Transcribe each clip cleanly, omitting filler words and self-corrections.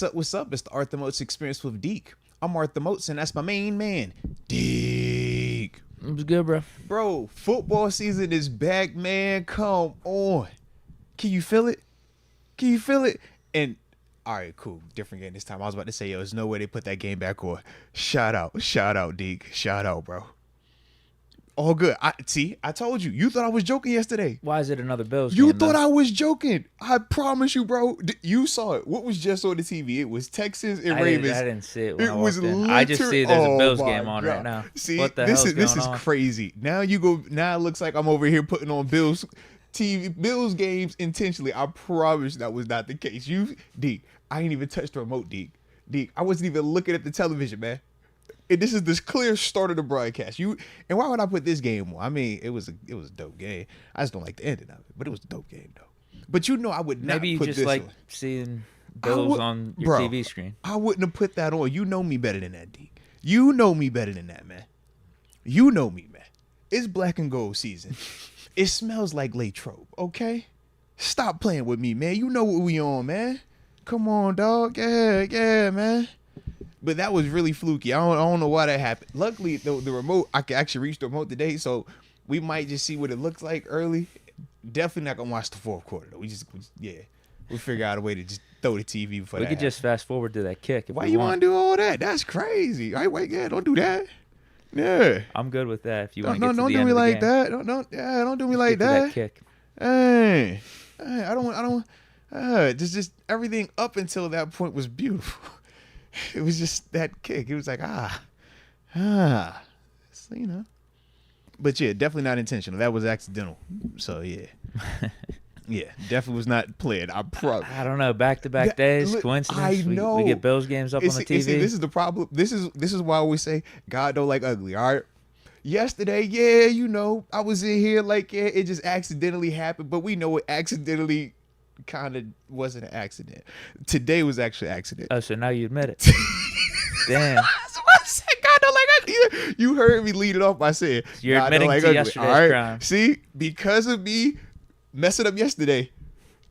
What's up? What's up? It's the Arthur Moats Experience with Deke. I'm Arthur Moats, and that's my main man, Deke. It was good, bro. Bro, football season is back, man. Come on. Can you feel it? Can you feel it? And all right, cool. Different game this time. I was about to say, yo, there's no way they put that game back on. Shout out, Deke. Shout out, bro. All good. I told you. You thought I was joking yesterday. Why is it another Bills You game, thought though? I was joking. I promise you, bro. You saw it. What was just on the TV? It was Texans and Ravens. I didn't see it when It I was walked in. I just see there's a Bills game on God. right now. See, what the this hell's is going on? crazy. Now it looks like I'm over here putting on Bills games intentionally. I promise that was not the case. Deke, I ain't even touched the remote, Deke, I wasn't even looking at the television, man. And this is this clear start of the broadcast. And why would I put this game on? I mean, it was a dope game. I just don't like the ending of it, but it was a dope game though. But I would not. Maybe you put just this like on. seeing Bills on your TV screen. I wouldn't have put that on. You know me better than that, Deke. You know me better than that, man. You know me, man. It's black and gold season. It smells like Latrobe, okay? Stop playing with me, man. You know what we on, man. Come on, dog. Yeah, man. But that was really fluky. I don't know why that happened. Luckily, the remote, I can actually reach the remote today, so we might just see what it looks like early. Definitely not gonna watch the fourth quarter though. We'll figure out a way to just throw the TV before We that could just happens. fast forward to that kick. Why you want to do all that? That's crazy. All right, wait, don't do that. Yeah. I'm good with that. If you want to Don't get to the do end me of the like game. that. Don't do me like Get to that. that kick. Hey, I don't. Just everything up until that point was beautiful. It was just that kick. It was like so, But yeah, definitely not intentional. That was accidental. So yeah, yeah, definitely was not planned. I don't know. Back-to-back days, look, coincidence. I know. We get Bills games up on the TV. See, this is the problem. This is why I always say God don't like ugly. All right. Yesterday, I was in here it just accidentally happened, but we know it accidentally kind of wasn't an accident. Today was actually an accident. Oh, so now you admit it. Damn. That's what I said. God don't like ugly. You heard me lead it off by saying You're God admitting don't like to ugly. yesterday's All right? crime. See, because of me messing up yesterday,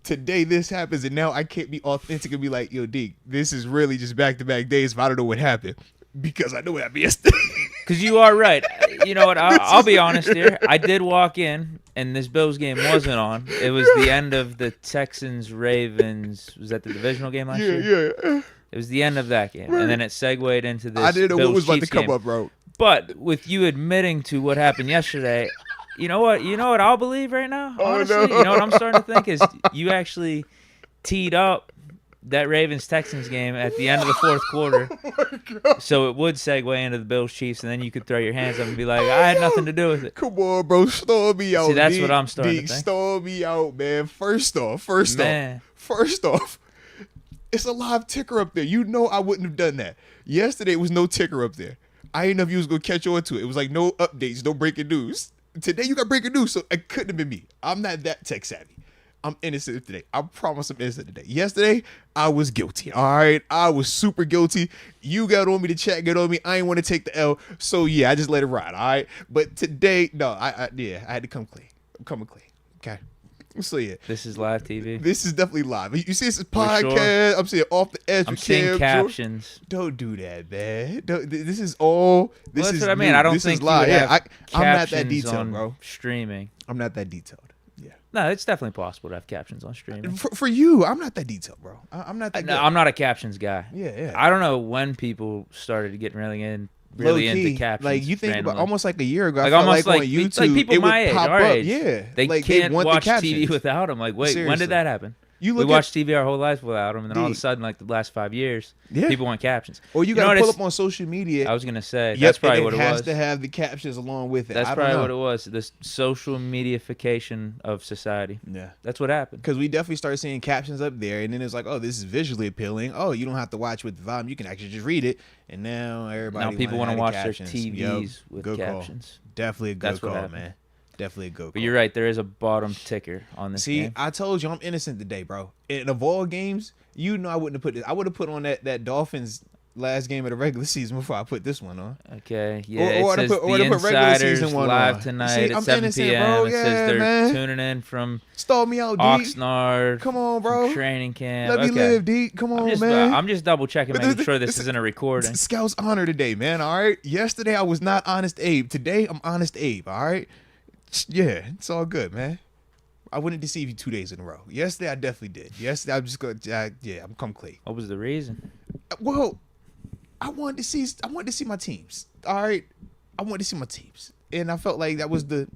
today this happens, and now I can't be authentic and be like, yo, Deke, this is really just back-to-back days if I don't know what happened. Because I know what happened yesterday. Because you are right. You know what? I'll be honest here. I did walk in, and this Bills game wasn't on. It was the end of the Texans-Ravens. Was that the divisional game last year? Yeah. It was the end of that game. And then it segued into this I didn't know Bills what was about to Chiefs come game. up, bro. But with you admitting to what happened yesterday, you know what I'll believe right now? Honestly, no. You know what I'm starting to think is you actually teed up that Ravens-Texans game at the end of the fourth quarter. So it would segue into the Bills-Chiefs, and then you could throw your hands up and be like, I had nothing to do with it. Come on, bro. Storm me out. See, that's Deke. what I'm starting to Deke, think. storm me out, man. First off, it's a live ticker up there. You know I wouldn't have done that. Yesterday was no ticker up there. I didn't know if you was going to catch on to it. It was like no updates, no breaking news. Today you got breaking news, so it couldn't have been me. I'm not that tech savvy. I'm innocent today. I promise I'm innocent today. Yesterday, I was guilty. All right? I was super guilty. You got on me, the chat got on me. I ain't want to take the L. So, yeah, I just let it ride. All right? But today, no, I had to come clean. I'm coming clean. Okay? So, yeah. This is live TV. This is definitely live. You see this We're podcast. sure. I'm seeing off the edge. I'm with seeing Cam, captions. Don't do that, man. This is all. This Well, that's is what I mean. new. I don't this think is you live. would have I'm not that captions detailed, on bro. streaming. I'm not that detailed. Yeah. No, it's definitely possible to have captions on streaming. For you, I'm not that detailed, bro. I'm not that. No, good. I'm not a captions guy. Yeah. I don't know when people started getting really into captions. Like you think about randomly. almost like a year ago. Like I felt almost like on like YouTube, people it would my age, pop our up. age. Yeah, They like, can't want watch the TV captions. without them. Like, wait, when Seriously. did that happen? You We look watched TV our whole life without them, and then all of a Deke. sudden, like the last 5 years, Yeah. people want captions. Or you know gotta what pull it's- up on social media. I was gonna say Yep, that's probably and what it has was. to have the captions along with it. That's I don't probably know. what it was. This social mediafication of society. Yeah. That's what happened. Because we definitely started seeing captions up there, and then it's like, oh, this is visually appealing. Oh, you don't have to watch with the volume; you can actually just read it. And now everybody Now people want to watch the their captions. TVs with good captions. Call. Definitely a good That's what call, happened. man. Definitely a good call. But you're right. There is a bottom ticker on this See, game. I told you I'm innocent today, bro. In of all games, I wouldn't have put this. I would have put on that Dolphins last game of the regular season before I put this one on. Okay, yeah. Or it to says put regular the Insiders season one live on. tonight See, at I'm 7 innocent, p.m. bro. It Yeah, says they're man. tuning in from Stall me out, Deke. Oxnard. Come on, from bro. training camp. Let me Okay. live, Deke. Come on, I'm man. just double checking, making sure this isn't a recording. It's Scout's honor today, man. All right. Yesterday I was not Honest Abe. Today I'm Honest Abe. All right. Yeah, it's all good, man. I wouldn't deceive you 2 days in a row. Yesterday I definitely did. Yesterday I'm just gonna, I'm come clean. What was the reason? Well, I wanted to see my teams. All right. I wanted to see my teams, and I felt like that was the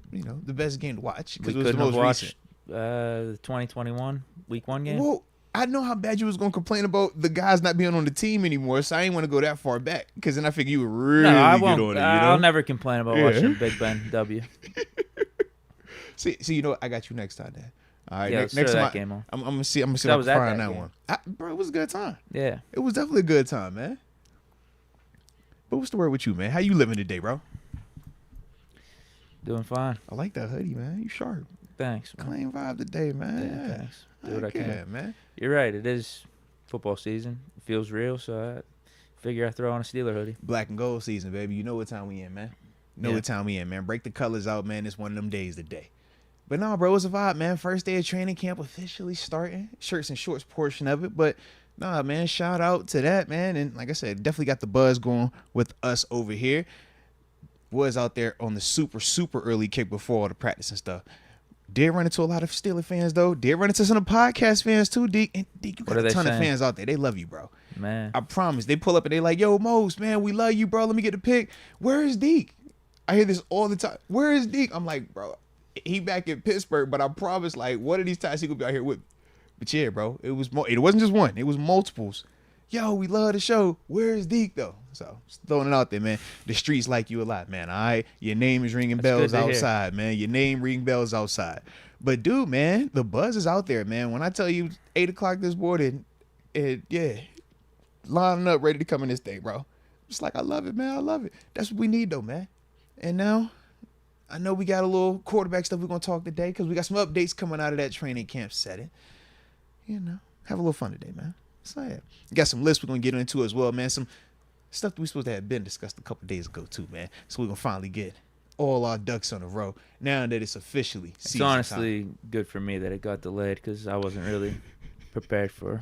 best game to watch because it was the most recent. The 2021 Week 1 game. Well, I know how bad you was gonna complain about the guys not being on the team anymore, so I ain't want to go that far back because then I figured you would really I get won't. on it. I'll never complain about watching Big Ben W. See, you know what? I got you next time, then. All right, Yeah, next time that game on. I'm gonna see. I'm gonna see That if was I at can find that that game. one. Bro, it was a good time. Yeah. It was definitely a good time, man. But what's the word with you, man? How you living today, bro? Doing fine. I like that hoodie, man. You sharp. Thanks, man. Clean vibe today, man. Yeah, thanks. Do what I Heck can. yeah, man. You're right. It is football season. It feels real, so I figure I throw on a Steeler hoodie. Black and gold season, baby. You know what time we in, man. What time we in, man. Break the colors out, man. It's one of them days today. But no, bro, it's a vibe, man. First day of training camp officially starting. Shirts and shorts portion of it. But nah, man, shout out to that, man. And like I said, definitely got the buzz going with us over here. Was out there on the super, super early kick before all the practice and stuff. Did run into a lot of Steeler fans, though. Did run into some of the podcast fans, too, Deke. And Deke, you got a ton of fans out there. They love you, bro. Man. I promise. They pull up and they like, yo, Moats, man, we love you, bro. Let me get the pick. Where is Deke? I hear this all the time. Where is Deke? I'm like, bro, he back in Pittsburgh, but I promise, like, one of these times he gonna be out here with me. But yeah, bro, it wasn't just one. It was multiples. Yo, we love the show. Where is Deke, though? So, just throwing it out there, man. The streets like you a lot, man, all right? Your name is ringing bells outside, man. Your name ringing bells outside. But, dude, man, the buzz is out there, man. When I tell you 8 o'clock this morning, lining up, ready to come in this thing, bro. It's like, I love it, man. I love it. That's what we need, though, man. And now, I know we got a little quarterback stuff we're going to talk today because we got some updates coming out of that training camp setting. You know, have a little fun today, man. So, yeah. We got some lists we're going to get into as well, man. Some stuff that we supposed to have been discussed a couple days ago, too, man. So, we're going to finally get all our ducks on a row now that it's officially season time. It's honestly good for me that it got delayed because I wasn't really prepared for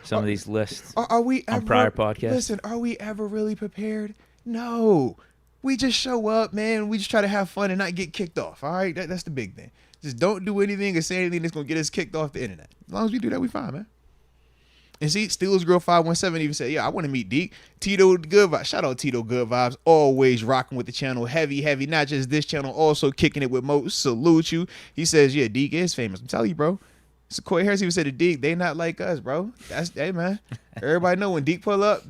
some of these lists are we ever, on prior podcasts. Listen, are we ever really prepared? No. We just show up, man. We just try to have fun and not get kicked off, all right? That's the big thing. Just don't do anything or say anything that's going to get us kicked off the internet. As long as we do that, we fine, man. And see, Steelers Girl 517 even said, yeah, I want to meet Deke. Tito Good Vibes. Shout out Tito Good Vibes. Always rocking with the channel. Heavy. Not just this channel, also kicking it with Moats. Salute you. He says, yeah, Deke is famous. I'm telling you, bro. Sequoia Harris even said to Deke, they not like us, bro. Hey, man. Everybody know when Deke pull up,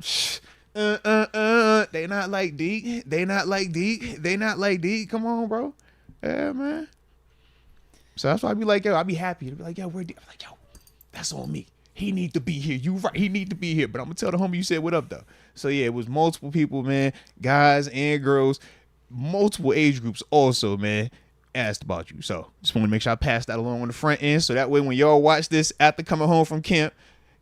they not like Deke. They not like Deke. They not like Deke. Come on, bro. Yeah, man. So that's why I be like, yo, I be happy to be like, yo, where Deke? I'm like, yo, that's on me. He need to be here. You right. He need to be here. But I'm going to tell the homie you said what up, though. So, yeah, it was multiple people, man. Guys and girls. Multiple age groups also, man, asked about you. So, just want to make sure I pass that along on the front end. So, that way when y'all watch this after coming home from camp,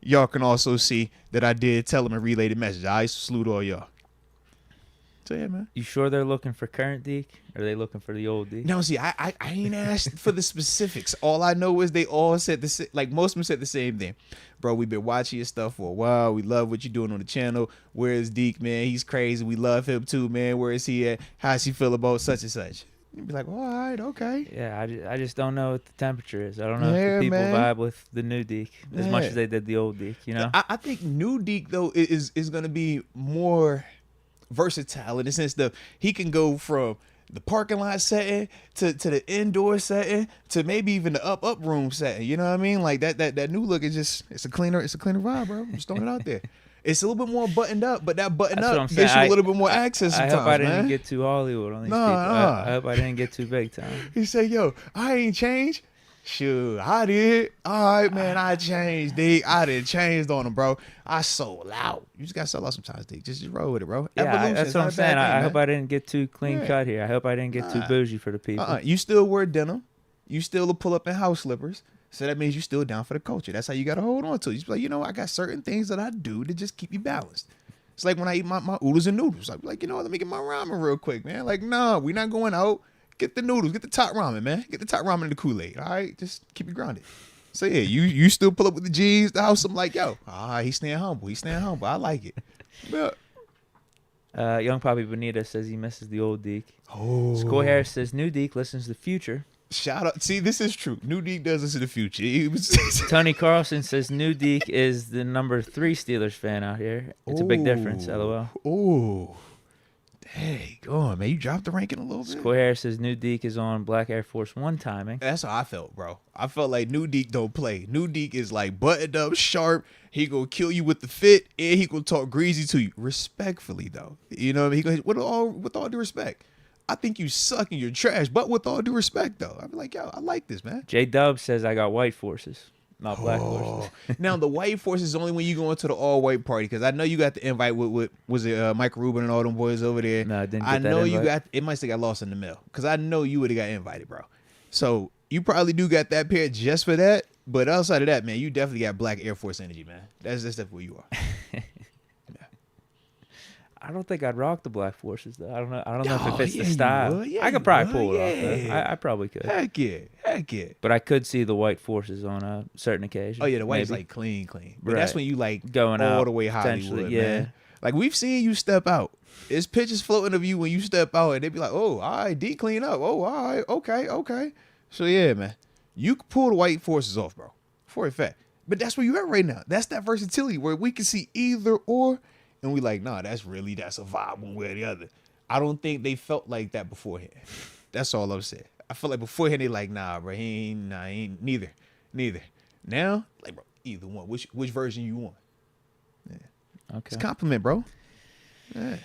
y'all can also see that I did tell them and relay the message. I salute all y'all. So, yeah, man. You sure they're looking for current Deke? Or are they looking for the old Deke? No, see, I ain't asked for the specifics. All I know is they all said most of them said the same thing. Bro, we've been watching your stuff for a while. We love what you're doing on the channel. Where's Deke, man? He's crazy. We love him too, man. Where is he at? How's he feel about such and such? You'd be like, all right, okay. Yeah, I just don't know what the temperature is. I don't know if the people vibe with the new Deke as much as they did the old Deke, you know? I think new Deke, though, is going to be more versatile in the sense that he can go from the parking lot setting to the indoor setting to maybe even the up room setting. You know what I mean? Like that new look is just it's a cleaner vibe, bro. I'm just throwing it out there. It's a little bit more buttoned up, but that button up gives you a little bit more access sometimes, I hope I didn't man. get too Hollywood on these people. I hope I didn't get too big time. He said, yo, I ain't changed. Sure, I did. All right, man, I changed, Deke. I done changed on him, bro. I sold out. You just got to sell out sometimes, Deke. Just roll with it, bro. Yeah, Evolution, that's what I'm saying. I hope I didn't get too clean cut here. I hope I didn't get too bougie for the people. You still wear denim. You still pull up in house slippers. So that means you still down for the culture. That's how you got to hold on to it. You just be like, I got certain things that I do to just keep you balanced. It's like when I eat my oodles and noodles. I'm like, you know what? Let me get my ramen real quick, man. Like, nah, we not going out. Get the noodles. Get the top ramen, man. Get the top ramen and the Kool-Aid. All right? Just keep it grounded. So, yeah, you still pull up with the G's, the house. I'm like, yo, he's staying humble. He's staying humble. I like it. But, Young Poppy Bonita says he misses the old Deke. oh. Score Harris says new Deke listens to the future. Shout out. See, this is true. New Deke does listen to the future. He was Tony Carlson says new Deke is the number 3 Steelers fan out here. It's a big difference, LOL. Oh. Dang, go on, man. You dropped the ranking a little bit. Score Harris says new Deke is on Black Air Force One timing. That's how I felt, bro. I felt like New Deke don't play. New Deke is like buttoned up, sharp. He gonna kill you with the fit, and he gonna talk greasy to you. Respectfully, though. You know what I mean? He goes, with all due respect. I think you suck and you're trash, but with all due respect, though. I'm like, yo, I like this, man. J Dub says I got white forces, not black forces. Now, the white force is only when you go into the all-white party, because I know you got the invite with was it Mike Rubin and all them boys over there? No, I didn't get I that know you invite. got, it might have got lost in the mail, because I know you would have got invited, bro. So you probably do got that pair just for that, but outside of that, man, you definitely got black Air Force energy, man. That's definitely who you are. I don't think I'd rock the black forces though. I don't know if it fits yeah, the you style. would. Yeah, I could you probably would. pull it off. Yeah. Though. I probably could. Heck yeah. But I could see the white forces on a certain occasion. Oh yeah, the white's maybe. like clean. But that's Right. when you like Going all out, the way potentially, Hollywood, yeah. man. Like we've seen you step out. There's pictures floating of you when you step out, and they be like, "Oh, all right, D clean up. Oh, all right, okay." So yeah, man, you can pull the white forces off, bro, for a fact. But that's where you at right now. That's that versatility where we can see either or, and we like, nah, that's a vibe one way or the other. I don't think they felt like that beforehand. That's all I'm saying. I feel like beforehand they like, nah, bro, he ain't neither. Now, like, bro, either one. Which version you want? Yeah. Okay. It's a compliment, bro. Yeah.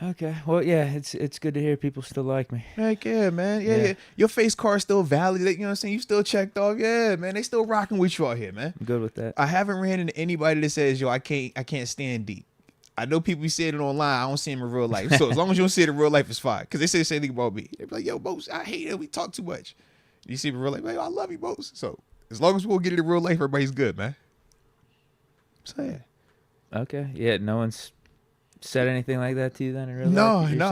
Okay. Well, yeah, it's good to hear people still like me. Heck yeah, man. Yeah. Your face card's still valid. You know what I'm saying? You still checked off. Yeah, man. They still rocking with you out here, man. I'm good with that. I haven't ran into anybody that says, yo, I can't stand Deke. I know people be saying it online. I don't see him in real life. So as long as you don't see it in real life, it's fine. Because they say the same thing about me. They be like, yo, Moats, I hate it. We talk too much. You see him in real life, like, I love you, Moats. So as long as we'll get it in real life, everybody's good, man. So yeah. Okay. Yeah, no one's said anything like that to you then in real No, life? no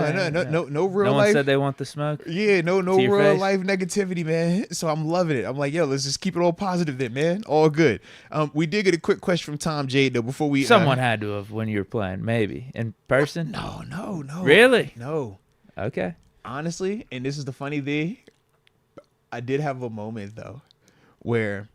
real No life. one said they want the smoke? Yeah, no to your real face? life negativity, man. So I'm loving it. I'm like, yo, let's just keep it all positive then, man. All good. We did get a quick question from Tom J though before we. Someone had to have when you were playing, maybe in person. No. Really? No. Okay. Honestly, and this is the funny thing, I did have a moment though, where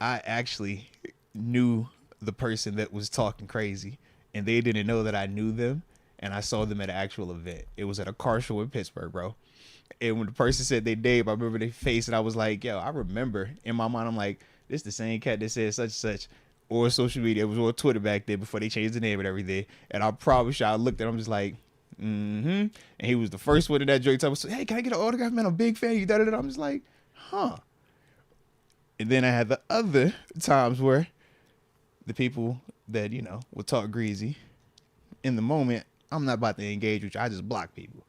I actually knew the person that was talking crazy, and they didn't know that I knew them, and I saw them at an actual event. It was at a car show in Pittsburgh, bro. And when the person said their name, I remember their face, and I was like, yo, I remember. In my mind, I'm like, this the same cat that said such and such. Or social media. It was on Twitter back then before they changed the name and everything. And I promise you, I looked at him just like, and he was the first one in that joint. I was like, hey, can I get an autograph, man? I'm a big fan. You da-da-da. I'm just like, huh. And then I had the other times where the people that, you know, will talk greasy. In the moment, I'm not about to engage with you. I just block people.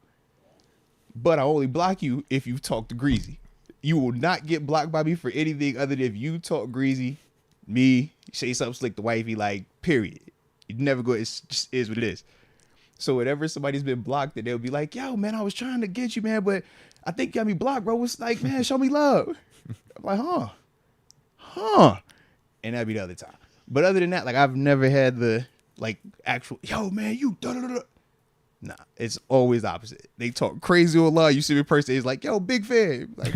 But I only block you if you talk to greasy. You will not get blocked by me for anything other than if you talk greasy, me, say something slick to wifey, like, period. You never go, it just is what it is. So whenever somebody's been blocked, then they'll be like, yo, man, I was trying to get you, man, but I think you got me blocked, bro. It's like, man, show me love. I'm like, huh. And that'd be the other time. But other than that, like, I've never had the, like, actual, yo, man, you da-da-da-da. Nah, it's always the opposite. They talk crazy online. You see a person is like, yo, big fan. Like,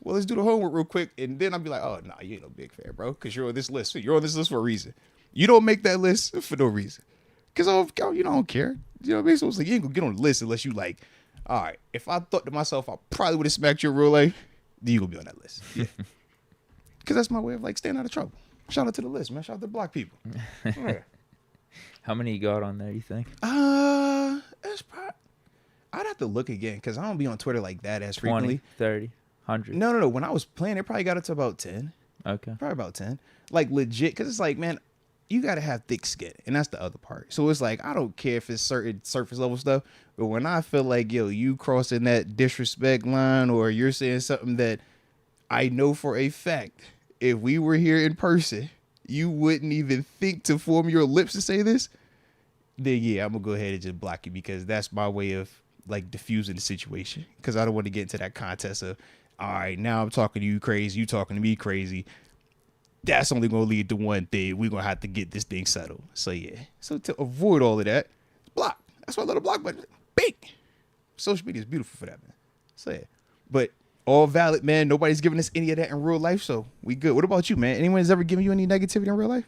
well, let's do the homework real quick. And then I'll be like, oh, nah, you ain't no big fan, bro, because you're on this list. You're on this list for a reason. You don't make that list for no reason. Because, you don't care. You know what I mean? So it's like, you ain't going to get on the list unless you like, all right, if I thought to myself, I probably would have smacked you in real life, then you going to be on that list. Yeah. Because that's my way of, like, staying out of trouble. Shout out to the list, man. Shout out to block people. Yeah. How many you got on there, you think? It's probably, I'd have to look again because I don't be on Twitter like that as 20, frequently. 30, 100? No. When I was playing, it probably got it to about 10. Okay. Probably about 10. Like, legit, because it's like, man, you got to have thick skin, and that's the other part. So it's like, I don't care if it's certain surface level stuff, but when I feel like, yo, you crossing that disrespect line or you're saying something that I know for a fact, if we were here in person, you wouldn't even think to form your lips to say this, then yeah, I'm gonna go ahead and just block you because that's my way of like diffusing the situation. Because I don't want to get into that contest of, all right, now I'm talking to you crazy, you talking to me crazy. That's only gonna lead to one thing. We're gonna have to get this thing settled. So yeah. So to avoid all of that, block. That's why I love the block button. Bing. Social media is beautiful for that, man. So yeah. But all valid, man. Nobody's giving us any of that in real life, so we good. What about you, man? Anyone's ever given you any negativity in real life?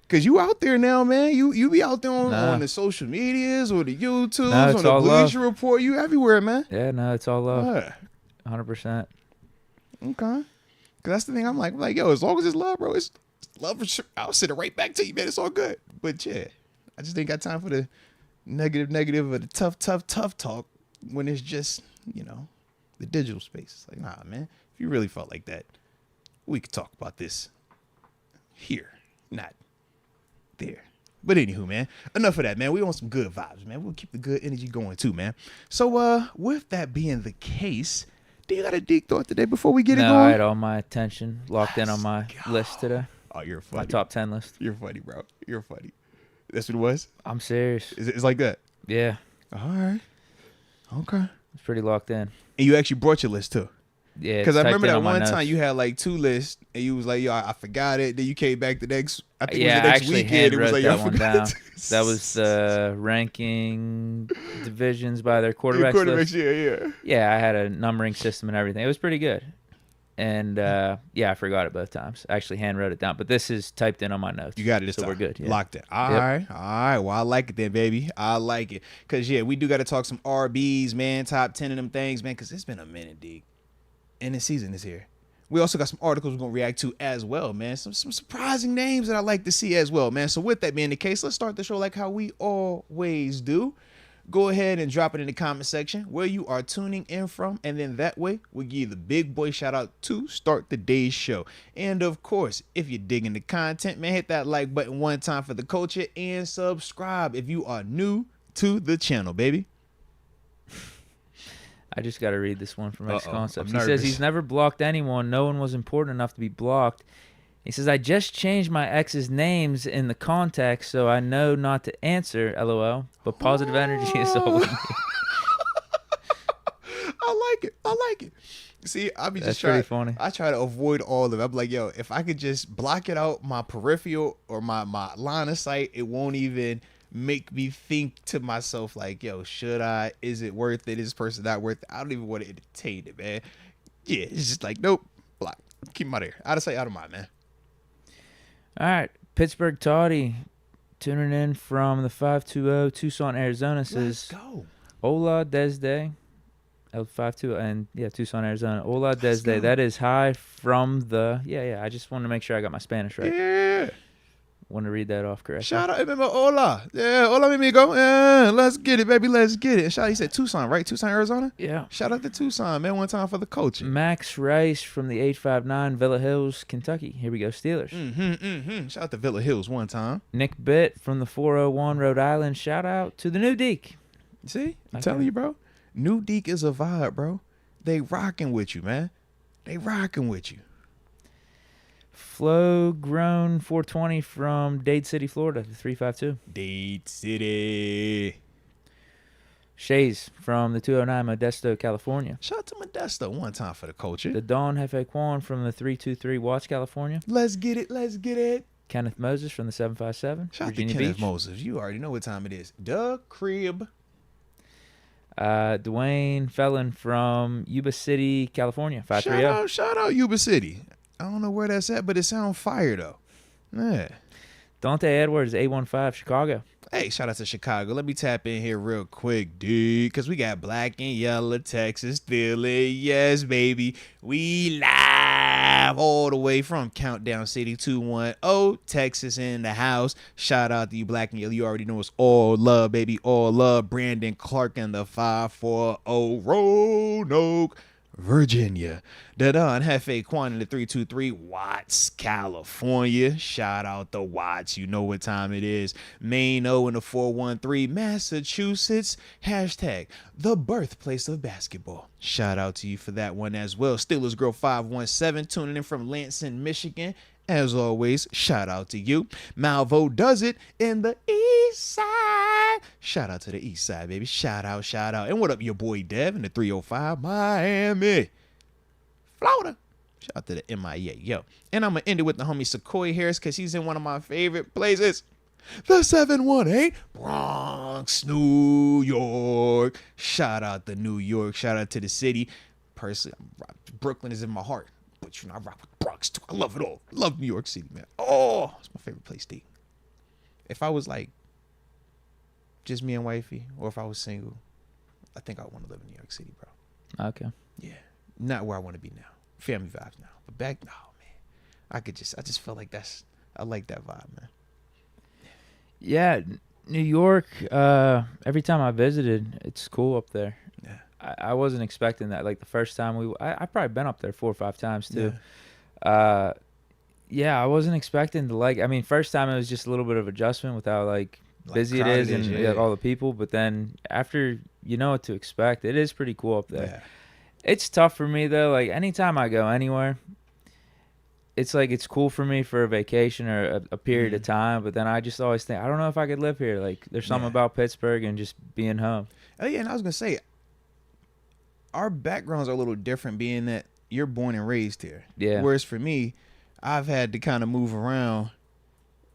Cause you out there now, man. You be out there on the social medias or the YouTubes, on the Bleacher Report. You everywhere, man. Yeah, no, it's all love. 100%. Okay. Cause that's the thing. I'm like, yo, as long as it's love, bro, it's love for sure. I'll send it right back to you, man. It's all good. But yeah, I just ain't got time for the negative, or the tough talk when it's just, the digital space. It's like, nah, man. If you really felt like that, we could talk about this here, not there. But anywho, man, enough of that, man. We want some good vibes, man. We'll keep the good energy going too, man. So with that being the case, do you got a deep thought today before we get it going? No, I had all my attention locked in on my list today. Oh, you're funny. My top 10 list. You're funny, bro. You're funny. That's what it was? I'm serious. It's like that? Yeah. All right. Okay. It's pretty locked in. And you actually brought your list too? Yeah. Because I remember that one time you had like 2 lists and you was like, yo, I forgot it. Then you came back the next, I think it was the next weekend. It was like, that one down. That was ranking divisions by their quarterbacks list. Yeah. Yeah, I had a numbering system and everything. It was pretty good. And yeah, I forgot it both times. I actually hand wrote it down, but this is typed in on my notes. You got it this so time. We're good. Yeah. Locked in. All right. Well, I like it then, baby. I like it. Because, yeah, we do got to talk some RBs, man, top 10 of them things, man, because it's been a minute, Deke. And the season is here. We also got some articles we're going to react to as well, man. Some surprising names that I like to see as well, man. So with that being the case, let's start the show like how we always do. Go ahead and drop it in the comment section where you are tuning in from. And then that way, we'll give you the big boy shout out to start the day's show. And of course, if you're digging the content, man, hit that like button one time for the culture and subscribe if you are new to the channel, baby. I just got to read this one from X Concepts. He says he's never blocked anyone. No one was important enough to be blocked. He says, I just changed my ex's names in the context, so I know not to answer, LOL, but positive energy is all we need. I like it. See, I be just pretty funny. I try to avoid all of it. I'm like, yo, if I could just block it out my peripheral or my line of sight, it won't even make me think to myself like, yo, should I? Is it worth it? Is this person not worth it? I don't even want to entertain it, man. Yeah, it's just like, nope, block. Keep them out of here. Out of sight, out of mind, man. All right, Pittsburgh Toddy tuning in from the 520 Tucson, Arizona says, let's go. Hola desde Ep.588 and yeah, Tucson, Arizona. Hola desde. That is hi from the I just wanted to make sure I got my Spanish right. Yeah. Want to read that off correctly. Shout out, remember, hola. Yeah, hola, mi amigo. Yeah, let's get it, baby. Let's get it. Shout out, he said Tucson, right? Tucson, Arizona? Yeah. Shout out to Tucson, man. One time for the coach. Max Rice from the 859 Villa Hills, Kentucky. Here we go, Steelers. Shout out to Villa Hills one time. Nick Bitt from the 401 Rhode Island. Shout out to the new Deke. See? I'm telling you, bro. New Deke is a vibe, bro. They rocking with you, man. They rocking with you. Flow Grown 420 from Dade City, Florida, the 352. Dade City. Shays from the 209 Modesto, California. Shout out to Modesto one time for the culture. The Don Hefe Quan from the 323 Watts, California. Let's get it. Let's get it. Kenneth Moses from the 757. Shout Virginia out to Kenneth Beach. Moses. You already know what time it is. The crib. Dwayne Felon from Yuba City, California. 530. Shout out Yuba City. I don't know where that's at, but it sounds fire though. Yeah. Dante Edwards, 815, Chicago. Hey, shout out to Chicago. Let me tap in here real quick, dude, because we got black and yellow Texas Steelers. Yes, baby. We live all the way from Countdown City 210, Texas in the house. Shout out to you, black and yellow. You already know it's all love, baby. All love. Brandon Clark and the 540 Roanoke, Virginia. The Don Hefe Quan in the 323 Watts, California. Shout out the Watts. You know what time it is. Maine O in the 413 Massachusetts. Hashtag the birthplace of basketball. Shout out to you for that one as well. Steelers Girl 517 tuning in from Lansing, Michigan. As always, shout out to you. Malvo does it in the East Side. Shout out to the East Side, baby. Shout out. And what up, your boy Dev in the 305 Miami, Florida. Shout out to the MIA, yo. And I'm going to end it with the homie Sequoia Harris because he's in one of my favorite places. The 718 Bronx, New York. Shout out to New York. Shout out to the city. Personally, Brooklyn is in my heart. But I rock with Bronx too. I love it all. Love New York City, man. Oh, it's my favorite place, Deke. If I was like just me and wifey, or if I was single, I think I want to live in New York City, bro. Okay. Yeah. Not where I want to be now. Family vibes now. But back, man. I just felt like I like that vibe, man. Yeah, New York, every time I visited, it's cool up there. Yeah. I wasn't expecting that. Like the first time I probably been up there 4 or 5 times too. Yeah. I wasn't expecting to first time it was just a little bit of adjustment with how busy it is and all the people. But then after you know what to expect, it is pretty cool up there. Yeah. It's tough for me though. Like anytime I go anywhere, it's cool for me for a vacation or a period of time. But then I just always think, I don't know if I could live here. Like there's something about Pittsburgh and just being home. Oh yeah, and I was gonna say, our backgrounds are a little different, being that you're born and raised here. Yeah. Whereas for me, I've had to kind of move around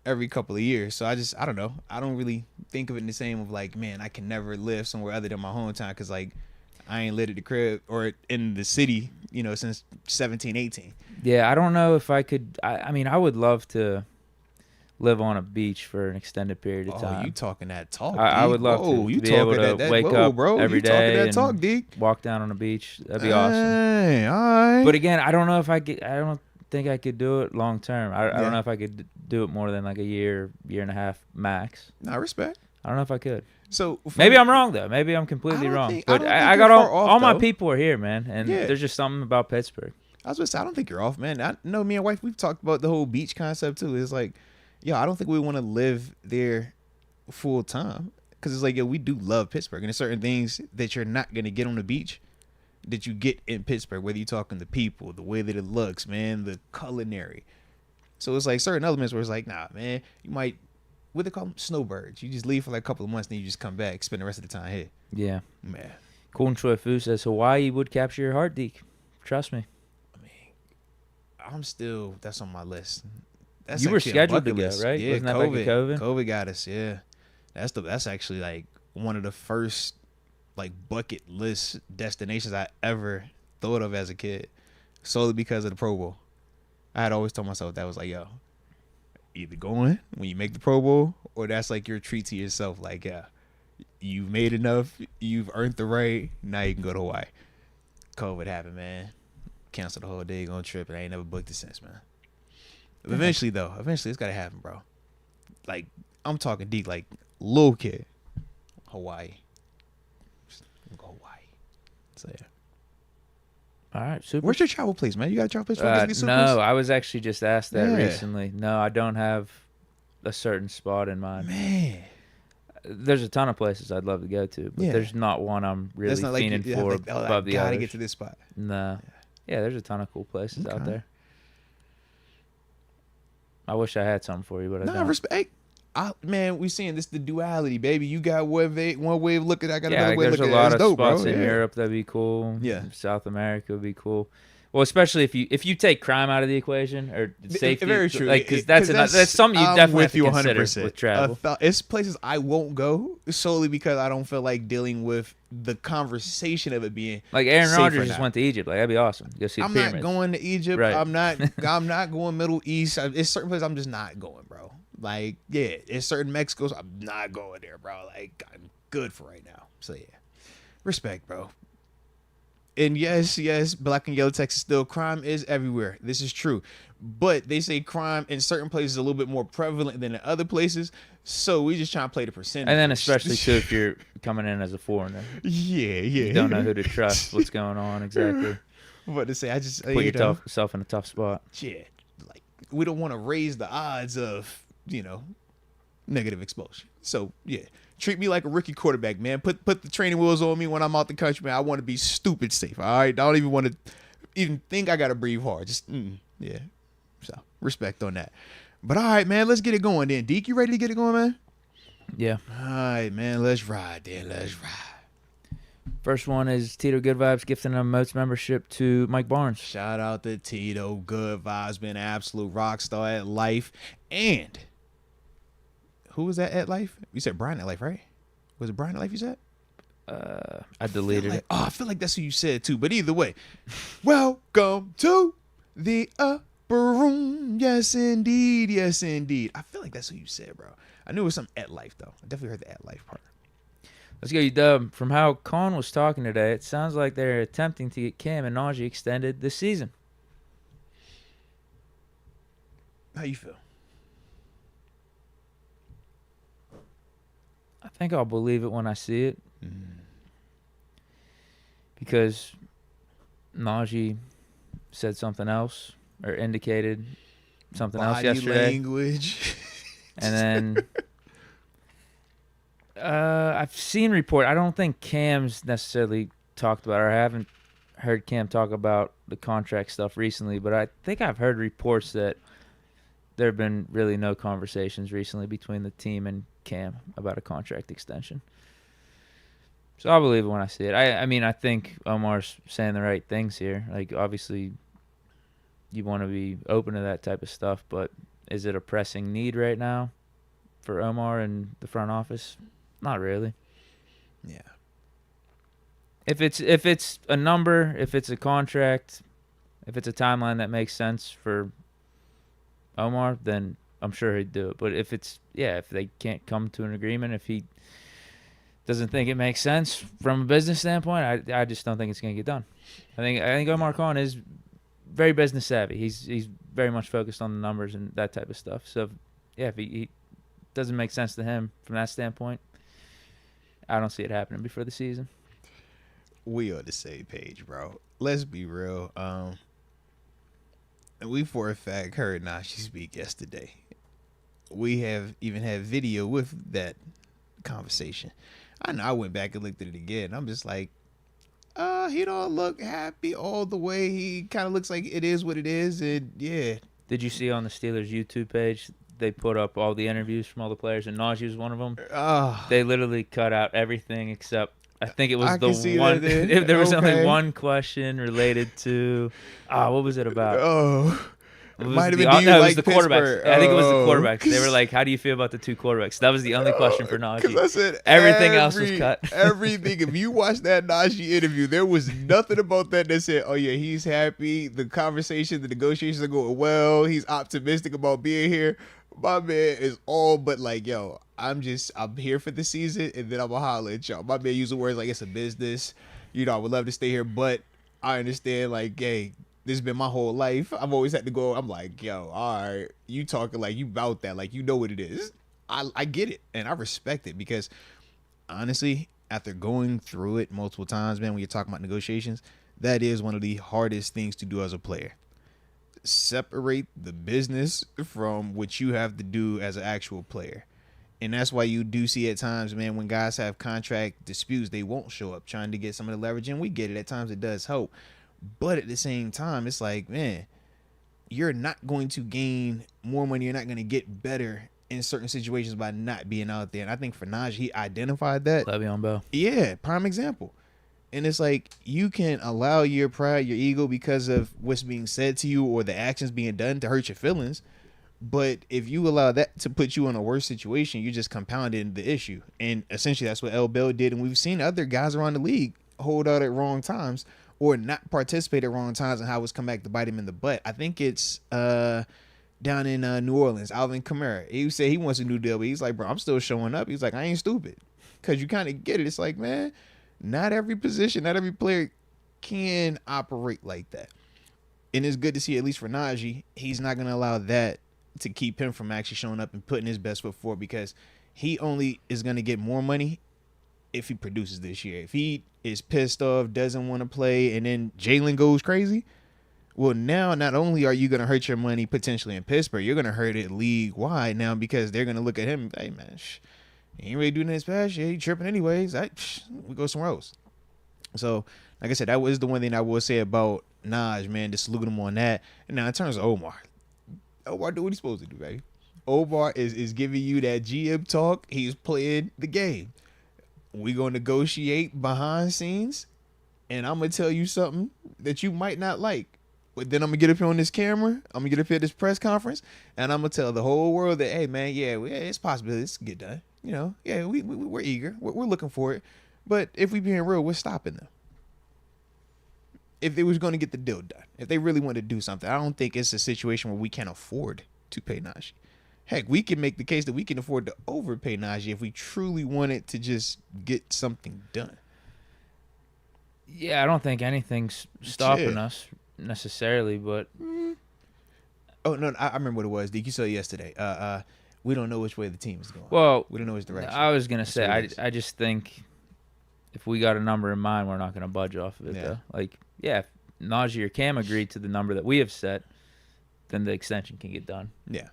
every couple of years. So I don't know. I don't really think of it in the same of like, man, I can never live somewhere other than my hometown because like I ain't lived at the crib or in the city, since 17, 18. Yeah, I don't know if I could. I mean, I would love to live on a beach for an extended period of time. Oh, you talking that talk? I would love to you be able to wake up bro. every you day that and talk, Deke. walk down on a beach. That'd be awesome. Hey, all right. But again, I don't know if I could. I don't think I could do it long term. I don't know if I could do it more than like a year and a half max. Nah, respect. I don't know if I could. So maybe I'm wrong though. Maybe I'm completely wrong. But I got all my people are here, man, and there's just something about Pittsburgh. I was gonna say, I don't think you're off, man. I know me and wife, we've talked about the whole beach concept too. It's like, I don't think we want to live there full time because it's like, we do love Pittsburgh, and there's certain things that you're not gonna get on the beach that you get in Pittsburgh. Whether you're talking the people, the way that it looks, man, the culinary. So it's like certain elements where it's like, nah, man, you might. What they call them? Snowbirds. You just leave for like a couple of months, and then you just come back, spend the rest of the time here. Yeah. Man. Cool Troy Fu says Hawaii would capture your heart, Deke. Trust me. I mean, that's on my list. You were scheduled to go, right? Yeah, wasn't that back in COVID? COVID got us, yeah. That's actually like one of the first like bucket list destinations I ever thought of as a kid, solely because of the Pro Bowl. I had always told myself that was like, either going when you make the Pro Bowl, or that's like your treat to yourself. Like, you've made enough, you've earned the right. Now you can go to Hawaii. COVID happened, man. Canceled the whole day, going trip, and I ain't never booked it since, man. Eventually it's gotta happen, bro. Like, I'm talking deep, like little kid. Hawaii. Go Hawaii. So yeah. All right, super. Where's your travel place, man? You got a travel place? No, I was actually just asked that recently. No, I don't have a certain spot in mind. Man. There's a ton of places I'd love to go to, but there's not one I'm really fiending for above the others. Gotta get to this spot. No. Yeah, there's a ton of cool places out there. I wish I had something for you, but I don't. Respect. Man, we seeing this the duality, baby. You got one way of looking. I got another way of looking. There's a lot of spots in Europe that'd be cool. Yeah, South America would be cool. Well, especially if you take crime out of the equation or safety. Very true. Like, because that's something you definitely have to consider 100%. With travel. It's places I won't go solely because I don't feel like dealing with the conversation of it being like Aaron Rodgers just went to Egypt. Like, that'd be awesome. Go see the pyramids. I'm not going to Egypt. Right. I'm not going Middle East. It's certain places I'm just not going, bro. Like, it's certain Mexico's I'm not going there, bro. Like, I'm good for right now. So yeah, respect, bro. And yes, black and yellow Texas still, crime is everywhere. This is true. But they say crime in certain places is a little bit more prevalent than in other places. So we just trying to play the percentage. And then especially, too, if you're coming in as a foreigner. Yeah. You don't know who to trust, what's going on exactly. What to say, I just... Put yourself in a tough spot. Yeah. Like, we don't want to raise the odds of, negative exposure. So, yeah. Treat me like a rookie quarterback, man. Put the training wheels on me when I'm out the country, man. I want to be stupid safe, all right? I don't even want to even think I got to breathe hard. Just, yeah. So, Respect on that. But all right, man, let's get it going then. Deke, you ready to get it going, man? Yeah. All right, man, let's ride then. Let's ride. First one is Tito Good Vibes gifting a Moats membership to Mike Barnes. Shout out to Tito. Good vibes, been an absolute rock star at life. And who was that at life? You said Brian at life, right? Was it Brian at life you said? I deleted it. Oh, I feel like that's who you said too. But either way, welcome to the upper room. Yes, indeed. Yes, indeed. I feel like that's who you said, bro. I knew it was something at life, though. I definitely heard the at life part. Let's go, you dub. From how Con was talking today, it sounds like they're attempting to get Cam and Najee extended this season. How you feel? I think I'll believe it when I see it. Because Najee said something else or indicated something else yesterday. Language. And then I've seen report. I don't think Cam's necessarily talked about it, or I haven't heard Cam talk about the contract stuff recently, but I think I've heard reports that there have been really no conversations recently between the team and Cam about a contract extension. So I'll believe it when I see it. I mean, I think Omar's saying the right things here. Like, obviously, you want to be open to that type of stuff, but is it a pressing need right now for Omar and the front office? Not really. Yeah. If it's a number, if it's a contract, if it's a timeline that makes sense for Omar, then I'm sure he'd do it. But if they can't come to an agreement, if he doesn't think it makes sense from a business standpoint, I just don't think it's going to get done. I think Omar Khan is very business savvy. He's very much focused on the numbers and that type of stuff. So, yeah, if he doesn't make sense to him from that standpoint, I don't see it happening before the season. We on the same page, bro. Let's be real. We for a fact heard Najee speak yesterday. We have even had video with that conversation. I know I went back and looked at it again. I'm just like, he don't look happy all the way. He kind of looks like it is what it is, and yeah. Did you see on the Steelers YouTube page, they put up all the interviews from all the players, and Najee was one of them? They literally cut out everything except, I think it was the one. If there was only one question related to, what was it about? It might have been it was the quarterbacks. I think it was the quarterbacks. They were like, "How do you feel about the two quarterbacks?" That was the only question for Najee. I said everything else was cut. Everything. If you watch that Najee interview, there was nothing about that said, "Oh yeah, he's happy. The conversation, the negotiations are going well. He's optimistic about being here." My man is all but like, "Yo, I'm here for the season, and then I'm gonna holler at y'all." My man using words like, "It's a business. You know, I would love to stay here, but I understand. Like, hey, this has been my whole life. I've always had to go." I'm like, "Yo, all right, you talking like you about that, like you know what it is." I get it, and I respect it, because honestly, after going through it multiple times, man, when you're talking about negotiations, that is one of the hardest things to do as a player. Separate the business from what you have to do as an actual player. And that's why you do see at times, man, when guys have contract disputes, they won't show up trying to get some of the leverage. And we get it. At times it does help. But at the same time, it's like, man, you're not going to gain more money. You're not going to get better in certain situations by not being out there. And I think for Najee, he identified that. Le'Veon Bell. Yeah, prime example. And it's like, you can allow your pride, your ego, because of what's being said to you or the actions being done to hurt your feelings. But if you allow that to put you in a worse situation, you're just compounding the issue. And essentially that's what L. Bell did. And we've seen other guys around the league hold out at wrong times or not participate at wrong times, and how it's come back to bite him in the butt. I think it's down in New Orleans, Alvin Kamara. He said he wants a new deal, but he's like, "Bro, I'm still showing up." He's like, "I ain't stupid." Because you kind of get it. It's like, man, not every position, not every player can operate like that. And it's good to see, at least for Najee, he's not going to allow that to keep him from actually showing up and putting his best foot forward, because he only is going to get more money if he produces this year. If he is pissed off, doesn't want to play, and then Jalen goes crazy, well, now not only are you going to hurt your money potentially in Pittsburgh, you're going to hurt it league-wide now, because they're going to look at him, "Hey, man, he ain't really doing this past year. He tripping anyways. We go somewhere else." So, like I said, that was the one thing I will say about Naj, man, to salute him on that. And now in terms of Omar, Omar do what he's supposed to do, baby. Omar is giving you that GM talk. He's playing the game. We gonna negotiate behind scenes, and I'm gonna tell you something that you might not like. But then I'm gonna get up here on this camera. I'm gonna get up here at this press conference, and I'm gonna tell the whole world that, hey man, yeah, it's possible this can get done. You know, yeah, we're eager. We're looking for it. But if we being real, we're stopping them. If they was going to get the deal done, if they really wanted to do something, I don't think it's a situation where we can't afford to pay Najee. Heck, we can make the case that we can afford to overpay Najee if we truly wanted to just get something done. Yeah, I don't think anything's stopping us necessarily, but oh no, I remember what it was. Deke, you said yesterday. We don't know which way the team is going. Well, we don't know which direction. I was gonna say, I just think if we got a number in mind, we're not gonna budge off of it though. Like, yeah, if Najee or Cam agreed to the number that we have set, then the extension can get done. Yeah.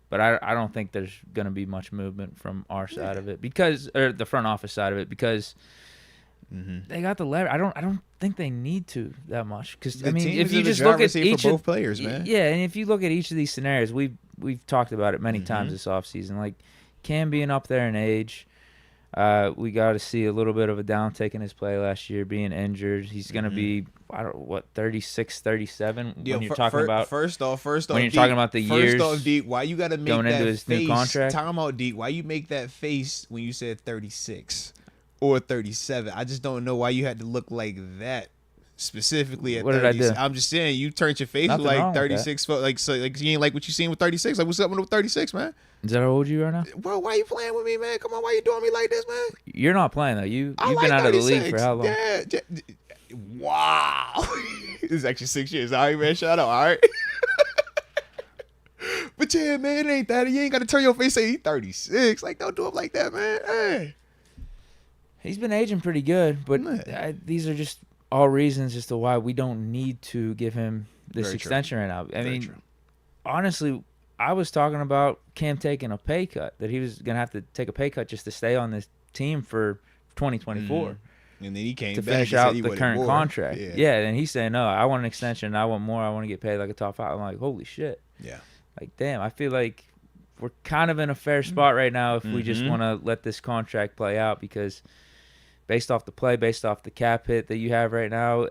But I don't think there's going to be much movement from our side of it or the front office side of it, because they got the leverage. I don't think they need to that much, because I mean, if you just look at each for both players, man. Yeah, and if you look at each of these scenarios, we've talked about it many times this offseason. Like Cam being up there in age, we got to see a little bit of a downtake in his play last year, being injured. He's going to be 36, 37 when you're talking about first off, when you're talking about the years. First off, Deke, why you got to make going that into his face? New contract? Time out, Deke. Why you make that face when you said 36 or 37? I just don't know why you had to look like that specifically at 36. What did I do? I'm just saying you turned your face Nothing like 36. Like you ain't like what you seen with 36. Like what's up with 36, man? Is that how old you are now? Bro, why you playing with me, man? Come on, why you doing me like this, man? You're not playing though. You've like been out 36. of the league for how long? Yeah. Wow. This is actually 6 years. All right, man. Shout out. All right. But yeah, man, it ain't that. You ain't got to turn your face and say he's 36. Like, don't do it like that, man. Hey. He's been aging pretty good, but these are just all reasons as to why we don't need to give him this extension right now. I mean, honestly, I was talking about Cam taking a pay cut, that he was going to have to take a pay cut just to stay on this team for 2024. And then he came to back finish and out said he the wanted current more. contract. Yeah, and he's saying, no, I want an extension. I want more. I want to get paid like a top 5. I'm like, holy shit. Yeah. Like, damn, I feel like we're kind of in a fair spot right now if we just want to let this contract play out, because based off the play, based off the cap hit that you have right now,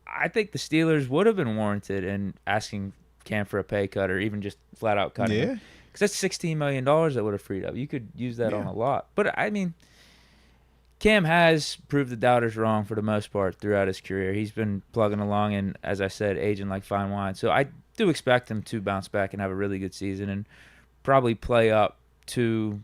I think the Steelers would have been warranted in asking Cam for a pay cut, or even just flat out cutting him. Because that's $16 million that would have freed up. You could use that on a lot. But, I mean, Cam has proved the doubters wrong for the most part throughout his career. He's been plugging along and, as I said, aging like fine wine. So I do expect him to bounce back and have a really good season and probably play up to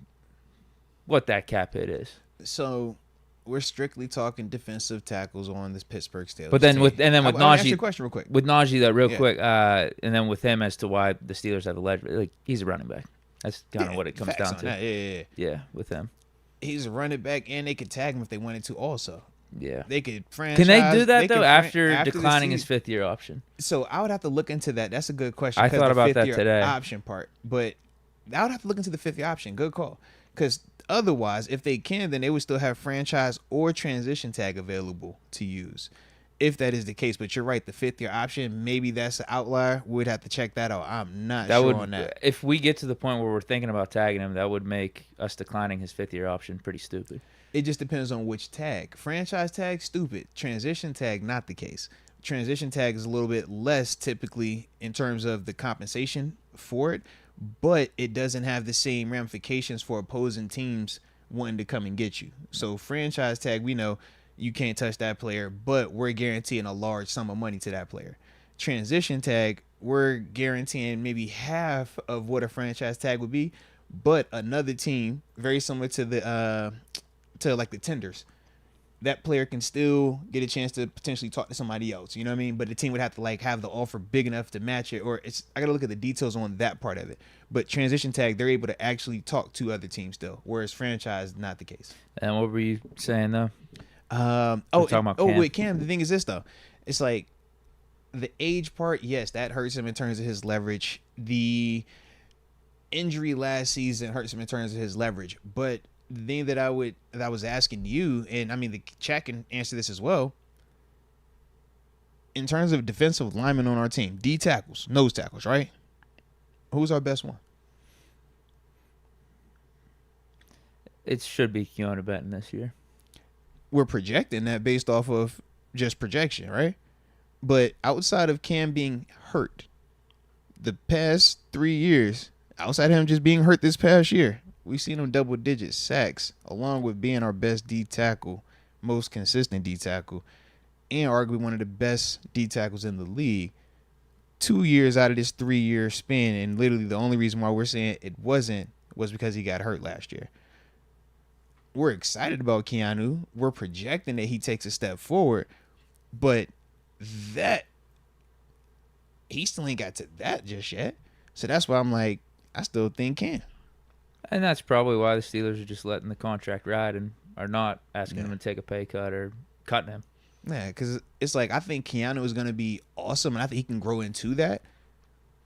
what that cap hit is. So we're strictly talking defensive tackles on this Pittsburgh Steelers. But then team. with Najee, ask you a question real quick. With Najee, though, real quick, and then with him as to why the Steelers have a ledge, like he's a running back. That's kind of what it comes down to. Yeah, with him. He's a running back, and they could tag him if they wanted to also. Yeah. They could franchise. Can they do that, though, after declining his fifth-year option? So I would have to look into that. That's a good question. I thought about that today. Option part. But I would have to look into the fifth-year option. Good call. Because otherwise, if they can, then they would still have franchise or transition tag available to use, if that is the case. But you're right, the fifth-year option, maybe that's an outlier. We'd have to check that out. I'm not sure on that. If we get to the point where we're thinking about tagging him, that would make us declining his fifth-year option pretty stupid. It just depends on which tag. Franchise tag, stupid. Transition tag, not the case. Transition tag is a little bit less typically in terms of the compensation for it, but it doesn't have the same ramifications for opposing teams wanting to come and get you. So franchise tag, we know you can't touch that player, but we're guaranteeing a large sum of money to that player. Transition tag, we're guaranteeing maybe half of what a franchise tag would be, but another team, very similar to the like the tenders, that player can still get a chance to potentially talk to somebody else. You know what I mean? But the team would have to like have the offer big enough to match it, or I got to look at the details on that part of it. But transition tag, they're able to actually talk to other teams still, whereas franchise, not the case. And what were you saying though? With Cam, the thing is this though, it's like the age part. Yes, that hurts him in terms of his leverage. The injury last season hurts him in terms of his leverage. But the thing that I was asking you, and I mean the chat can answer this as well. In terms of defensive linemen on our team, D tackles, nose tackles, right? Who's our best one? It should be Keanu Benton this year. We're projecting that based off of just projection, right? But outside of Cam being hurt, the past 3 years, outside of him just being hurt this past year, we've seen him double-digit sacks, along with being our best D tackle, most consistent D tackle, and arguably one of the best D tackles in the league. 2 years out of this 3-year span, and literally the only reason why we're saying it wasn't was because he got hurt last year. We're excited about Keanu. We're projecting that he takes a step forward, but that he still ain't got to that just yet. So that's why I'm like, I still think Cam. And that's probably why the Steelers are just letting the contract ride and are not asking him to take a pay cut or cutting him. Yeah, because it's like I think Keanu is going to be awesome, and I think he can grow into that.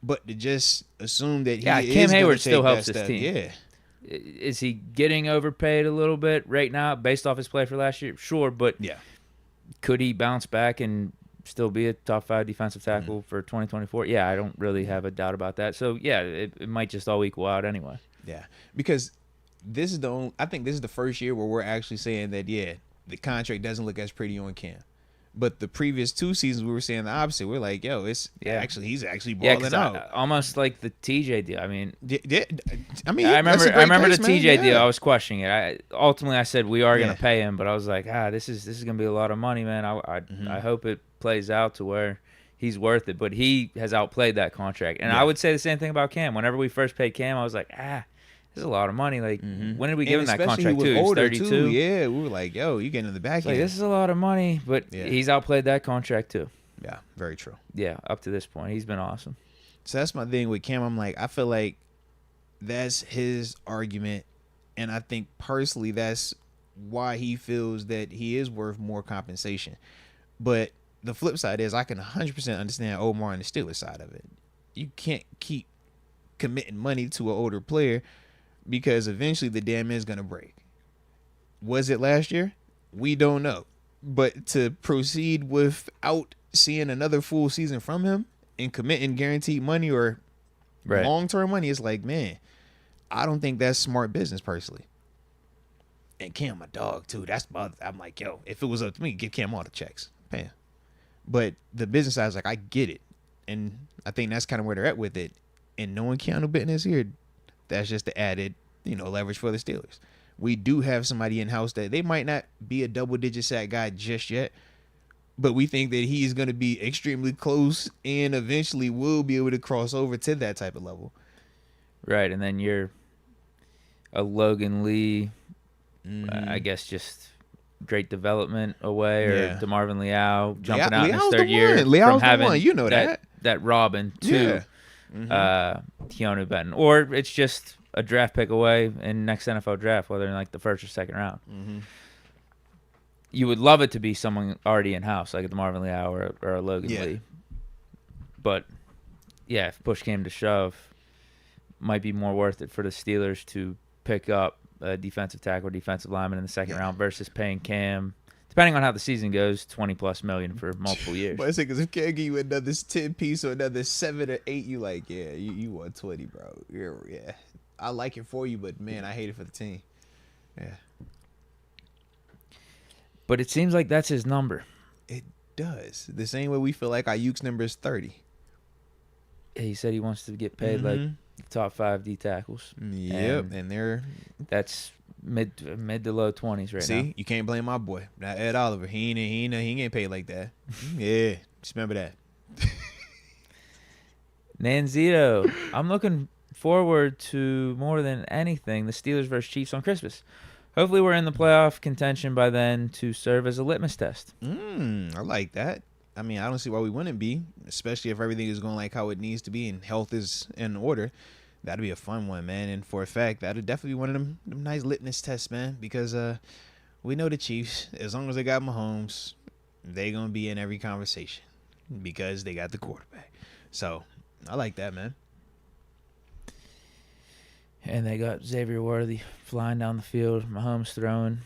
But to just assume that he Cam is Hayward take still that helps his step, team. Yeah. Is he getting overpaid a little bit right now based off his play for last year? Sure, but could he bounce back and still be a top 5 defensive tackle for 2024? Yeah, I don't really have a doubt about that. So, yeah, it might just all equal out anyway. Yeah, because this is I think this is the first year where we're actually saying that, the contract doesn't look as pretty on Cam. But the previous 2 seasons, we were saying the opposite. We're like, yo, he's actually balling out. Almost like the TJ deal. I mean, I mean, I remember the TJ deal. Yeah. I was questioning it. Ultimately, I said we are going to pay him, but I was like, this is going to be a lot of money, man. I hope it plays out to where he's worth it. But he has outplayed that contract, and I would say the same thing about Cam. Whenever we first paid Cam, I was like, this is a lot of money. Like, when did we give him that contract too? He was 32. Too. Yeah, we were like, yo, you getting in the back end. Like, this is a lot of money, but he's outplayed that contract too. Yeah, very true. Yeah, up to this point, he's been awesome. So that's my thing with Cam. I'm like, I feel like that's his argument, and I think personally that's why he feels that he is worth more compensation. But the flip side is I can 100% understand Omar and the Steelers side of it. You can't keep committing money to an older player because eventually the dam is going to break. Was it last year? We don't know. But to proceed without seeing another full season from him and committing guaranteed money or long-term money, it's like, man, I don't think that's smart business personally. And Cam, my dog, too. I'm like, yo, if it was up to me, give Cam all the checks. Bam. But the business side is like, I get it. And I think that's kind of where they're at with it. And knowing Keanu Benton is here, that's just the added, leverage for the Steelers. We do have somebody in-house that they might not be a double-digit sack guy just yet, but we think that he's going to be extremely close and eventually will be able to cross over to that type of level. Right, and then you're a Logan Lee, I guess just great development away, or DeMarvin Leal jumping out in his third year from having that Robin to Keanu Benton. Or it's just a draft pick away in next NFL draft, whether in like the first or second round. You would love it to be someone already in-house, like a DeMarvin Leal or a Logan Lee. But, if push came to shove, might be more worth it for the Steelers to pick up a defensive tackle or defensive lineman in the second round versus paying Cam, depending on how the season goes, $20+ million for multiple years. But I say, because if Cam give you another 10 piece or another 7 or 8, you like, you want 20, bro. Yeah. I like it for you, but man, I hate it for the team. Yeah. But it seems like that's his number. It does. The same way we feel like Ayuk's number is 30. He said he wants to get paid like the top 5 D tackles. Yep, and that's mid to low 20s right now. See, you can't blame my boy. Not Ed Oliver. He ain't getting paid like that. Yeah, just remember that. Nanzito, I'm looking forward to more than anything the Steelers versus Chiefs on Christmas. Hopefully we're in the playoff contention by then to serve as a litmus test. I like that. I mean, I don't see why we wouldn't be, especially if everything is going like how it needs to be and health is in order. That'd be a fun one, man. And for a fact, that'd definitely be one of them nice litmus tests, man, because we know the Chiefs, as long as they got Mahomes, they're going to be in every conversation because they got the quarterback. So I like that, man. And they got Xavier Worthy flying down the field, Mahomes throwing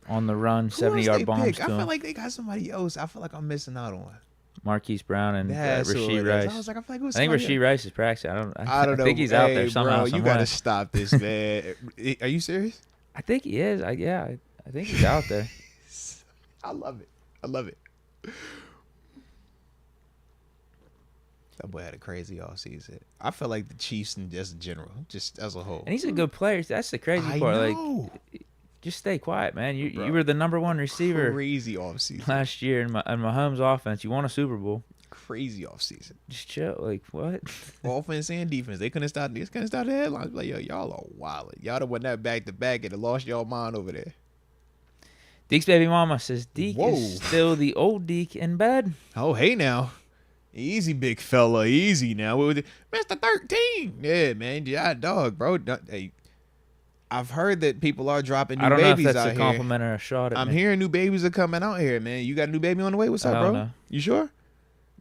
on the run, 70-yard bombs to him. I feel like they got somebody else. I feel like I'm missing out on one. Marquise Brown and That's who Rasheed it is. Rice. I was like, I feel like it was I think somebody Rasheed Rice is practicing. I don't I know. think he's out there somehow. Bro, you somewhere. gotta stop this, man. Are you serious? I think he is. I think he's out there. I love it. I love it. That boy had a crazy offseason. I felt like the Chiefs in just general, just as a whole. And he's a good player. That's the crazy I part. know. Like, just stay quiet, man. You Bro, were the number one receiver Crazy offseason. last year in Mahomes' offense. You won a Super Bowl. Crazy offseason. Just chill. Like, what? Offense and defense. They couldn't stop the headlines. Like, yo, y'all are wild. Y'all done won that back to back and lost y'all mind over there. Deke's baby mama says Deke Whoa. is still the old Deke in bed. Oh, hey now. Easy, big fella. Easy now. Mr. 13. Yeah, man. Yeah, dog, bro. Hey, I've heard that people are dropping new I don't know if babies that's out a compliment or a shot at I'm me. hearing new babies are coming out here, man. You got a new baby on the way? What's up, I bro? don't know. You sure?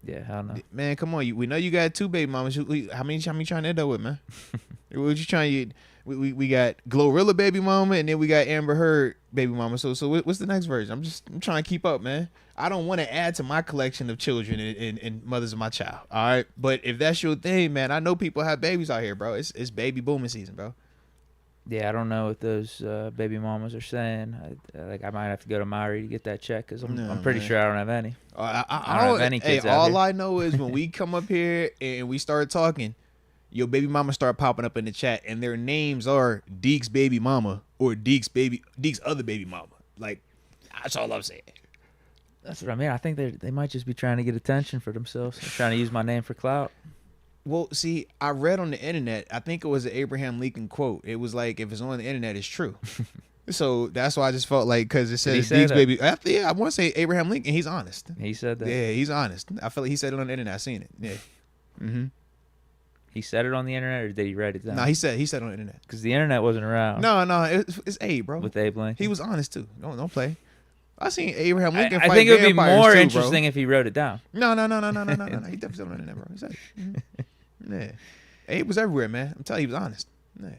Yeah, I don't know. Man, come on. We know you got 2 baby mamas. How many trying to end up with, man? What you trying to... We got Glorilla baby mama, and then we got Amber Heard baby mama. So what's the next version? I'm trying to keep up, man. I don't want to add to my collection of children and mothers of my child. All right, but if that's your thing, man, I know people have babies out here, bro. It's baby booming season, bro. Yeah, I don't know what those baby mamas are saying. I might have to go to Myri to get that check because I'm pretty sure I don't have any. I don't have any kids out all here. I know is when we come up here and we start talking, your baby mama start popping up in the chat, and their names are Deke's baby mama or Deke's other baby mama. Like, that's all I'm saying. That's what I mean. I think they might just be trying to get attention for themselves. They're trying to use my name for clout. Well, see, I read on the internet, I think it was an Abraham Lincoln quote. It was like, if it's on the internet, it's true. So that's why I just felt like, because it says Deke's baby. Yeah, I want to say Abraham Lincoln. He's honest. He said that. Yeah, he's honest. I feel like he said it on the internet. I seen it. Yeah. Mm-hmm. He said it on the internet, or did he write it down? No, he said it on the internet. Because the internet wasn't around. No, it's Abe, bro. With Abe Lincoln. He was honest too. Don't play. I seen Abraham Lincoln I fight think it would be vampires more too, interesting bro. if he wrote it down. No. He definitely said it on the internet, bro. He said it. Mm-hmm. Yeah. Abe was everywhere, man. I'm telling you, he was honest. Yeah.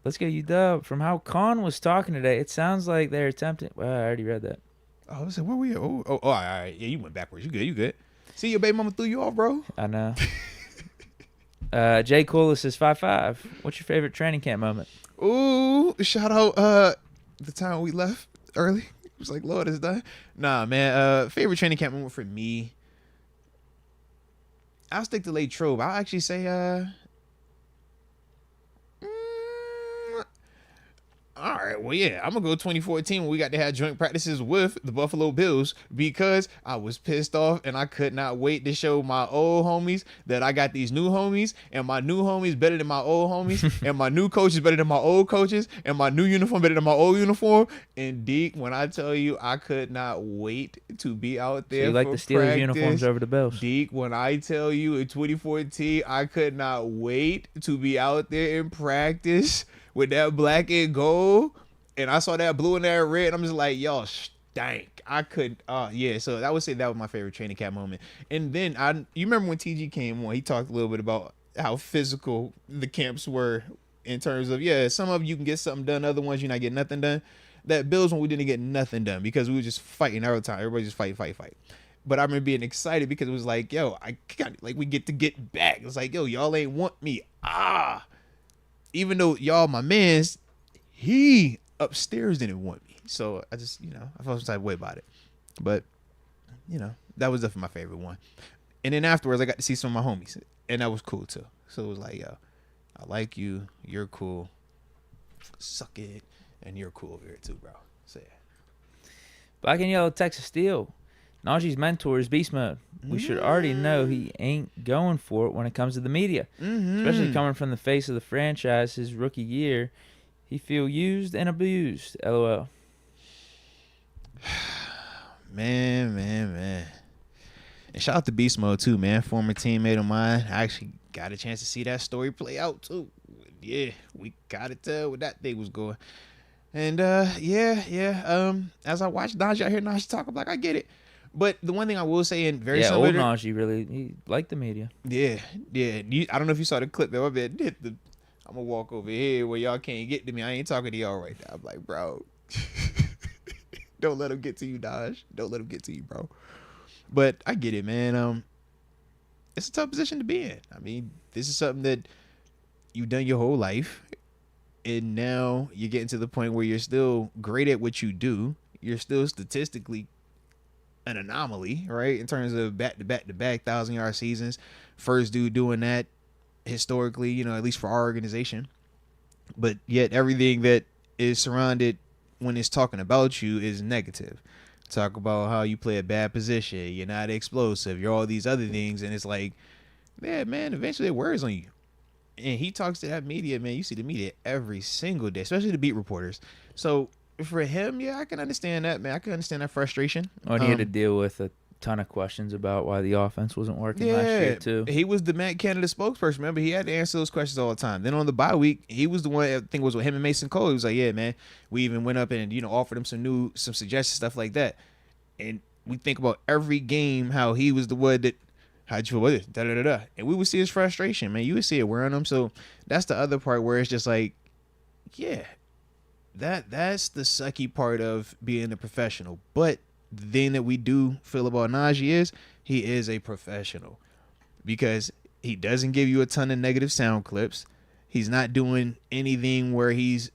Let's go, UW. From how Khan was talking today, it sounds like they're attempting. Well, I already read that. Oh, I said, where were you? Oh, all right. Yeah, you went backwards. You good. See, your baby mama threw you off, bro. I know. Jay Coolis says 5'5". What's your favorite training camp moment? Ooh, shout out the time we left early. It was like, Lord, it's done. Nah, man. Favorite training camp moment for me. I'll stick to Latrobe. I'll actually say all right, well, yeah, I'm going to go 2014 when we got to have joint practices with the Buffalo Bills because I was pissed off and I could not wait to show my old homies that I got these new homies, and my new homies better than my old homies, and my new coaches better than my old coaches, and my new uniform better than my old uniform. And Deke, when I tell you I could not wait to be out there, So you like the Steelers uniforms over the Bills? Deke, when I tell you in 2014 I could not wait to be out there in practice with that black and gold, and I saw that blue and that red, and I'm just like, y'all stank. I could, yeah. So I would say that was my favorite training camp moment. And then you remember when TG came on, he talked a little bit about how physical the camps were in terms of, yeah, some of you can get something done, other ones you're not getting nothing done. That Bills one, we didn't get nothing done because we were just fighting all the time. Everybody just fight. But I remember being excited because it was like, yo, we get to get back. It's like, yo, y'all ain't want me. Even though y'all my mans, he upstairs didn't want me. So I just, I felt some type of way about it. But, that was definitely my favorite one. And then afterwards, I got to see some of my homies. And that was cool, too. So it was like, yo, I like you. You're cool. Suck it. And you're cool over here, too, bro. So, yeah. Black and Yellow Texas Steel. Najee's mentor is beast mode. We should already know he ain't going for it when it comes to the media. Especially coming from the face of the franchise his rookie year. He feel used and abused. LOL. Man. And shout out to Beast Mode, too, man. Former teammate of mine. I actually got a chance to see that story play out, too. Yeah, we got to tell where that thing was going. And, yeah. As I watched Najee out here, Najee talk, I'm like, I get it. But the one thing I will say, and very similar, old Najee he liked the media. Yeah. I don't know if you saw the clip there. I'm gonna walk over here where y'all can't get to me. I ain't talking to y'all right now. I'm like, bro, don't let him get to you, Dodge. Don't let him get to you, bro. But I get it, man. It's a tough position to be in. I mean, this is something that you've done your whole life, and now you're getting to the point where you're still great at what you do. You're still statistically an anomaly, right? In terms of back-to-back 1,000-yard seasons. First dude doing that historically, at least for our organization. But yet everything that is surrounded when it's talking about you is negative. Talk about how you play a bad position, you're not explosive, you're all these other things, and it's like, yeah, man, eventually it wears on you. And he talks to that media, man. You see the media every single day, especially the beat reporters. So for him, yeah, I can understand that, man. I can understand that frustration. Well, he had to deal with a ton of questions about why the offense wasn't working last year, too. He was the Matt Canada spokesperson. Remember, he had to answer those questions all the time. Then on the bye week, he was the one, I think it was with him and Mason Cole. He was like, yeah, man, we even went up and, offered him some suggestions, stuff like that. And we think about every game, how he was the one that, how'd you feel with it? Da-da-da-da. And we would see his frustration, man. You would see it wearing him. So that's the other part where it's just like, yeah, that's the sucky part of being a professional. But the thing that we do feel about Najee is he is a professional because he doesn't give you a ton of negative sound clips. He's not doing anything where he's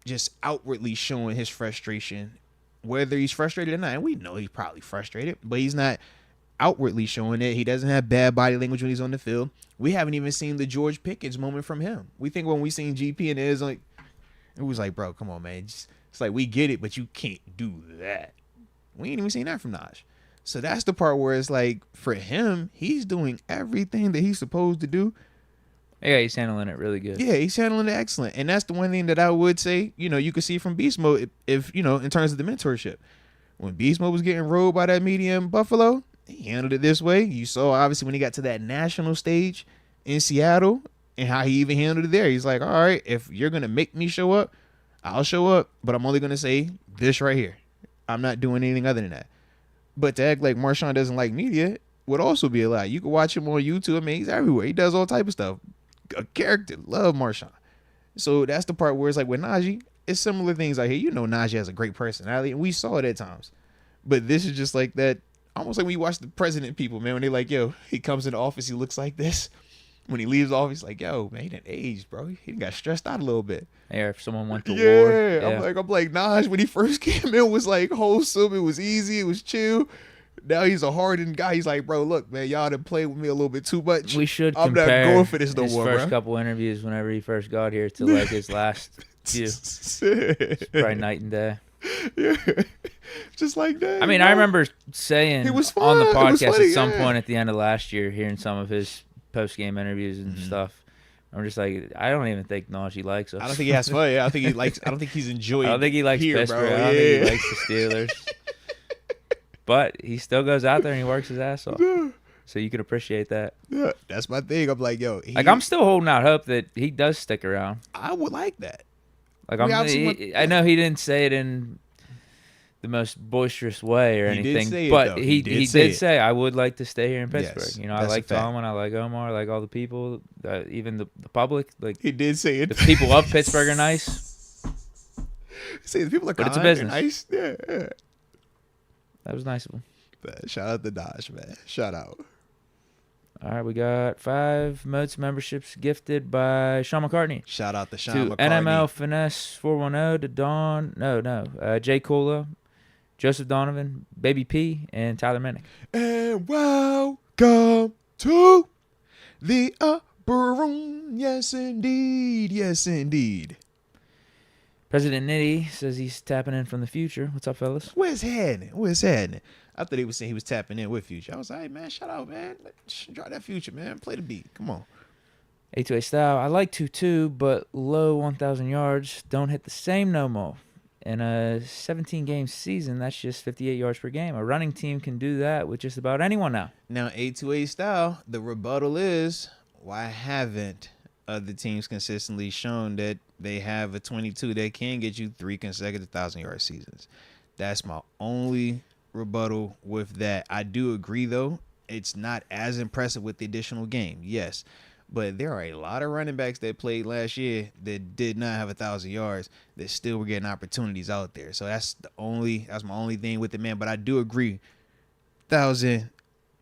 just outwardly showing his frustration, whether he's frustrated or not. And we know he's probably frustrated, but he's not outwardly showing it. He doesn't have bad body language when he's on the field. We haven't even seen the George Pickens moment from him. We think when we seen GP and it was like, bro, come on, man. It's like, we get it, but you can't do that. We ain't even seen that from Naj. So that's the part where it's like, for him, he's doing everything that he's supposed to do. Yeah, he's handling it really good. Yeah, he's handling it excellent. And that's the one thing that I would say, you could see from Beast Mode if in terms of the mentorship. When Beast Mode was getting rolled by that media in Buffalo, he handled it this way. You saw, obviously, when he got to that national stage in Seattle and how he even handled it there. He's like, all right, if you're going to make me show up, I'll show up, but I'm only going to say this right here. I'm not doing anything other than that. But to act like Marshawn doesn't like media would also be a lie. You can watch him on YouTube. I mean, he's everywhere. He does all type of stuff. A character. Love Marshawn. So that's the part where it's like with Najee, it's similar things out here. Najee has a great personality, and we saw it at times. But this is just like that, almost like when you watch the president people, man, when they like, yo, he comes in the office, he looks like this. When he leaves the office, like, yo, man, he done aged, bro. He got stressed out a little bit. Yeah, if someone went to war. Yeah, I'm like, Naj, when he first came in, was like wholesome. It was easy. It was chill. Now he's a hardened guy. He's like, bro, look, man, y'all done played with me a little bit too much. We should I'm compare not going for this no his more, first bro. couple interviews whenever he first got here to like his last few. It's probably night and day. Yeah, just like that. I mean, I remember saying He was on the fun. It was podcast funny, at some yeah. point at the end of last year, hearing some of his post-game interviews and stuff. I'm just like, I don't even think Najee likes us. I don't think he has fun. Yeah, I don't think he's enjoyed. I don't think he likes here, Pittsburgh. bro. I don't think he likes the Steelers. But he still goes out there and he works his ass off. So you can appreciate that. Yeah, that's my thing. I'm like, yo, I'm still holding out hope that he does stick around. I would like that. Like I know he didn't say it in the most boisterous way or He did anything, say it, but though. he did say, I would like to stay here in Yes, Pittsburgh. I that's like a fact. Tomlin, I like Omar, I like all the people, even the public. Like He did say it. the people of Pittsburgh are nice. See, the people are But kind. it's a business. Nice. Yeah. That was nice of him. Shout out to Dodge, man. Shout out. All right, we got 5 Moats memberships gifted by Sean McCartney. Shout out to Sean To McCartney. NML Finesse 410, to Don, Jay Cola, Joseph Donovan, Baby P, and Tyler Minnick. And welcome to the upper room. Yes, indeed. Yes, indeed. President Nitty says he's tapping in from the future. What's up, fellas? Where's happening? I thought he was saying he was tapping in with Future. I was like, hey, man, shout out, man. Drop that Future, man. Play the beat. Come on. A2A style. I like 2-2, but low 1,000 yards. Don't hit the same no more. In a 17-game season, that's just 58 yards per game. A running team can do that with just about anyone now. Now, A2A style, the rebuttal is, why haven't other teams consistently shown that they have a 22 that can get you 3 consecutive 1,000-yard seasons? That's my only rebuttal with that. I do agree, though. It's not as impressive with the additional game. Yes. But there are a lot of running backs that played last year that did not have 1,000 yards that still were getting opportunities out there. So that's my only thing with it, man. But I do agree. 1,000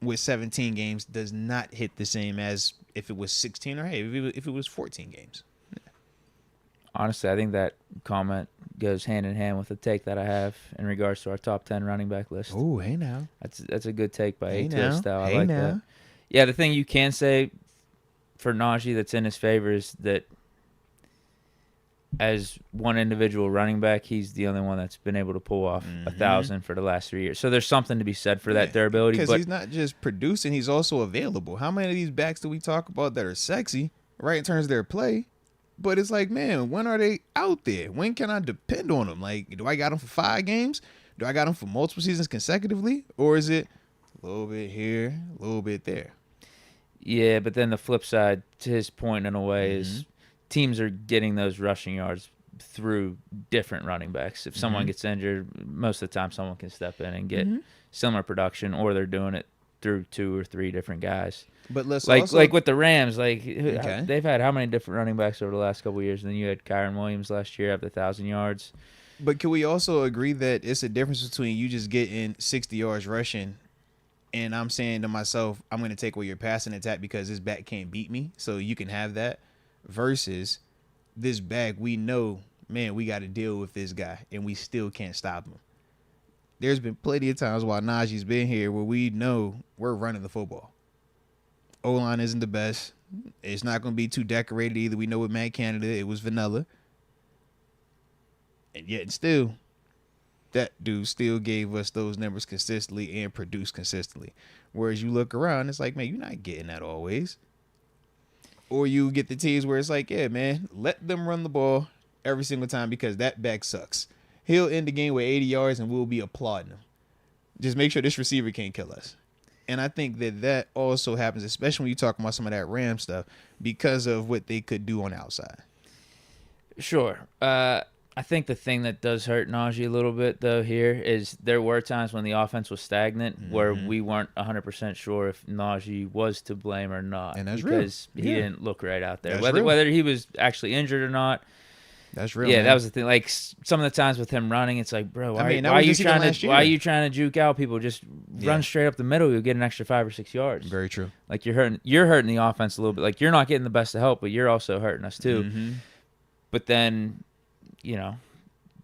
with 17 games does not hit the same as if it was 16 or hey, if it was 14 games. Honestly, I think that comment goes hand in hand with the take that I have in regards to our top 10 running back list. Oh, hey now. That's a good take by Hey A2 now. style. I Hey like now. that. Yeah, the thing you can say for Najee that's in his favor is that as one individual running back, he's the only one that's been able to pull off 1,000 for the last 3 years. So there's something to be said for that durability. Because But he's not just producing, he's also available. How many of these backs do we talk about that are sexy, right, in terms of their play? But it's like, man, when are they out there? When can I depend on them? Like, do I got them for 5 games? Do I got them for multiple seasons consecutively? Or is it a little bit here, a little bit there? yeah, but then the flip side, to his point in a way, is teams are getting those rushing yards through different running backs. If someone gets injured, most of the time someone can step in and get similar production, or they're doing it through 2 or 3 different guys. But let's like also, like with the Rams, they've had how many different running backs over the last couple of years? And then you had Kyron Williams last year have 1,000 yards. But can we also agree that it's a difference between you just getting 60 yards rushing and I'm saying to myself, I'm going to take away your passing attack because this back can't beat me, so you can have that, versus this back, we know, man, we got to deal with this guy, and we still can't stop him. There's been plenty of times while Najee's been here where we know we're running the football. O-line isn't the best. It's not going to be too decorated either. We know with Matt Canada, it was vanilla. And yet still, that dude still gave us those numbers consistently and produced consistently. Whereas you look around, it's like, man, you're not getting that always. Or you get the teams where it's like, yeah, man, let them run the ball every single time because that back sucks. He'll end the game with 80 yards and we'll be applauding him. Just make sure this receiver can't kill us. And I think that also happens, especially when you talk about some of that Ram stuff, because of what they could do on the outside. Sure. I think the thing that does hurt Najee a little bit, though, here is there were times when the offense was stagnant where we weren't 100% sure if Najee was to blame or not. And that's because real. he didn't look right out there. That's real. Whether he was actually injured or not. That's real. Yeah, man. that was the thing. Like some of the times with him running, it's like, bro, why that are was you just even last year. trying to juke out people? Just run straight up the middle. You'll get an extra 5 or 6 yards. Very true. Like you're hurting the offense a little bit. Like you're not getting the best of help, but you're also hurting us too. But then,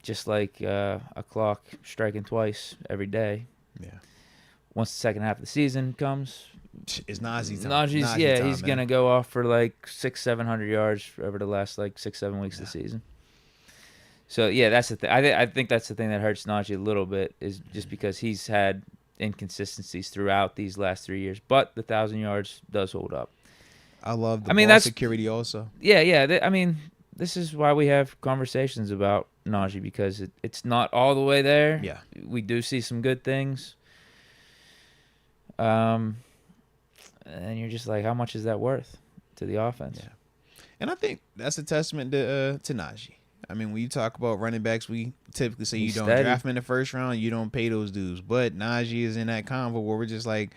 just like a clock striking twice every day. Yeah. Once the second half of the season comes, it's Najee time. Najee's time, he's man. gonna go off for like 600-700 yards over the last like 6-7 weeks of the season. So yeah, that's the thing. I think that's the thing that hurts Najee a little bit is just because he's had inconsistencies throughout these last 3 years, but the 1,000 yards does hold up. I love the ball that's security also. Yeah. This is why we have conversations about Najee because it's not all the way there. Yeah. We do see some good things. And you're just like, how much is that worth to the offense? Yeah. And I think that's a testament to Najee. I mean, when you talk about running backs, we typically say He's you don't steady. draft them in the first round, you don't pay those dudes. But Najee is in that convo where we're just like,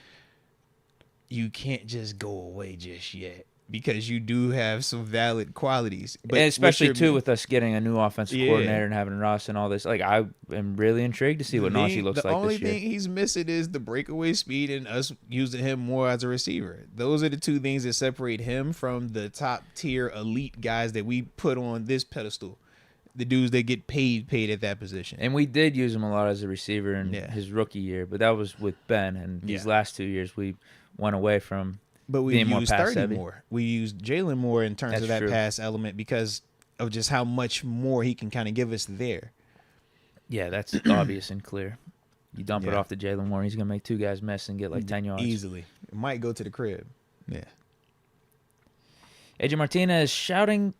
you can't just go away just yet because you do have some valid qualities. But and especially, too, with us getting a new offensive Yeah. coordinator and having Ross and all this. Like, I am really intrigued to see what Najee looks like this year. The only thing he's missing is the breakaway speed and us using him more as a receiver. Those are the two things that separate him from the top-tier elite guys that we put on this pedestal. The dudes that get paid at that position. And we did use him a lot as a receiver in his rookie year, but that was with Ben. And these last 2 years, we went away from But we being more used pass 30 heavy. more. We used Jalen more in terms of that true. pass element because of just how much more he can kind of give us there. Yeah, that's obvious and clear. You dump it Yeah. off to Jalen Warren, he's going to make 2 guys miss and get like 10 yards. Easily. It might go to the crib. Yeah. AJ Martinez shouting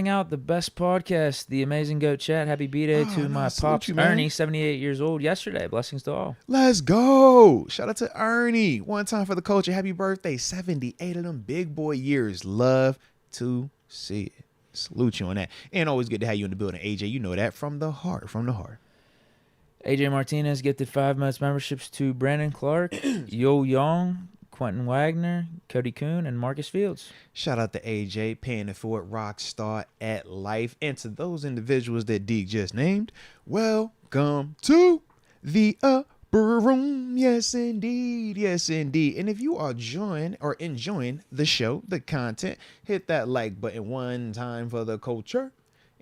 out the best podcast, The Amazing Goat Chat. Happy B-Day to my salute pops, you, man. Ernie, 78 years old yesterday. Blessings to all. Let's go. Shout out to Ernie. One time for the culture. Happy birthday. 78 of them big boy years. Love to see it. Salute you on that. And always good to have you in the building, AJ. You know that from the heart. From the heart. AJ Martinez gifted 5 months memberships to Brandon Clark, Yo Young, Quentin Wagner, Cody Kuhn, and Marcus Fields. Shout out to AJ, paying it forward, rock star at life. And to those individuals that Deke just named, welcome to the Broom, yes indeed, yes indeed. And if you are enjoying the show, the content, hit that like button one time for the culture.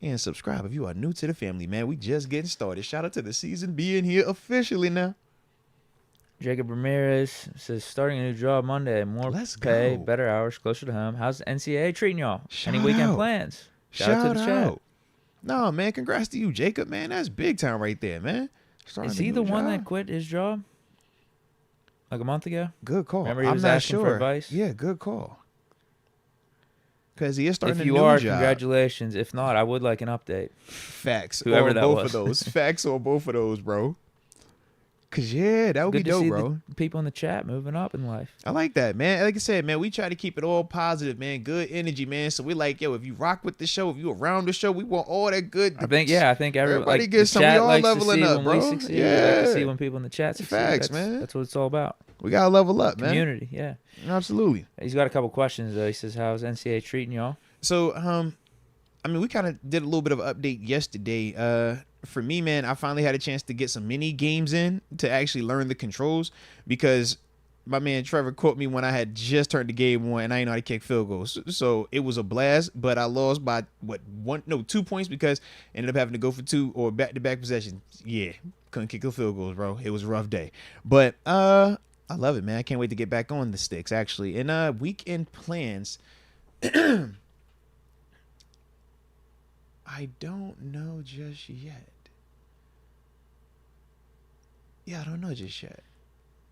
And subscribe if you are new to the family, man. We just getting started. Shout out to the season being here officially now. Jacob Ramirez says, starting a new job Monday. More Let's pay, go. better hours, closer to home. How's the NCAA treating y'all? Shout Any weekend out. plans? Shout out to the chat. No, man, congrats to you, Jacob, man. That's big time right there, man. Starting Is a he new the one job. that quit his job? Like a month ago? Good call. Remember he I'm was not asking sure. for advice? Yeah, good call. Because he is starting If a you new are, job. congratulations. If not, I would like an update. Facts. Whoever on that both was. of those. Facts on both of those, bro. Cause yeah, that would Good be to dope, see bro. the people in the chat moving up in life. I like that, man. Like I said, man, we try to keep it all positive, man. Good energy, man. So we're like, yo, if you rock with the show, if you around the show, we want all that good. I think everybody like, gets the some. We chat all likes to leveling see up, when bro. we succeed. We like Yeah. to see when people in the chat succeed. Facts, That's, man. That's what it's all about. We gotta level up, man. Community, yeah. Absolutely. He's got a couple questions though. He says, "How's NCAA treating y'all?" So, I mean, we kind of did a little bit of an update yesterday. For me, man, I finally had a chance to get some mini games in to actually learn the controls because my man Trevor caught me when I had just turned the game on and I didn't know how to kick field goals. So it was a blast, but I lost by 2 points because I ended up having to go for 2 or back-to-back possessions. Yeah, couldn't kick the field goals, bro. It was a rough day. But I love it, man. I can't wait to get back on the sticks, actually. And weekend plans. I don't know just yet. Yeah, I don't know just yet.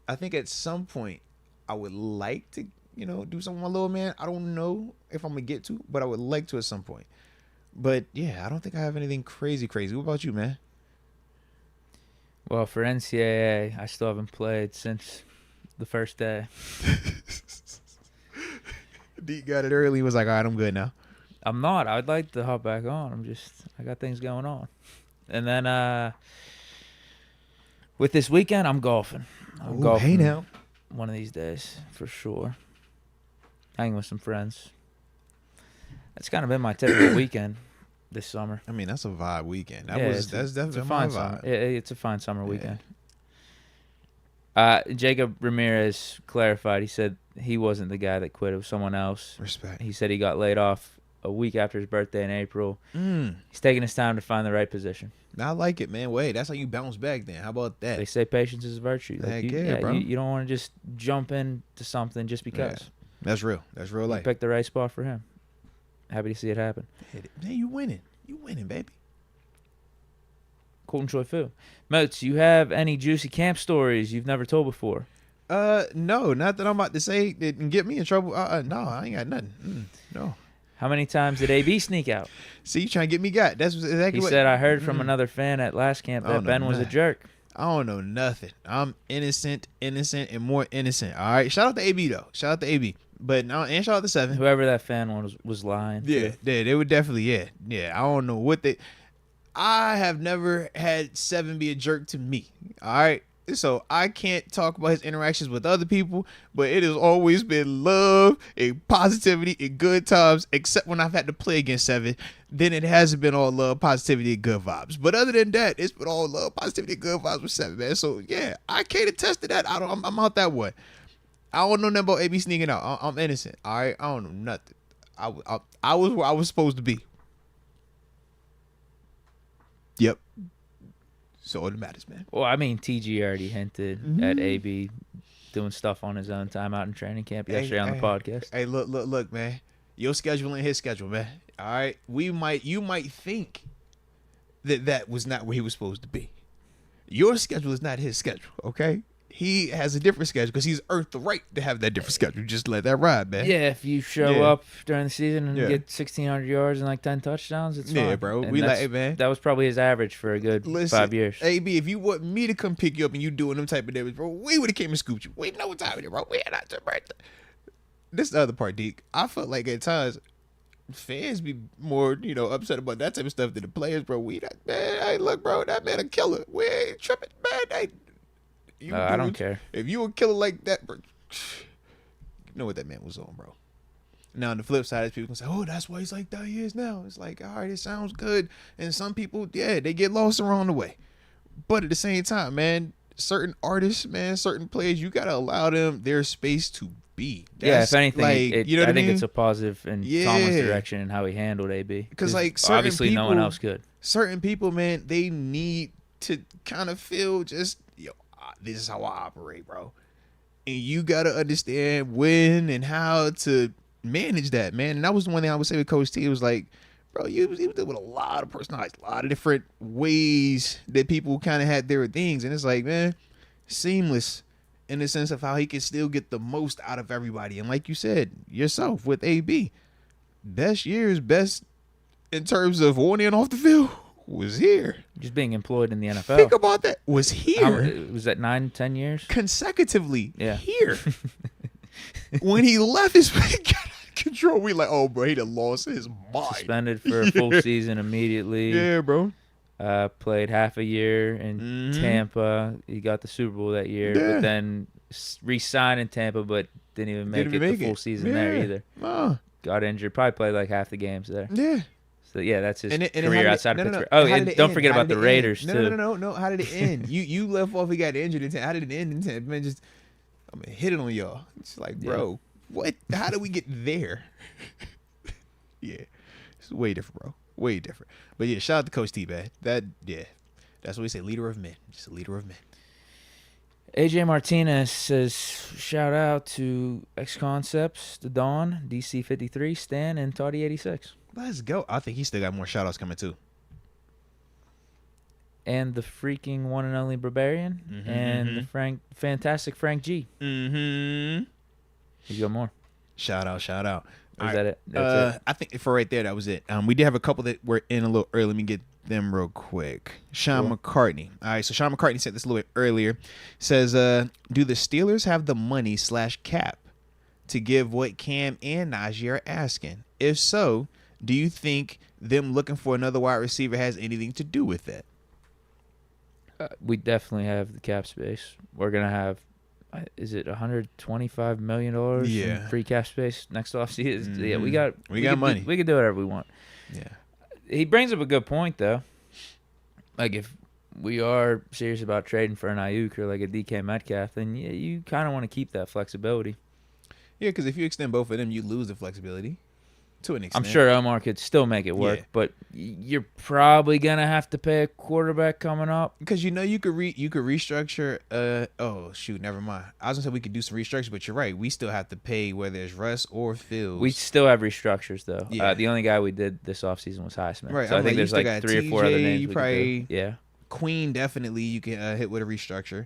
I think at some point I would like to, do something with my little man. I don't know if I'm going to get to, but I would like to at some point. But yeah, I don't think I have anything crazy. What about you, man? Well, for NCAA, I still haven't played since the first day. Deke got it early. He was like, all right, I'm good now. I'm not. I'd like to hop back on. I got things going on. And then with this weekend, I'm golfing. I'm golfing hey now. one of these days for sure. Hanging with some friends. That's kind of been my typical weekend this summer. I mean, that's a vibe weekend. That's definitely a fine my summer. vibe. It's a fine summer weekend. Jacob Ramirez clarified. He said he wasn't the guy that quit. It was someone else. Respect. He said he got laid off a week after his birthday in April. He's taking his time to find the right position. I like it, man. Wait, that's how you bounce back then. How about that? They say patience is a virtue. Heck yeah, bro. You don't want to just jump into something just because. Yeah. That's real. That's real You life. picked the right spot for him. Happy to see it happen. Man, you winning. You winning, baby. Colton Choi Fu. Moats, you have any juicy camp stories you've never told before? No, not that I'm about to say that can get me in trouble. No, I ain't got nothing. No. How many times did AB sneak out? See, you trying to get me got. That's exactly He what said, I heard from another fan at last camp I don't that know Ben was a nothing. jerk. I don't know nothing. I'm innocent, and more innocent. All right. Shout out to AB though. Shout out to AB. But no, and shout out to 7. Whoever that fan was lying. Yeah, they would definitely. Yeah. I don't know what they. I have never had 7 be a jerk to me. All right. So I can't talk about his interactions with other people, but it has always been love and positivity and good times, except when I've had to play against 7. Then it hasn't been all love, positivity, and good vibes. But other than that, it's been all love, positivity, and good vibes with 7, man. So yeah, I can't attest to that. I'm out that way. I don't know nothing about AB sneaking out. I'm innocent. All right, I don't know nothing. I was where I was supposed to be. Yep. So all that matters, man. Well, I mean, TG already hinted at AB doing stuff on his own time out in training camp yesterday on the podcast. Hey, look, man. Your schedule and his schedule, man. All right, you might think that was not where he was supposed to be. Your schedule is not his schedule, okay? He has a different schedule because he's earned the right to have that different schedule. Just let that ride, man. Yeah, if you show up during the season and Yeah. get 1,600 yards and like 10 touchdowns, it's fine. Yeah, bro. And We that's- like, man. That was probably his average for a good 5 years. AB, if you want me to come pick you up and you doing them type of damage, bro, we would have came and scooped you. We know what time it is, bro. We had not right there. This is the other part, Deke. I felt like at times fans be more, upset about that type of stuff than the players, bro. Man, hey, look, bro, that man a killer. We ain't tripping, man. Hey, I don't care. If you a killer like that, bro, you know what that man was on, bro. Now, on the flip side, people can say, oh, that's why he's like that he is now. It's like, all right, it sounds good. And some people, they get lost along the way. But at the same time, man, certain artists, man, certain players, you gotta allow them their space to be. Yeah, if anything, like, you know what I I think mean? it's a positive in Tomlin's direction and how he handled AB. Because like certain obviously people, no one else could. Certain people, man, they need to kind of feel just, this is how I operate, bro. And you gotta understand when and how to manage that, man. And that was the one thing I would say with Coach T. It was like, bro, he was dealing with a lot of personalities, a lot of different ways that people kind of had their things. And it's like, man, seamless in the sense of how he can still get the most out of everybody. And like you said, yourself with AB, best years, best in terms of on and off the field was here. Just being employed in the NFL. Think about that. Was here. Was that 9-10 years? Consecutively. Yeah. Here. When he left his control, we like, oh, bro, he done lost his mind. Suspended for a full season immediately. Yeah, bro. Played half a year in Tampa. He got the Super Bowl that year, but then re-signed in Tampa, but didn't even make it the full season there either. Got injured. Probably played like half the games there. Yeah. So yeah, that's his and career outside of Pittsburgh. Oh, and don't forget about the Raiders too. No. How did it end? You left off. He got injured in Tampa. How did it end in Tampa? Man, just I'm gonna hit it on y'all. It's like, bro, what? How did we get there? Yeah, it's way different, bro. Way different. But yeah, shout out to Coach T, man. That's what we say. Leader of men. Just a leader of men. AJ Martinez says, shout out to X Concepts, The Dawn, DC53, Stan, and Toddy86. Let's go. I think he still got more shout outs coming too. And the freaking one and only Barbarian, and the fantastic Frank G. Mm-hmm. He's got more. Shout out. Is that it? That's it. I think for right there, that was it. We did have a couple that were in a little early. Let me get them real quick. Sean McCartney. All right, so Sean McCartney said this a little bit earlier. Says, do the Steelers have the money / cap to give what Cam and Najee are asking? If so, do you think them looking for another wide receiver has anything to do with that? We definitely have the cap space. We're going to have, is it $125 million in free cap space next offseason? Mm-hmm. Yeah, we got money. We can do whatever we want. Yeah. He brings up a good point, though. Like, if we are serious about trading for an Ayuk or like a DK Metcalf, then you kind of want to keep that flexibility. Yeah, because if you extend both of them, you lose the flexibility to an extent. I'm sure Omar could still make it work, but you're probably going to have to pay a quarterback coming up. Because you could restructure. Oh, shoot, never mind. I was going to say we could do some restructure, but you're right. We still have to pay whether it's Russ or Fields. We still have restructures, though. Yeah. The only guy we did this offseason was Highsmith. Right. So I think there's like 3 or 4 other names you we probably, could do. Yeah. Queen, definitely, you can hit with a restructure.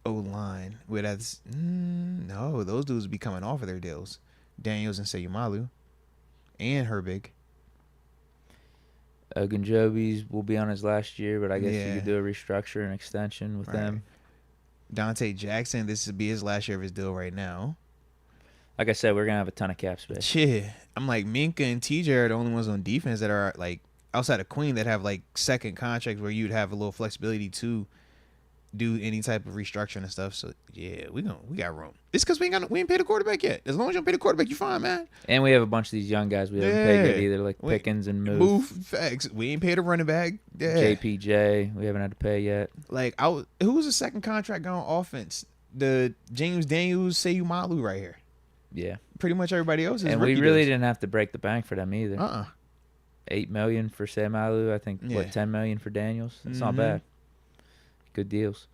O-line. Where that's no, those dudes be coming off of their deals. Daniels and Sayumalu. And Herbig. Ogunjobi's will be on his last year, but I guess you could do a restructure and extension with them. Dante Jackson, this would be his last year of his deal right now. Like I said, we're going to have a ton of cap space. Yeah. I'm like, Minka and TJ are the only ones on defense that are like outside of Queen that have like second contracts where you'd have a little flexibility to do any type of restructuring and stuff. So yeah, we got room. It's because we ain't paid a quarterback yet. As long as you don't pay the quarterback, you're fine, man. And we have a bunch of these young guys we haven't paid yet either, like Pickens and Move. Facts. We ain't paid a running back. Yeah. JPJ, we haven't had to pay yet. Like who was the second contract on offense? The James Daniels Sayumalu right here. Yeah. Pretty much everybody else is and we really didn't have to break the bank for them either. $8 million for Sayumalu. I think $10 million for Daniels. That's not bad. Good deals.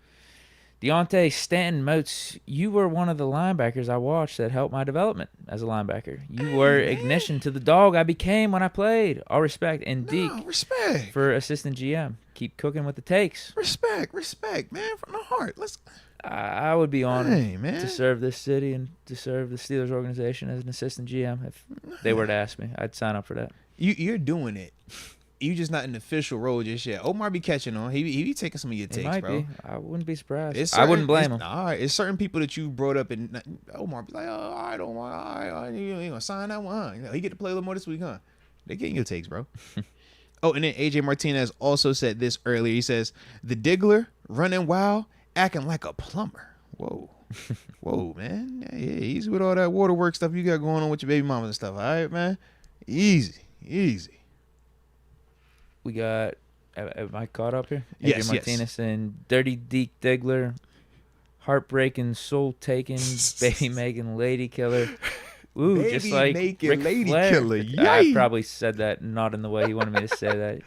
Deontay Stanton Moats, you were one of the linebackers I watched that helped my development as a linebacker. You were ignition to the dog I became when I played. All respect. And Deke, respect for assistant GM. Keep cooking with the takes. Respect, man, from the heart. I would be honored to serve this city and to serve the Steelers organization as an assistant GM. If they were to ask me, I'd sign up for that. You're doing it. You just not in the official role just yet. Omar be catching on. He be taking some of your takes, bro. Be. I wouldn't be surprised. I wouldn't blame him. All right, it's certain people that you brought up, and Omar be like, "Oh, I don't want. You ain't gonna sign that one. Huh? He get to play a little more this week, huh?" They getting your takes, bro. Oh, and then AJ Martinez also said this earlier. He says the Diggler running wild, acting like a plumber. Whoa, man. Yeah, easy with all that waterwork stuff you got going on with your baby mama and stuff. All right, man. Easy. We got Am I caught up here? Yes, Adrian Martinez and Dirty Deke Diggler, Heartbreaking, Soul Taking, Baby Megan, Lady Killer. Ooh, Baby just like naked Ric lady Flair. killer. I Yay! probably said that not in the way he wanted me to say that.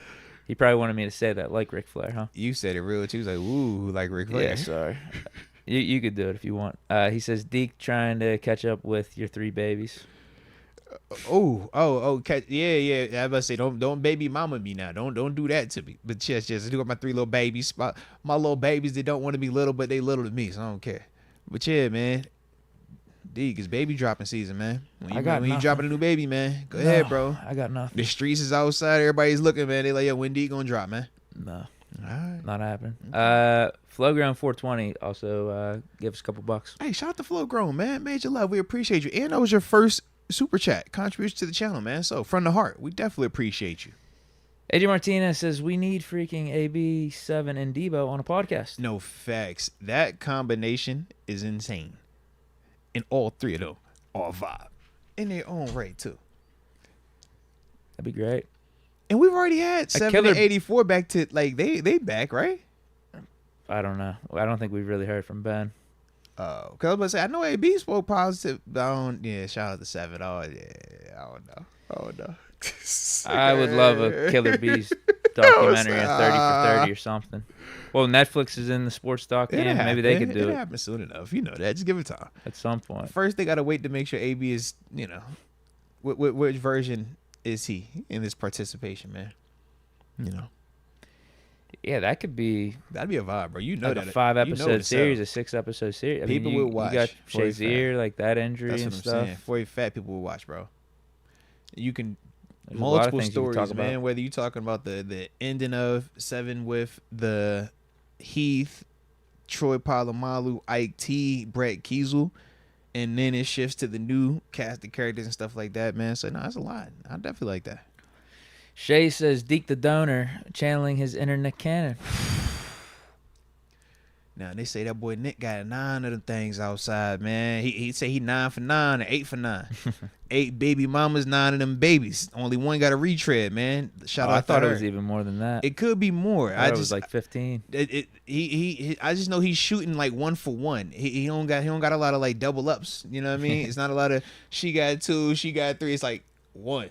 He probably wanted me to say that like Ric Flair, huh? You said it real too. He was like, ooh, like Ric Flair. Yeah, sorry. You could do it if you want. He says, Deke trying to catch up with your 3 babies. Oh, yeah. I was about to say, don't baby mama me now. Don't do that to me. But yes, I do got my 3 little babies. My little babies that don't want to be little, but they little to me, so I don't care. But yeah, man. Deke, it's baby dropping season, man. When you dropping a new baby, man, go ahead, bro. I got nothing. The streets is outside. Everybody's looking, man. They like, yo, when Deke gonna drop, man? No. All right. Not happening. Flowground 420 also give us a couple bucks. Hey, shout out to Flow Grown, man. Major love. We appreciate you. And that was your first super chat contribution to the channel, man. So from the heart, we definitely appreciate you. AJ Martinez says we need freaking AB7 and Debo on a podcast. No facts. That combination is insane. And all 3 of them are vibe in their own right too. That'd be great. And we've already had 784 back to like they back, right? I don't know. I don't think we've really heard from Ben. Cause I was about to say I know AB spoke positive. Shout out to 7. Oh yeah, I don't know. I would love a Killer Bees documentary at 30 for 30 or something. Well, Netflix is in the sports doc game. Maybe they could do it. It'll happen soon enough. You know that. Just give it time. At some point. First, they got to wait to make sure AB is, which version is he in this participation, man? Yeah, that'd be a vibe, bro. You know like that. A 5-episode series, a 6-episode series. People will watch. You got Shazier, like that injury and stuff. That's what I'm saying. For fat people will watch, bro. You can. There's multiple stories, man. Whether you're talking about the ending of 7 with the Heath, Troy Polamalu, Ike T, Brett Kiesel, and then it shifts to the new cast of characters and stuff like that, man. So, no, that's a lot. I definitely like that. Shay says, Deke the donor, channeling his inner Nick Cannon. Now, they say that boy Nick got 9 of them things outside, man. He say he 9 for 9 or 8 for 9. 8 baby mamas, 9 of them babies. Only one got a retread, man. Shout out I thought to her. It was even more than that. It could be more. I just was like 15. I just know he's shooting like 1 for 1. He don't got a lot of like double ups. You know what I mean? It's not a lot of she got 2, she got 3. It's like 1.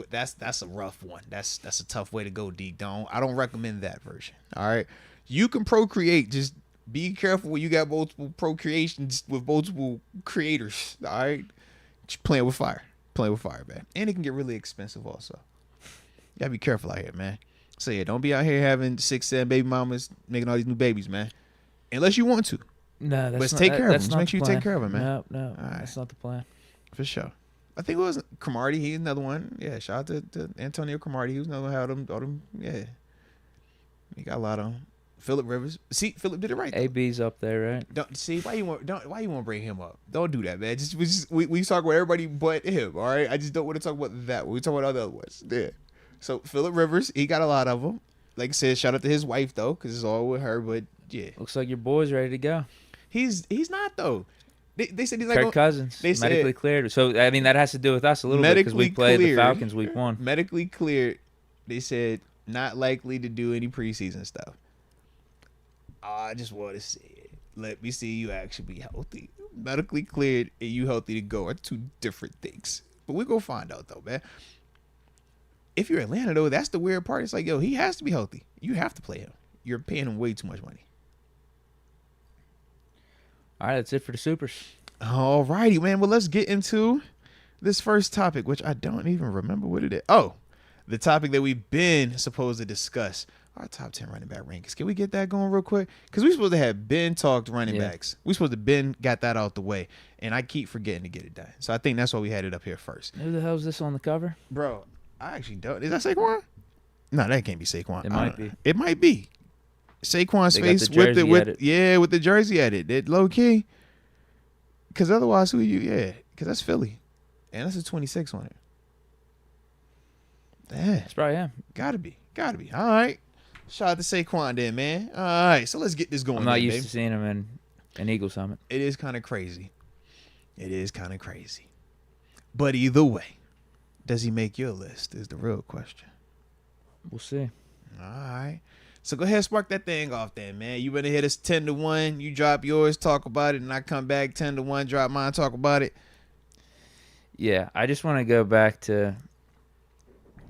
That's a rough one. That's a tough way to go, Deke. I don't recommend that version. All right, you can procreate. Just be careful when you got multiple procreations with multiple creators. All right, just playing with fire, man. And it can get really expensive also. You gotta be careful out here, man. So yeah, don't be out here having 6, 7 baby mamas making all these new babies, man. Unless you want to. No, that's take care of them. Just make sure you take care of them, man. No, that's not the plan. For sure. I think it was Cromartie. He's another one. Yeah, shout out to Antonio Cromartie. He was another one. All them. Yeah, he got a lot of them. Phillip Rivers. See, Phillip did it right. Though. AB's up there, right? Don't see why you want to bring him up. Don't do that, man. We talk about everybody but him. All right. I just don't want to talk about that one. We talk about other ones. Yeah. So Phillip Rivers, he got a lot of them. Like I said, shout out to his wife though, because it's all with her. But yeah, looks like your boy's ready to go. He's not though. They said he's like Kirk Cousins. They said medically cleared. So I mean that has to do with us a little bit because we played the Falcons week 1. Medically cleared. They said not likely to do any preseason stuff. I just want to see it. Let me see you actually be healthy. Medically cleared and you healthy to go are 2 different things. But we're going to find out, though, man. If you're Atlanta, though, that's the weird part. It's like, yo, he has to be healthy. You have to play him. You're paying him way too much money. All right, that's it for the Supers. All righty, man. Well, let's get into this first topic, which I don't even remember what it is. Oh, the topic that we've been supposed to discuss. Our top 10 running back rankings. Can we get that going real quick? Because we're supposed to have Ben talked running backs. We're supposed to Ben got that out the way. And I keep forgetting to get it done. So I think that's why we had it up here first. Who the hell is this on the cover? Bro, I actually don't. Is that Saquon? No, that can't be Saquon. It might be. It might be. Saquon's face with the jersey edit. It low key. Because otherwise, who you? Yeah, because that's Philly. And that's a 26 on it. Yeah. That's probably him. Gotta be. All right. Shout out to Saquon then, man. All right, so let's get this going. I'm not used to seeing him in an Eagles helmet. It is kind of crazy. But either way, does he make your list is the real question. We'll see. All right. So go ahead and spark that thing off then, man. You better hit us 10-1. You drop yours, talk about it, and I come back 10-1, drop mine, talk about it. Yeah, I just want to go back to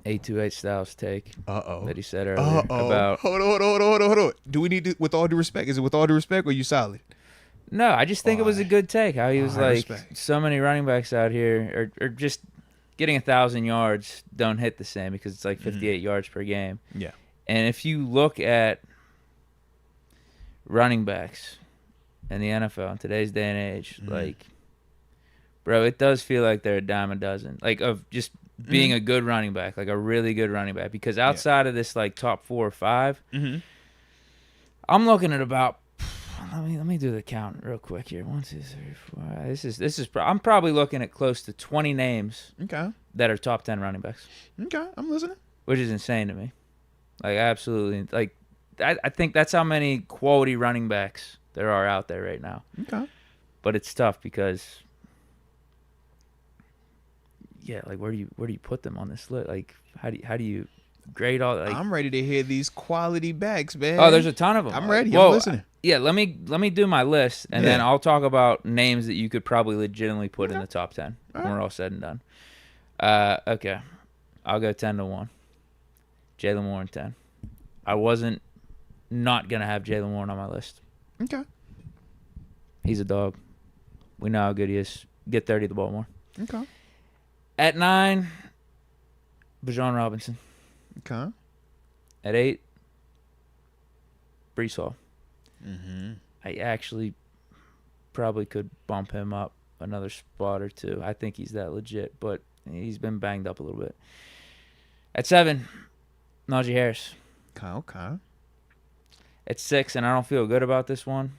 828 Styles' take Uh-oh. that he said earlier about... Hold on. Do we need to, with all due respect, is it with all due respect or you solid? No, I just think it was a good take. How he was like, respect. so many running backs out here are just getting 1,000 yards don't hit the same because it's like 58 yards per game. Yeah. And if you look at running backs in the NFL in today's day and age, like, bro, it does feel like they're a dime a dozen. Like, of just being a good running back, like a really good running back. Because outside of this, like, top 4 or 5, I'm looking at about... Let me do the count real quick here. 1, 2, 3, 4. This is. I'm probably looking at close to 20 names. Okay. That are top 10 running backs. Okay, I'm listening. Which is insane to me. Like, absolutely. Like, I think that's how many quality running backs there are out there right now. Okay. But it's tough because, yeah, like where do you put them on this list? Like, how do you grade all? Like, I'm ready to hear these quality backs, man. Oh, there's a ton of them. I'm ready. Whoa, I'm listening. Yeah, let me do my list, and then I'll talk about names that you could probably legitimately put in the top 10 when we're all said and done. Okay, I'll go 10-1. Jaylen Warren 10. I wasn't not gonna have Jaylen Warren on my list. Okay. He's a dog. We know how good he is. Get 30 to Baltimore. Okay. At 9, Bijan Robinson. Okay. At 8, Breece Hall. Mm-hmm. I actually probably could bump him up another spot or two. I think he's that legit, but he's been banged up a little bit. At 7, Najee Harris. Okay. At 6, and I don't feel good about this one,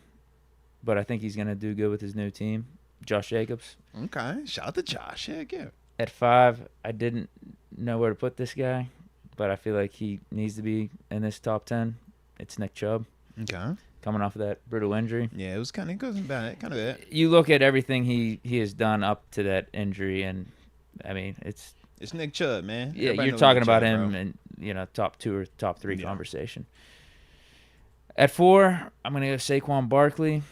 but I think he's going to do good with his new team, Josh Jacobs. Okay. Shout out to Josh. Yeah. At 5, I didn't know where to put this guy, but I feel like he needs to be in this top 10. It's Nick Chubb. Okay. Coming off of that brutal injury. Yeah, it was kind of bad. You look at everything he has done up to that injury, and, I mean, it's Nick Chubb, man. Yeah, Everybody you're knows talking Nick about Chubb, him bro. in, top 2 or top 3 conversation. At 4, I'm going to go Saquon Barkley.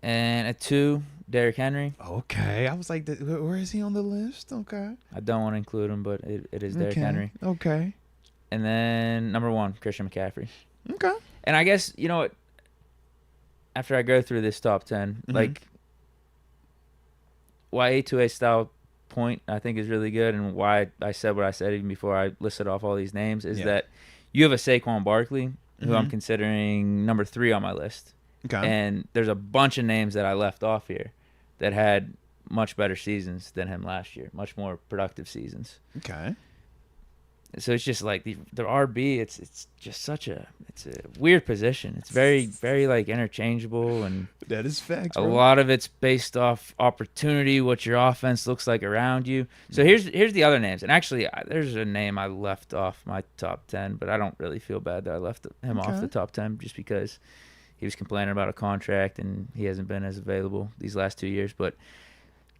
And at 2, Derrick Henry. Okay. I was like, where is he on the list? Okay. I don't want to include him, but it is Derrick Henry. Okay. And then number 1, Christian McCaffrey. Okay. And I guess, you know what? After I go through this top 10, like, why A2A style point I think is really good, and why I said what I said even before I listed off all these names is that you have a Saquon Barkley, who I'm considering number 3 on my list. Okay. And there's a bunch of names that I left off here that had much better seasons than him last year, much more productive seasons. Okay. So it's just like the RB, it's just it's a weird position. It's very, very like interchangeable, and That is facts, a bro. lot of it's based off opportunity, what your offense looks like around you. So here's the other names. And actually, there's a name I left off my top 10, but I don't really feel bad that I left him off the top 10 just because he was complaining about a contract and he hasn't been as available these last 2 years. But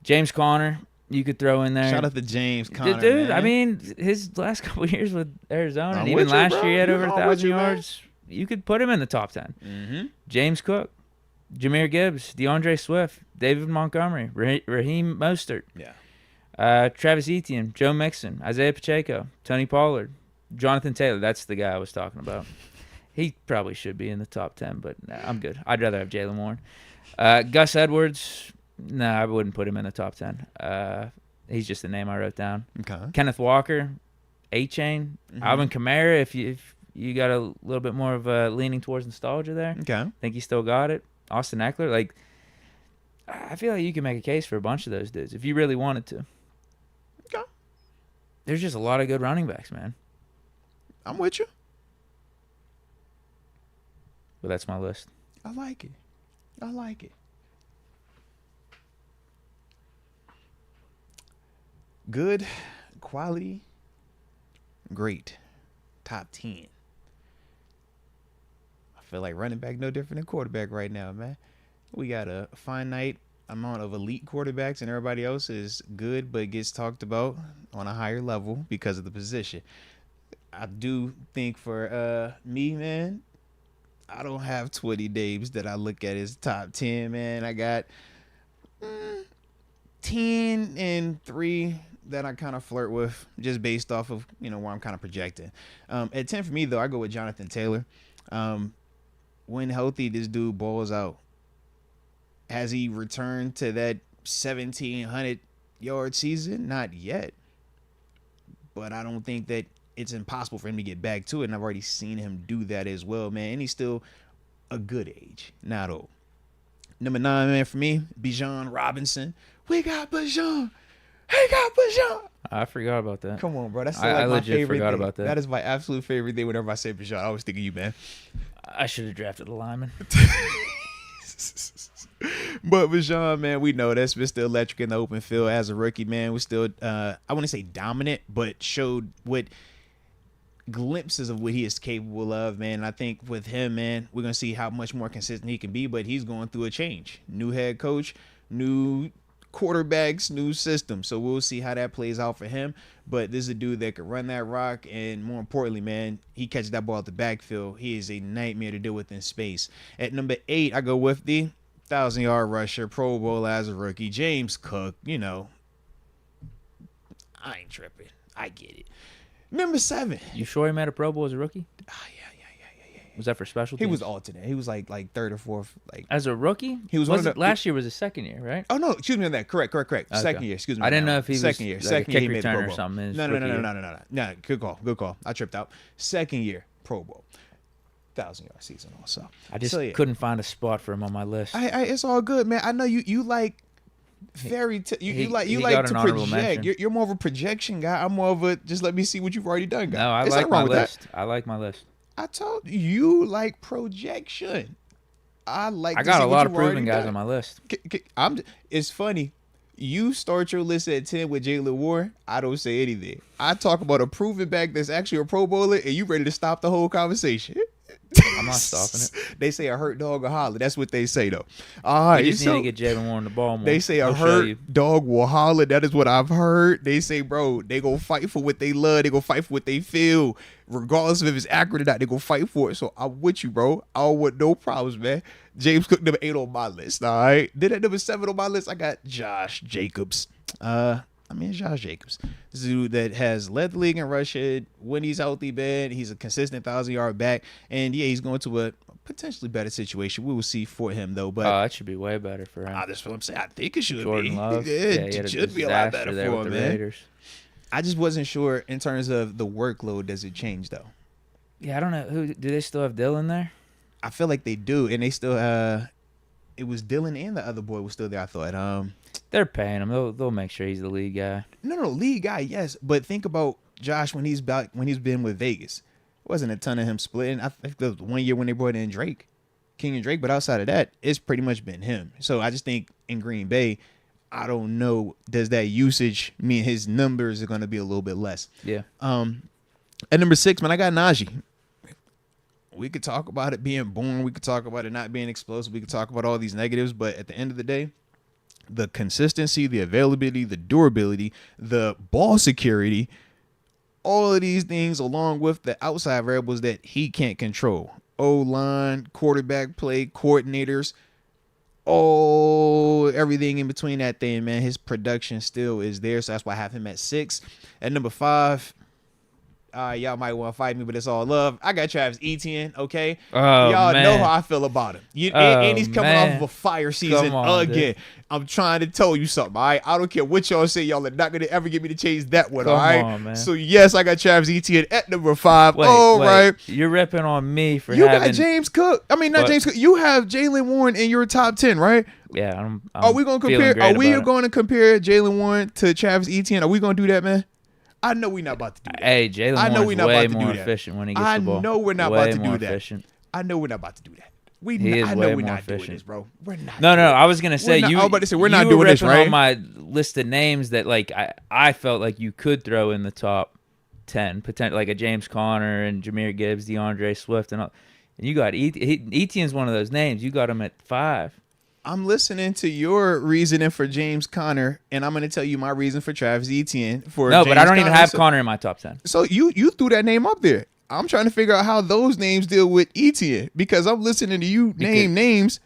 James Conner, you could throw in there. Shout out to James Conner, dude. man. I mean, his last couple of years with Arizona, I'm and even with you, last bro. year he had over I'm with 1,000 you, man. yards. You could put him in the top 10. Mm-hmm. James Cook, Jahmyr Gibbs, DeAndre Swift, David Montgomery, Raheem Mostert, Travis Etienne, Joe Mixon, Isaiah Pacheco, Tony Pollard, Jonathan Taylor. That's the guy I was talking about. He probably should be in the top 10, but nah, I'm good. I'd rather have Jaylen Warren. Gus Edwards, no, I wouldn't put him in the top 10. He's just the name I wrote down. Okay. Kenneth Walker, A-Chain, Alvin Kamara, if you got a little bit more of a leaning towards nostalgia there. Okay. I think he still got it. Austin Eckler, like, I feel like you can make a case for a bunch of those dudes if you really wanted to. Okay. There's just a lot of good running backs, man. I'm with you. But that's my list. I like it. Good, quality, great, top 10. I feel like running back no different than quarterback right now, man. We got a finite amount of elite quarterbacks, and everybody else is good, but gets talked about on a higher level because of the position. I do think for me, man, I don't have 20 names that I look at as top 10, man. I got 10 and 3 that I kind of flirt with just based off of, where I'm kind of projecting. At 10 for me, though, I go with Jonathan Taylor. When healthy, this dude balls out. Has he returned to that 1,700-yard season? Not yet. But I don't think that it's impossible for him to get back to it, and I've already seen him do that as well, man. And he's still a good age, not old. Number 9, man, for me, Bijan Robinson. We got Bijan. He got Bijan. I forgot about that. Come on, bro. That's I my legit favorite forgot thing. about that. That is my absolute favorite thing whenever I say Bijan. I always think of you, man. I should have drafted a lineman. But Bijan, man, we know that's Mr. Electric in the open field as a rookie, man. We still, I wouldn't say dominant, but showed what glimpses of what he is capable of, man. And I think with him, man, we're going to see how much more consistent he can be, but he's going through a change. New head coach, new quarterbacks, new system. So we'll see how that plays out for him. But this is a dude that could run that rock, and more importantly, man, he catches that ball at the backfield. He is a nightmare to deal with in space. At number 8, I go with the 1,000-yard rusher, Pro Bowl as a rookie, James Cook. I ain't tripping. I get it. Number 7. You sure he made a Pro Bowl as a rookie? Yeah. Was that for special teams? He was alternate. He was like third or fourth. As a rookie? He was last year was his second year, right? Oh no, excuse me on that. Correct. Okay. Second year. Excuse me. I didn't know if he was second year. Like second a year kick he made the returner Pro or Bowl. something. No. Good call. I tripped out. Second year Pro Bowl, 1,000-yard season also. I just couldn't find a spot for him on my list. It's all good, man. I know you like you like to project. You're more of a projection guy. I'm more of a just let me see what you've already done guy. No, I like my list. I like my list. I told you like projection. I got a lot of proven guys on my list. It's funny. You start your list at 10 with Jalen Warren. I don't say anything. I talk about a proven back that's actually a Pro Bowler, and you ready to stop the whole conversation. I'm not stopping it. They say a hurt dog will holler. That's what they say, though. All right, you just need to get Jalen Warren the ball more. They say a hurt dog will holler. That is what I've heard. They say, bro, they gonna fight for what they love. They gonna fight for what they feel. Regardless of if it's accurate or not, they gonna fight for it. So I'm with you, bro. I don't want no problems, man. James Cook, number 8 on my list, all right? Then at number 7 on my list, I got Josh Jacobs. Josh Jacobs. This is a dude that has led the league in rushing. When he's healthy, man, he's a consistent 1,000-yard back. And, yeah, he's going to a potentially better situation. We will see for him, though. But it should be way better for him. That's what I'm saying. I think it should Jordan be. Love. It should be a lot better for him, man. Raiders. I just wasn't sure in terms of the workload. Does it change, though? Yeah, I don't know. Do they still have Dylan there? I feel like they do. And they still it was Dylan and the other boy was still there, I thought. They're paying him. They'll make sure he's the lead guy. No, lead guy, yes. But think about Josh when he's been with Vegas. It wasn't a ton of him splitting. I think there was 1 year when they brought in Drake, King and Drake. But outside of that, it's pretty much been him. So I just think in Green Bay, I don't know, does that usage mean his numbers are going to be a little bit less? Yeah. At number 6, man, I got Najee. We could talk about it being boring. We could talk about it not being explosive. We could talk about all these negatives. But at the end of the day, the consistency, the availability, the durability, the ball security, all of these things along with the outside variables that he can't control. O-line, quarterback play, coordinators, everything in between that thing, man. His production still is there. So that's why I have him at 6. At number 5, y'all might want to fight me, but it's all love. I got Travis Etienne, okay? Y'all know how I feel about him. And he's coming off of a fire season again. Dude. I'm trying to tell you something, all right? I don't care what y'all say. Y'all are not going to ever get me to change that one, all right? Man. So, yes, I got Travis Etienne at number 5. Wait, right. You're ripping on me for you having... got James Cook. I mean, not James Cook. You have Jalen Warren in your top 10, right? Yeah, I'm Are we going to compare? Are we going to compare Jalen Warren to Travis Etienne? Are we going to do that, man? I know we're not about to do that. Hey, Jalen Warren's way more efficient when he gets the ball. I know we're not about to do that. I know we're not about to do that. I know we're not doing this, bro. We're not. No. I was gonna say I was about to say we're not doing this, right? On my list of names that like I felt like you could throw in the top 10, potentially like a James Conner and Jahmyr Gibbs, DeAndre Swift, and all. And you got Etienne's one of those names. You got him at 5. I'm listening to your reasoning for James Conner, and I'm going to tell you my reason for Travis Etienne. But I don't even have Conner in my top 10. So you threw that name up there. I'm trying to figure out how those names deal with Etienne because I'm listening to you name names.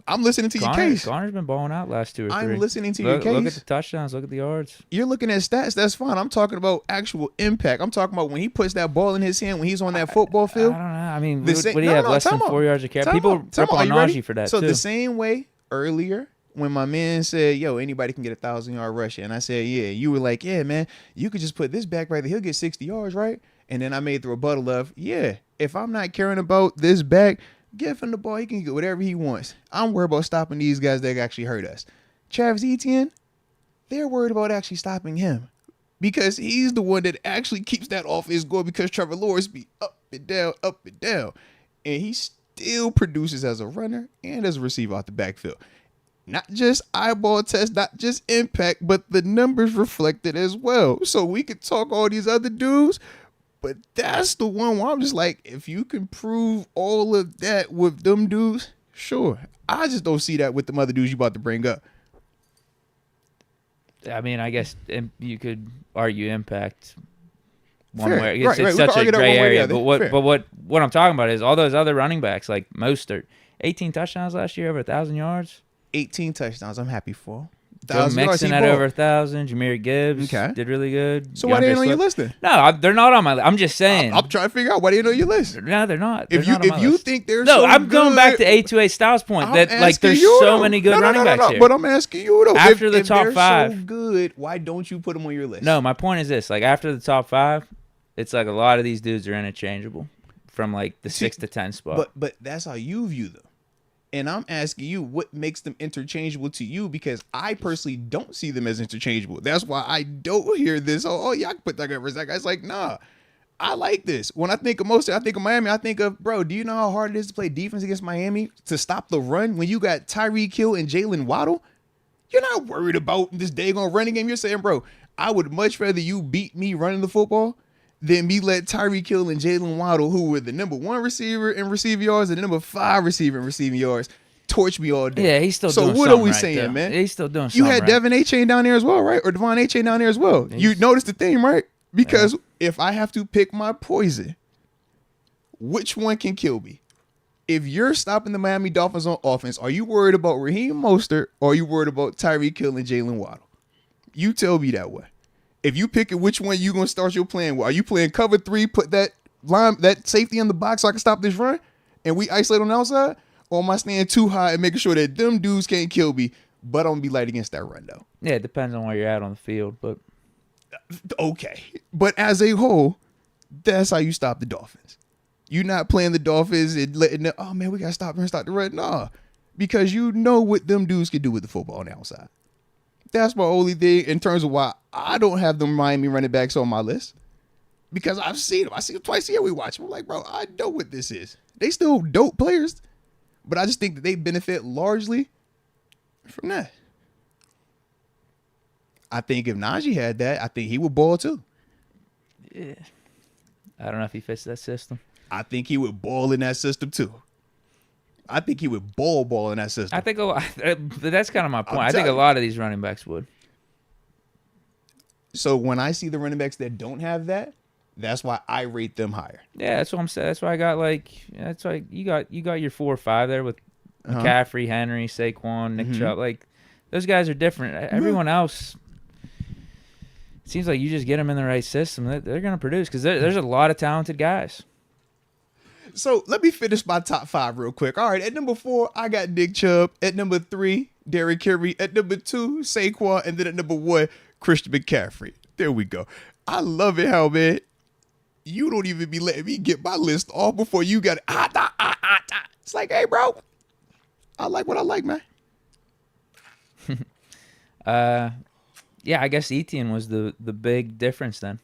I'm listening to your case. Conner's been balling out last 2 or 3. I'm listening to your case. Look at the touchdowns. Look at the yards. You're looking at stats. That's fine. I'm talking about actual impact. I'm talking about when he puts that ball in his hand, when he's on that football field. I don't know. I mean, what do you have? Less than 4 yards of carry? People rip on Najee for that, so too. The same way earlier when my man said, yo, anybody can get 1,000-yard rush. And I said, yeah. You were like, yeah, man, you could just put this back right there. He'll get 60 yards, right? And then I made the rebuttal of, yeah, if I'm not caring about this back, give him the ball. He can get whatever he wants. I'm worried about stopping these guys that actually hurt us. Travis Etienne, they're worried about actually stopping him because he's the one that actually keeps that offense going because Trevor Lawrence be up and down. And he still produces as a runner and as a receiver out the backfield. Not just eyeball test, not just impact, but the numbers reflected as well. So we could talk all these other dudes, but that's the one where I'm just like, if you can prove all of that with them dudes, sure. I just don't see that with the other dudes you about to bring up. I mean, I guess you could argue impact one Fair. way. Right, It's such a gray area. But what I'm talking about is all those other running backs like Mostert, 18 touchdowns last year, over 1,000 yards. 18 touchdowns. I'm happy for. Joe Mixon had over 1,000. Jameer Gibbs did really good. So why they ain't on your list then? No, they're not on my list. I'm just saying. I'm trying to figure out why they ain't on your list. No, they're not. If you think they're I'm going back to A2A Styles' point that like there's so many good running backs here. But I'm asking you though. After the top 5, so good, why don't you put them on your list? No, my point is this: like after the top 5, it's like a lot of these dudes are interchangeable from like the 6 to 10 spot. But that's how you view them. And I'm asking you what makes them interchangeable to you because I personally don't see them as interchangeable. That's why I don't hear this. Oh yeah, I can put that guy for that guy. It's like, nah, I like this. When I think of Mostert, I think of Miami. I think of, bro, do you know how hard it is to play defense against Miami to stop the run when you got Tyreek Hill and Jalen Waddle? You're not worried about this daggone running game. You're saying, bro, I would much rather you beat me running the football than me let Tyreek Hill and Jalen Waddle, who were the number 1 receiver in receiving yards and the number 5 receiver in receiving yards, torch me all day. Yeah, he's still doing something. So what are we right saying, there. man? He's still doing something. You had Devin A-Chain down there as well, right? Or Devon A-Chain down there as well. You noticed the theme, right? Because if I have to pick my poison, which one can kill me? If you're stopping the Miami Dolphins on offense, are you worried about Raheem Mostert or are you worried about Tyreek Hill and Jalen Waddle? You tell me that way. If you pick it, which one you gonna start your plan with? Are you playing cover 3, put that safety in the box so I can stop this run, and we isolate on the outside? Or am I staying too high and making sure that them dudes can't kill me, but I'm gonna be light against that run though? Yeah, it depends on where you're at on the field, but okay. But as a whole, that's how you stop the Dolphins. You're not playing the Dolphins and letting them, oh man, we gotta stop and stop the run. Nah, because you know what them dudes can do with the football on the outside. That's my only thing in terms of why I don't have them Miami running backs on my list. Because I've seen them. I see them twice a year we watch them. I'm like, bro, I know what this is. They still dope players. But I just think that they benefit largely from that. I think if Najee had that, I think he would ball too. Yeah. I don't know if he fits that system. I think he would ball in that system too. I think he would ball in that system. I think that's kind of my point. I think a lot of these running backs would. So when I see the running backs that don't have that, that's why I rate them higher. Yeah, that's what I'm saying. That's why I got that's why you got your 4 or 5 there with McCaffrey, Henry, Saquon, Nick Chubb. Like those guys are different. Everyone else, it seems like you just get them in the right system, they're going to produce because there's a lot of talented guys. So let me finish my top 5 real quick. All right, at number 4, I got Nick Chubb. At number 3, Derrick Henry. At number 2, Saquon. And then at number 1, Christian McCaffrey. There we go. I love it how, man, you don't even be letting me get my list off before you got it. It's like, hey, bro, I like what I like, man. Yeah, I guess Etienne was the big difference then.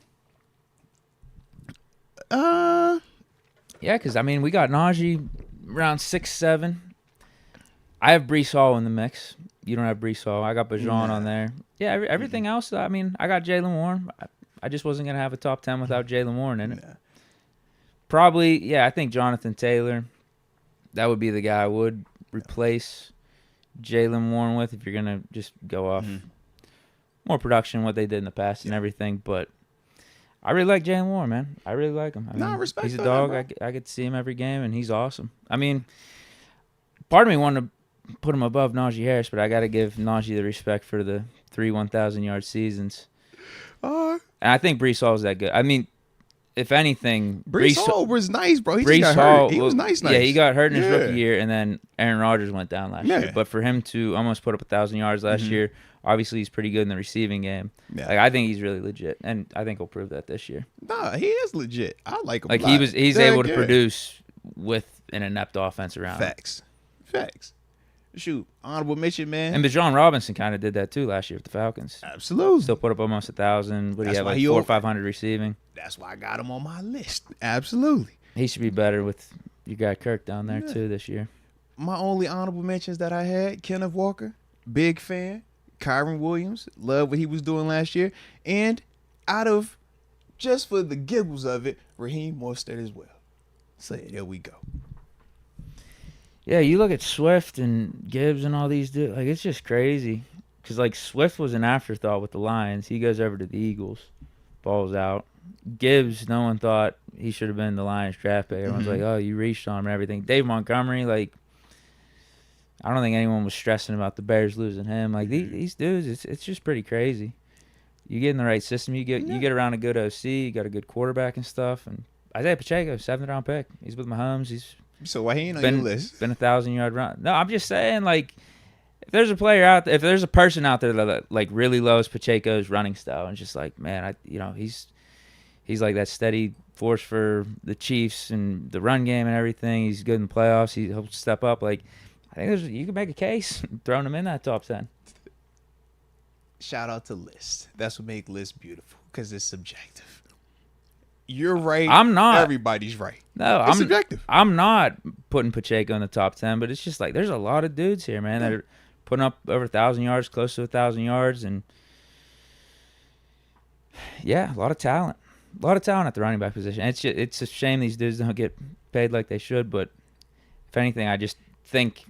Yeah, because, I mean, we got Najee around 6, 7. I have Breece Hall in the mix. You don't have Breece Hall. I got Bajan on there. Yeah, everything else, I mean, I got Jalen Warren. I just wasn't going to have a top 10 without Jalen Warren in it. Probably, yeah, I think Jonathan Taylor, that would be the guy I would replace. Jalen Warren with if you're gonna just go off more production, what they did in the past and everything. But I really like Jalen Warren, man. I really like him. I mean, respect he's a for dog. that, I get to see him every game, and he's awesome. I mean, part of me wanted to put him above Najee Harris, but I got to give Najee the respect for the 3 1,000-yard seasons. And I think Breece Hall was that good. I mean, if anything, Breece Hall was nice, bro. He Breece just got Hall, hurt. He was nice. Yeah, he got hurt in his rookie year, and then Aaron Rodgers went down last year. But for him to almost put up 1,000 yards last year, obviously he's pretty good in the receiving game. Yeah. Like, I think he's really legit, and I think he'll prove that this year. Nah, he is legit. I like him. Like, he's able to produce with an inept offense around him. Facts. Shoot, honorable mention, man. And Bijan Robinson kind of did that too last year with the Falcons. Absolutely. Still put up almost 1,000. What do you have, like 400 or 500 receiving? That's why I got him on my list. Absolutely. He should be better with you got Kirk down there too this year. My only honorable mentions that I had, Kenneth Walker, big fan. Kyron Williams, love what he was doing last year. And out of, just for the giggles of it, Raheem Mostert as well. So there we go. Yeah, you look at Swift and Gibbs and all these dudes. Like, it's just crazy. Because, like, Swift was an afterthought with the Lions. He goes over to the Eagles. Balls out. Gibbs, no one thought he should have been the Lions draft pick. Everyone's like, oh, you reached on him and everything. Dave Montgomery, like, I don't think anyone was stressing about the Bears losing him. Like, these dudes, it's just pretty crazy. You get in the right system. You get around a good OC. You got a good quarterback and stuff. And Isaiah Pacheco, 7th-round pick. He's with Mahomes. So why he ain't on your list? Been 1,000-yard run. No, I'm just saying, like, if there's a player out there, if there's a person out there that like really loves Pacheco's running style and just like, man, he's like that steady force for the Chiefs and the run game and everything. He's good in the playoffs. He'll step up. Like, I think you can make a case throwing him in that top 10. Shout out to List. That's what makes List beautiful because it's subjective. You're right. I'm not. Everybody's right. No, it's subjective. I'm not putting Pacheco in the top 10, but it's just like there's a lot of dudes here, man, that are putting up over 1,000 yards, close to 1,000 yards, and yeah, a lot of talent. A lot of talent at the running back position. It's a shame these dudes don't get paid like they should, but if anything, I just think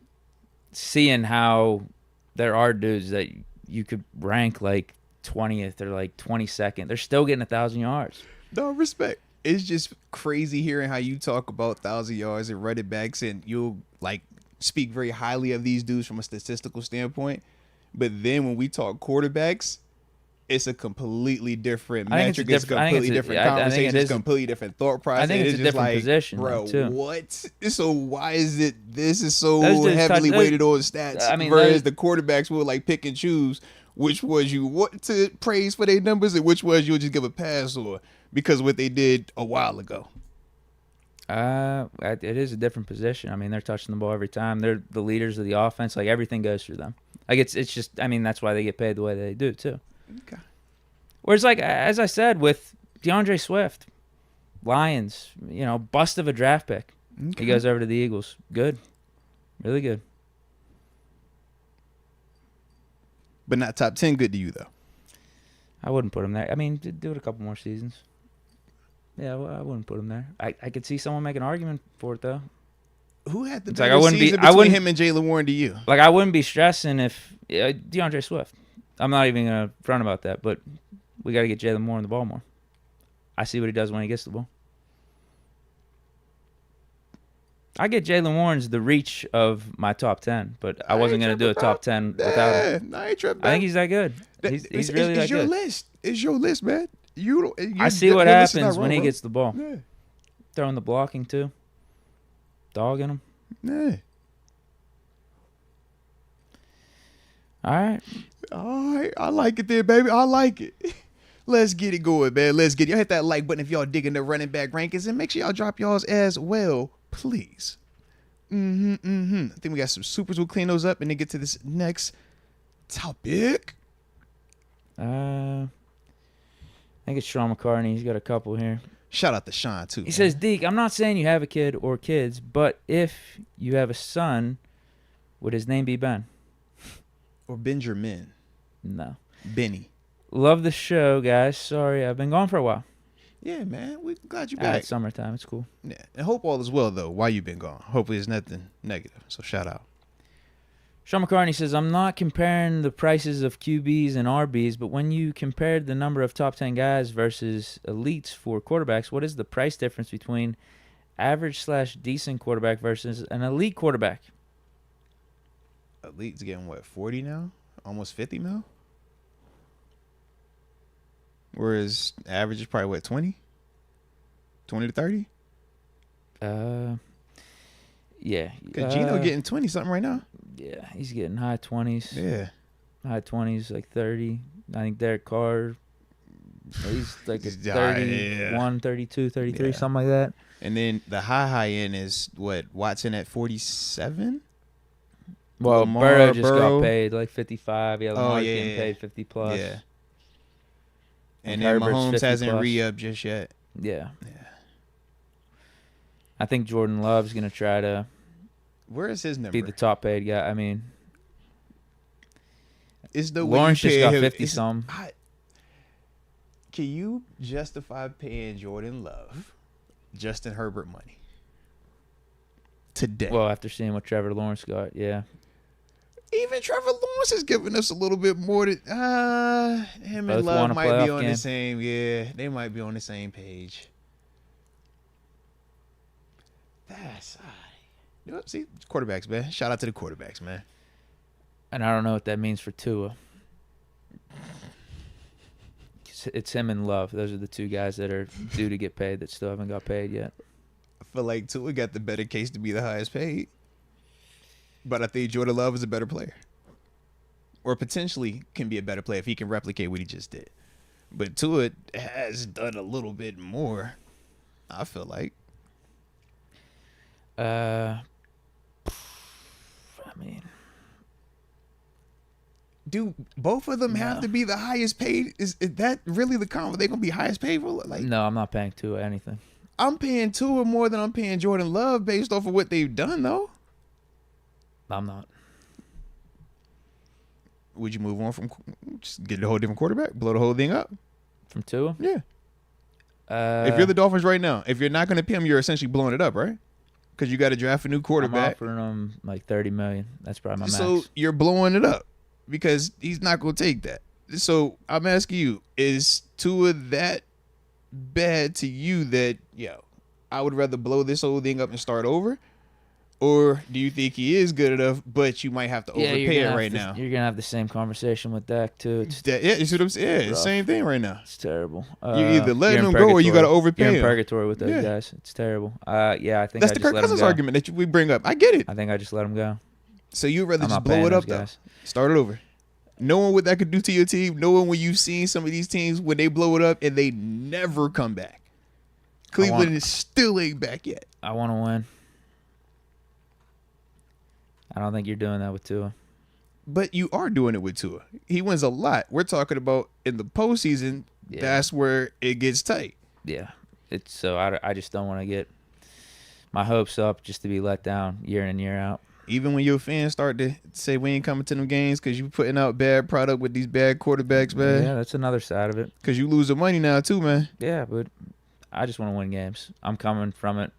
seeing how there are dudes that you could rank like 20th or like 22nd, they're still getting 1,000 yards. No, respect. It's just crazy hearing how you talk about 1,000 yards and running backs, and you'll like speak very highly of these dudes from a statistical standpoint. But then when we talk quarterbacks, it's a completely different metric. It's a completely different conversation. It's a completely different thought process. I think it's a different position, bro. Too. What? So why is it this is so heavily weighted on stats? I mean, whereas the quarterbacks will like pick and choose which ones you want to praise for their numbers and which ones you'll just give a pass on because of what they did a while ago. It is a different position. I mean, they're touching the ball every time. They're the leaders of the offense. Like, everything goes through them. Like, it's just, I mean, that's why they get paid the way they do, too. Okay. Whereas, like, as I said, with DeAndre Swift, Lions, bust of a draft pick. Okay. He goes over to the Eagles. Good. Really good. But not top 10 good to you, though. I wouldn't put him there. I mean, do it a couple more seasons. Yeah, well, I wouldn't put him there. I could see someone make an argument for it, though. Who had the better season between him and Jalen Warren to you? Like, I wouldn't be stressing if DeAndre Swift. I'm not even going to front about that, but we got to get Jalen Warren the ball more. I see what he does when he gets the ball. I get Jalen Warren's the reach of my top 10, but I wasn't going to do a top 10 without him. I think he's that good. He's really that good. It's your list, man. I see what happens when he gets the ball. Yeah. Throwing the blocking, too. Dogging him. Yeah. All right. I like it there, baby. I like it. Let's get it going, man. Let's get it. Y'all hit that like button if y'all digging the running back rankings, and make sure y'all drop y'all's as well, please. I think we got some supers. We'll clean those up and then get to this next topic. I think it's Sean McCartney. He's got a couple here. Shout out to Sean, too. He says, Deke, I'm not saying you have a kid or kids, but if you have a son, would his name be Ben? Or Benjamin? No. Benny. Love the show, guys. Sorry, I've been gone for a while. Yeah, man. We're glad you're back. It's summertime. It's cool. Yeah. And hope all is well, though, while you've been gone. Hopefully it's nothing negative. So shout out. Sean McCartney says, I'm not comparing the prices of QBs and RBs, but when you compared the number of top 10 guys versus elites for quarterbacks, what is the price difference between average/decent quarterback versus an elite quarterback? Elite's getting what, 40 now? Almost 50 mil? Whereas average is probably what, 20? 20 to 30? Yeah. Cause Gino getting 20 something right now. Yeah, he's getting high 20s. Yeah. High 20s, like 30. I think Derek Carr, he's like a 31, 32, 33, something like that. And then the high end is what, Watson at 47? Well, Lamar, Burrow got paid like 55. Yeah, Lamar getting paid 50 plus. Yeah. And then Mahomes hasn't re-upped just yet. Yeah. I think Jordan Love's going to try to where is his number? be the top paid guy. I mean, is the Lawrence just got 50-some. Can you justify paying Jordan Love Justin Herbert money today? Well, after seeing what Trevor Lawrence got, yeah. Even Trevor Lawrence is giving us a little bit more. Him and Love might be on the same. Yeah, they might be on the same page. That's see, quarterbacks, man. Shout out to the quarterbacks, man. And I don't know what that means for Tua. It's him and Love. Those are the two guys that are due to get paid that still haven't got paid yet. I feel like Tua got the better case to be the highest paid. But I think Jordan Love is a better player. Or potentially can be a better player if he can replicate what he just did. But Tua has done a little bit more, I feel like. I mean, do both of them have to be the highest paid? Is that really the combo? They gonna be highest paid for? Like, no, I'm not paying Tua anything. I'm paying Tua more than I'm paying Jordan Love based off of what they've done, though. I'm not. Would you move on from just get a whole different quarterback, blow the whole thing up from Tua? Yeah. If you're the Dolphins right now, if you're not going to pay him, you're essentially blowing it up, right? Because you got to draft a new quarterback. I'm offering him like $30 million. That's probably my max. So you're blowing it up because he's not going to take that. So I'm asking you, is Tua that bad to you that I would rather blow this whole thing up and start over? Or do you think he is good enough, but you might have to overpay it right now? You're going to have the same conversation with Dak, too. You see what I'm saying? Yeah, same thing right now. It's terrible. You're either letting him go or you got to overpay him. You're in purgatory with those guys. It's terrible. I think that's the Kirk Cousins argument that we bring up. I get it. I think I just let him go. So you'd rather just blow it up, though? Start it over. Knowing what that could do to your team, knowing when you've seen some of these teams when they blow it up and they never come back. Cleveland is still ain't back yet. I want to win. I don't think you're doing that with Tua. But you are doing it with Tua. He wins a lot. We're talking about in the postseason, that's where it gets tight. Yeah. I just don't want to get my hopes up just to be let down year in and year out. Even when your fans start to say we ain't coming to them games because you putting out bad product with these bad quarterbacks, man. Yeah, that's another side of it. Because you losing money now too, man. Yeah, but I just want to win games. I'm coming from it.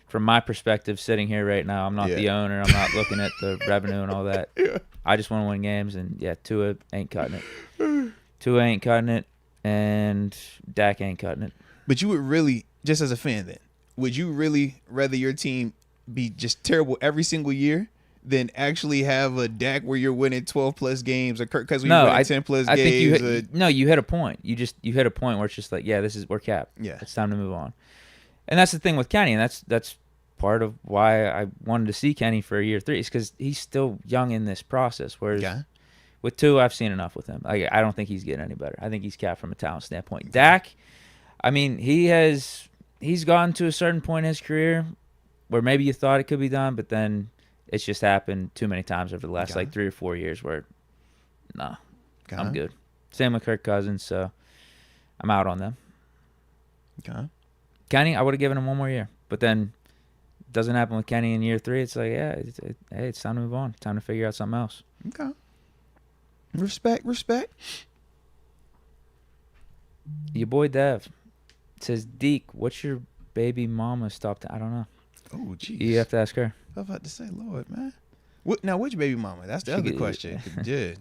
From my perspective, sitting here right now, I'm not the owner. I'm not looking at the revenue and all that. Yeah. I just want to win games, and Tua ain't cutting it. Tua ain't cutting it, and Dak ain't cutting it. But you would really, just as a fan then, would you really rather your team be just terrible every single year than actually have a Dak where you're winning 12-plus games or Kirk Cousins winning 10-plus games? Think you hit a point. You hit a point where it's just like, we're capped. Yeah. It's time to move on. And that's the thing with Kenny, and that's part of why I wanted to see Kenny for year 3 is because he's still young in this process. Whereas with Tua, I've seen enough with him. I don't think he's getting any better. I think he's capped from a talent standpoint. Dak, I mean, he's gotten to a certain point in his career where maybe you thought it could be done, but then it's just happened too many times over the last 3 or 4 years where, I'm good. Same with Kirk Cousins, so I'm out on them. Okay. Kenny, I would have given him one more year, but then it doesn't happen with Kenny in year 3. It's like, it's time to move on. Time to figure out something else. Okay. Respect. Your boy Dev says, Deke, what's your baby mama's top 10? I don't know. Oh, jeez. You have to ask her. I was about to say, Lord, man. What now? Which baby mama? That's the other get- question. Yeah,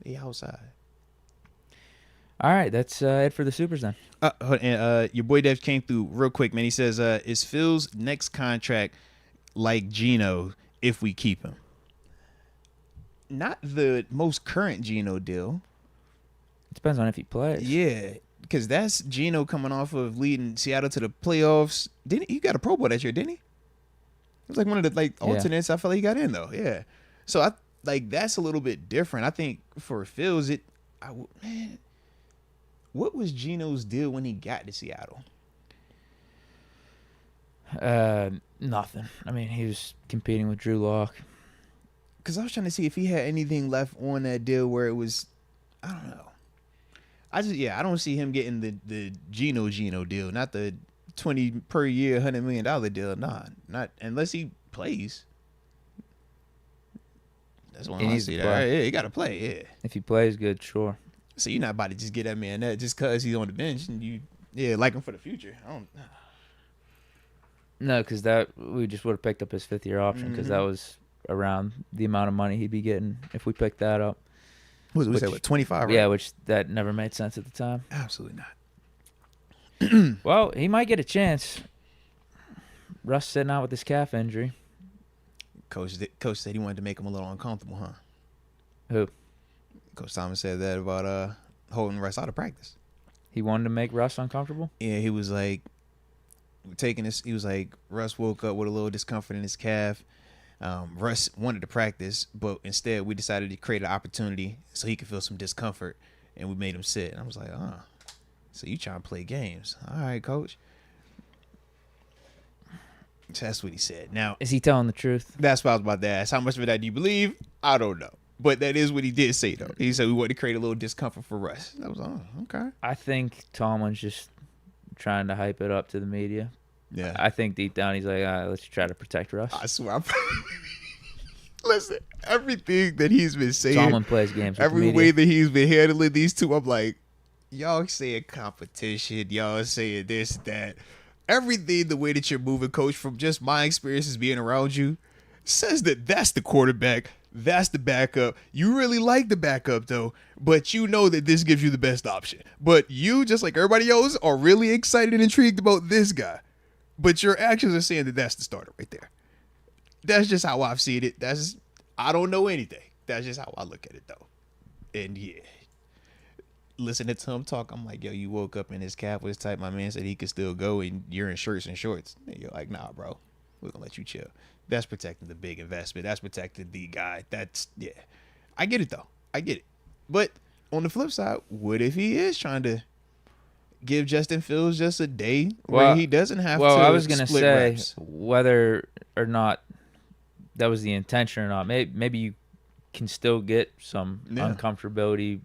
he outside. All right, that's it for the Supers then. Your boy Dev came through real quick, man. He says, "Is Phil's next contract like Geno if we keep him?" Not the most current Geno deal. It depends on if he plays. Yeah, because that's Geno coming off of leading Seattle to the playoffs. Didn't he got a Pro Bowl that year? Didn't he? It was like one of the alternates. I felt like he got in though. Yeah, so I that's a little bit different. I think for Phil's man. What was Geno's deal when he got to Seattle? Nothing. I mean, he was competing with Drew Lock. Because I was trying to see if he had anything left on that deal where it was, I don't know. I don't see him getting the Geno deal, not the 20 per year, $100 million deal. Nah, not unless he plays. That's one I see. Yeah, he got to play. Yeah. If he plays good, sure. So you're not about to just get that man that just because he's on the bench and you like him for the future. I don't. No, because we just would have picked up his 5th-year option because that was around the amount of money he'd be getting if we picked that up. We said what, 25? Right? Yeah, which that never made sense at the time. Absolutely not. Well, he might get a chance. Russ sitting out with his calf injury. Coach said he wanted to make him a little uncomfortable, huh? Who? Coach Thomas said that about holding Russ out of practice. He wanted to make Russ uncomfortable? Yeah, he was like he was like, Russ woke up with a little discomfort in his calf. Russ wanted to practice, but instead we decided to create an opportunity so he could feel some discomfort, and we made him sit. And I was like, so you trying to play games. All right, coach. So that's what he said. Now, is he telling the truth? That's what I was about to ask. How much of that do you believe? I don't know. But that is what he did say, though. He said we wanted to create a little discomfort for Russ. That was okay. I think Tomlin's just trying to hype it up to the media. Yeah. I think deep down he's like, let's try to protect Russ. I swear. Listen, everything that he's been saying. Tomlin plays games with every the media. way that he's been handling these two, I'm like, y'all saying competition. Y'all saying this, that. Everything, the way that you're moving, coach, from just my experiences being around you, says that that's the quarterback. That's the backup. You really like the backup, though, but you know that this gives you the best option. But you, just like everybody else, are really excited and intrigued about this guy. But your actions are saying that that's the starter right there. That's just how I've seen it. I don't know anything. That's just how I look at it, though. And, yeah. Listening to him talk, I'm like, yo, you woke up and his calf was tight. My man said he could still go, and you're in shirts and shorts. And you're like, nah, bro. We're going to let you chill. That's protecting the big investment. That's protecting the guy. Yeah. I get it, though. I get it. But on the flip side, what if he is trying to give Justin Fields just a day where he doesn't have to I was going to split say, reps? whether or not that was the intention or not, maybe you can still get some uncomfortability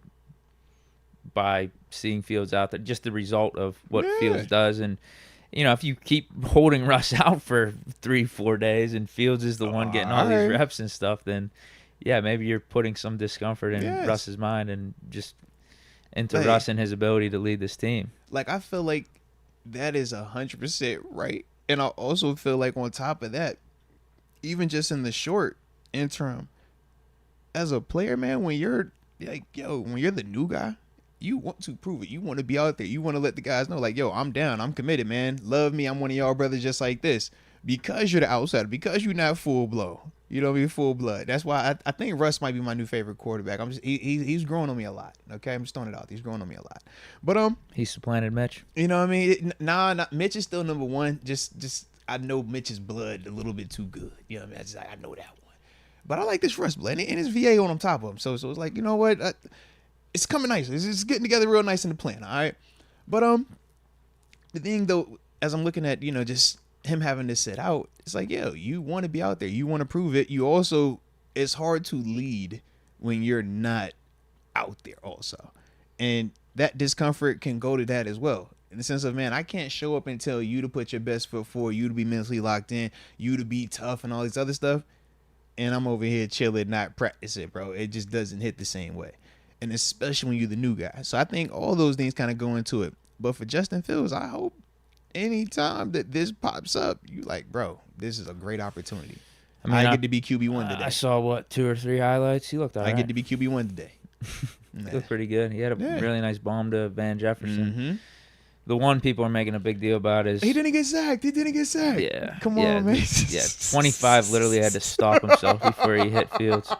by seeing Fields out there, just the result of what Fields does. And, if you keep holding Russ out for 3-4 days and Fields is the one getting all these reps and stuff, then, maybe you're putting some discomfort in Russ's mind and just into Russ and his ability to lead this team. Like, I feel like that is 100% right. And I also feel like on top of that, even just in the short interim, as a player, man, when you're like, when you're the new guy, you want to prove it. You want to be out there. You want to let the guys know, like, yo, I'm down. I'm committed, man. Love me. I'm one of y'all brothers just like this. Because you're the outsider. Because you're not full blow. You know what I mean? Full blood. That's why I think Russ might be my new favorite quarterback. He's growing on me a lot. Okay? I'm just throwing it out. He's growing on me a lot. But he supplanted Mitch. You know what I mean? Mitch is still number one. Just I know Mitch's blood a little bit too good. You know what I mean? I know that one. But I like this Russ blood. And his VA on top of him. So it's like, you know what? It's coming nice. It's getting together real nice in the plan, all right? But the thing, though, as I'm looking at, just him having to sit out, it's like, you want to be out there. You want to prove it. You also, it's hard to lead when you're not out there also. And that discomfort can go to that as well. In the sense of, man, I can't show up and tell you to put your best foot forward, you to be mentally locked in, you to be tough and all this other stuff. And I'm over here chilling, not practicing, bro. It just doesn't hit the same way. And especially when you're the new guy. So I think all those things kind of go into it. But for Justin Fields, I hope anytime that this pops up, you like, bro, this is a great opportunity. I mean, I get to be QB1 today. I saw, 2 or 3 highlights. He looked all right. I get to be QB1 today. He looked pretty good. He had a really nice bomb to Van Jefferson. Mm-hmm. The one people are making a big deal about is... He didn't get sacked. Yeah. Come on, man. 25 literally had to stop himself before he hit Fields.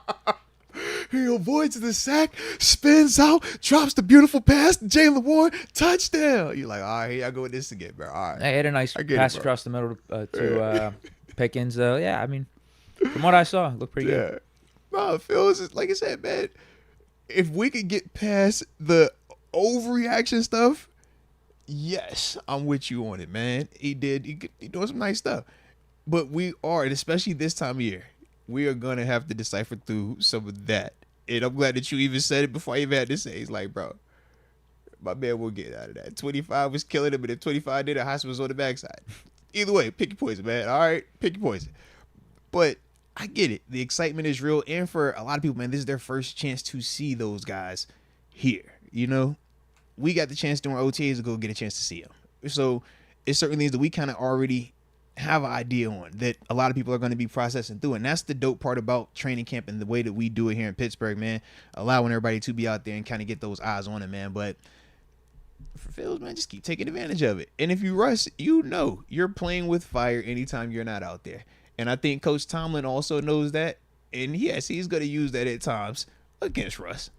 He avoids the sack, spins out, drops the beautiful pass to Jaylen Warren, touchdown. You're like, all right, here I go with this again, bro. All right. He had a nice pass across the middle to Pickens. Yeah, I mean, from what I saw, it looked pretty good. No, Phil's is, like I said, man, if we could get past the overreaction stuff, yes, I'm with you on it, man. He doing some nice stuff. But we are, and especially this time of year, we are going to have to decipher through some of that. And I'm glad that you even said it before I even had to say. It's like, bro, my man will get out of that. 25 was killing him, but if 25 did, a hospital was on the backside. Either way, pick your poison, man. All right, pick your poison. But I get it. The excitement is real. And for a lot of people, man, this is their first chance to see those guys here. You know, we got the chance during OTAs to go get a chance to see them. So it's certain things that we kind of already have an idea on that a lot of people are going to be processing through. And that's the dope part about training camp and the way that we do it here in Pittsburgh, man. Allowing everybody to be out there and kind of get those eyes on it, man. But for Phils, man, just keep taking advantage of it. And if you rush, you know you're playing with fire anytime you're not out there. And I think Coach Tomlin also knows that. And yes, he's going to use that at times against Russ.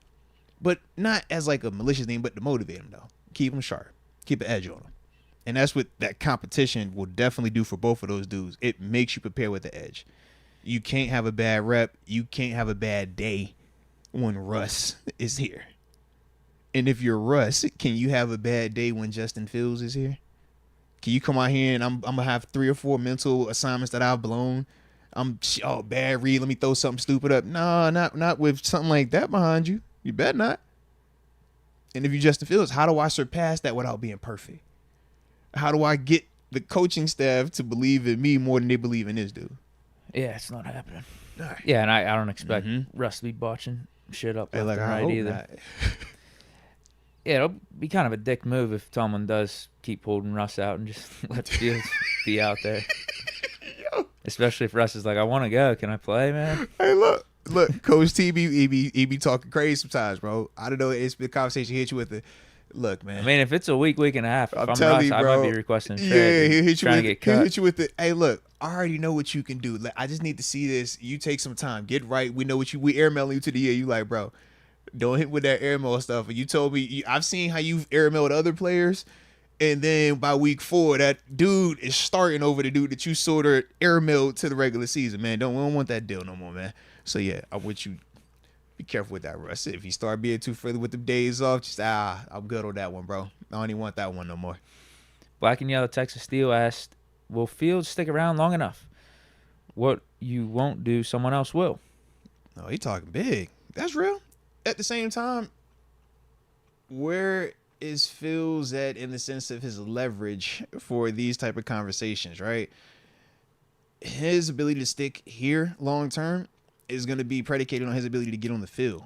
But not as like a malicious thing, but to motivate him, though. Keep him sharp. Keep an edge on him. And that's what that competition will definitely do for both of those dudes. It makes you prepare with the edge. You can't have a bad rep. You can't have a bad day when Russ is here. And if you're Russ, can you have a bad day when Justin Fields is here? Can you come out here and I'm going to have 3 or 4 mental assignments that I've blown? Bad read. Let me throw something stupid up. No, not with something like that behind you. You better not. And if you Justin Fields, how do I surpass that without being perfect? How do I get the coaching staff to believe in me more than they believe in this dude? Yeah, it's not happening. Right. Yeah, and I don't expect Russ to be botching shit up left and right either. Yeah, it'll be kind of a dick move if Tomlin does keep holding Russ out and just let Fields be out there. Especially if Russ is like, I want to go. Can I play, man? Hey, look, Coach T, he be talking crazy sometimes, bro. I don't know. It's the conversation hit you with it. Look, man. I mean, if it's a week and a half, if I'm Russ, you, bro, I might be requesting a trade. Yeah, he'll hit you with it. Hey, look, I already know what you can do. I just need to see this. You take some time. Get right. We know we airmailing you to the year. You like, bro, don't hit with that airmail stuff. And you told me, I've seen how you've airmailed other players. And then by week 4, that dude is starting over the dude that you sort of airmailed to the regular season, man. We don't want that deal no more, man. So, yeah, I want you be careful with that, Russ. If you start being too friendly with the days off, just, I'm good on that one, bro. I don't even want that one no more. Black and Yellow Texas Steel asked, will Fields stick around long enough? What you won't do, someone else will. No, he talking big. That's real. At the same time, where is Fields at in the sense of his leverage for these type of conversations, right? His ability to stick here long term is going to be predicated on his ability to get on the field.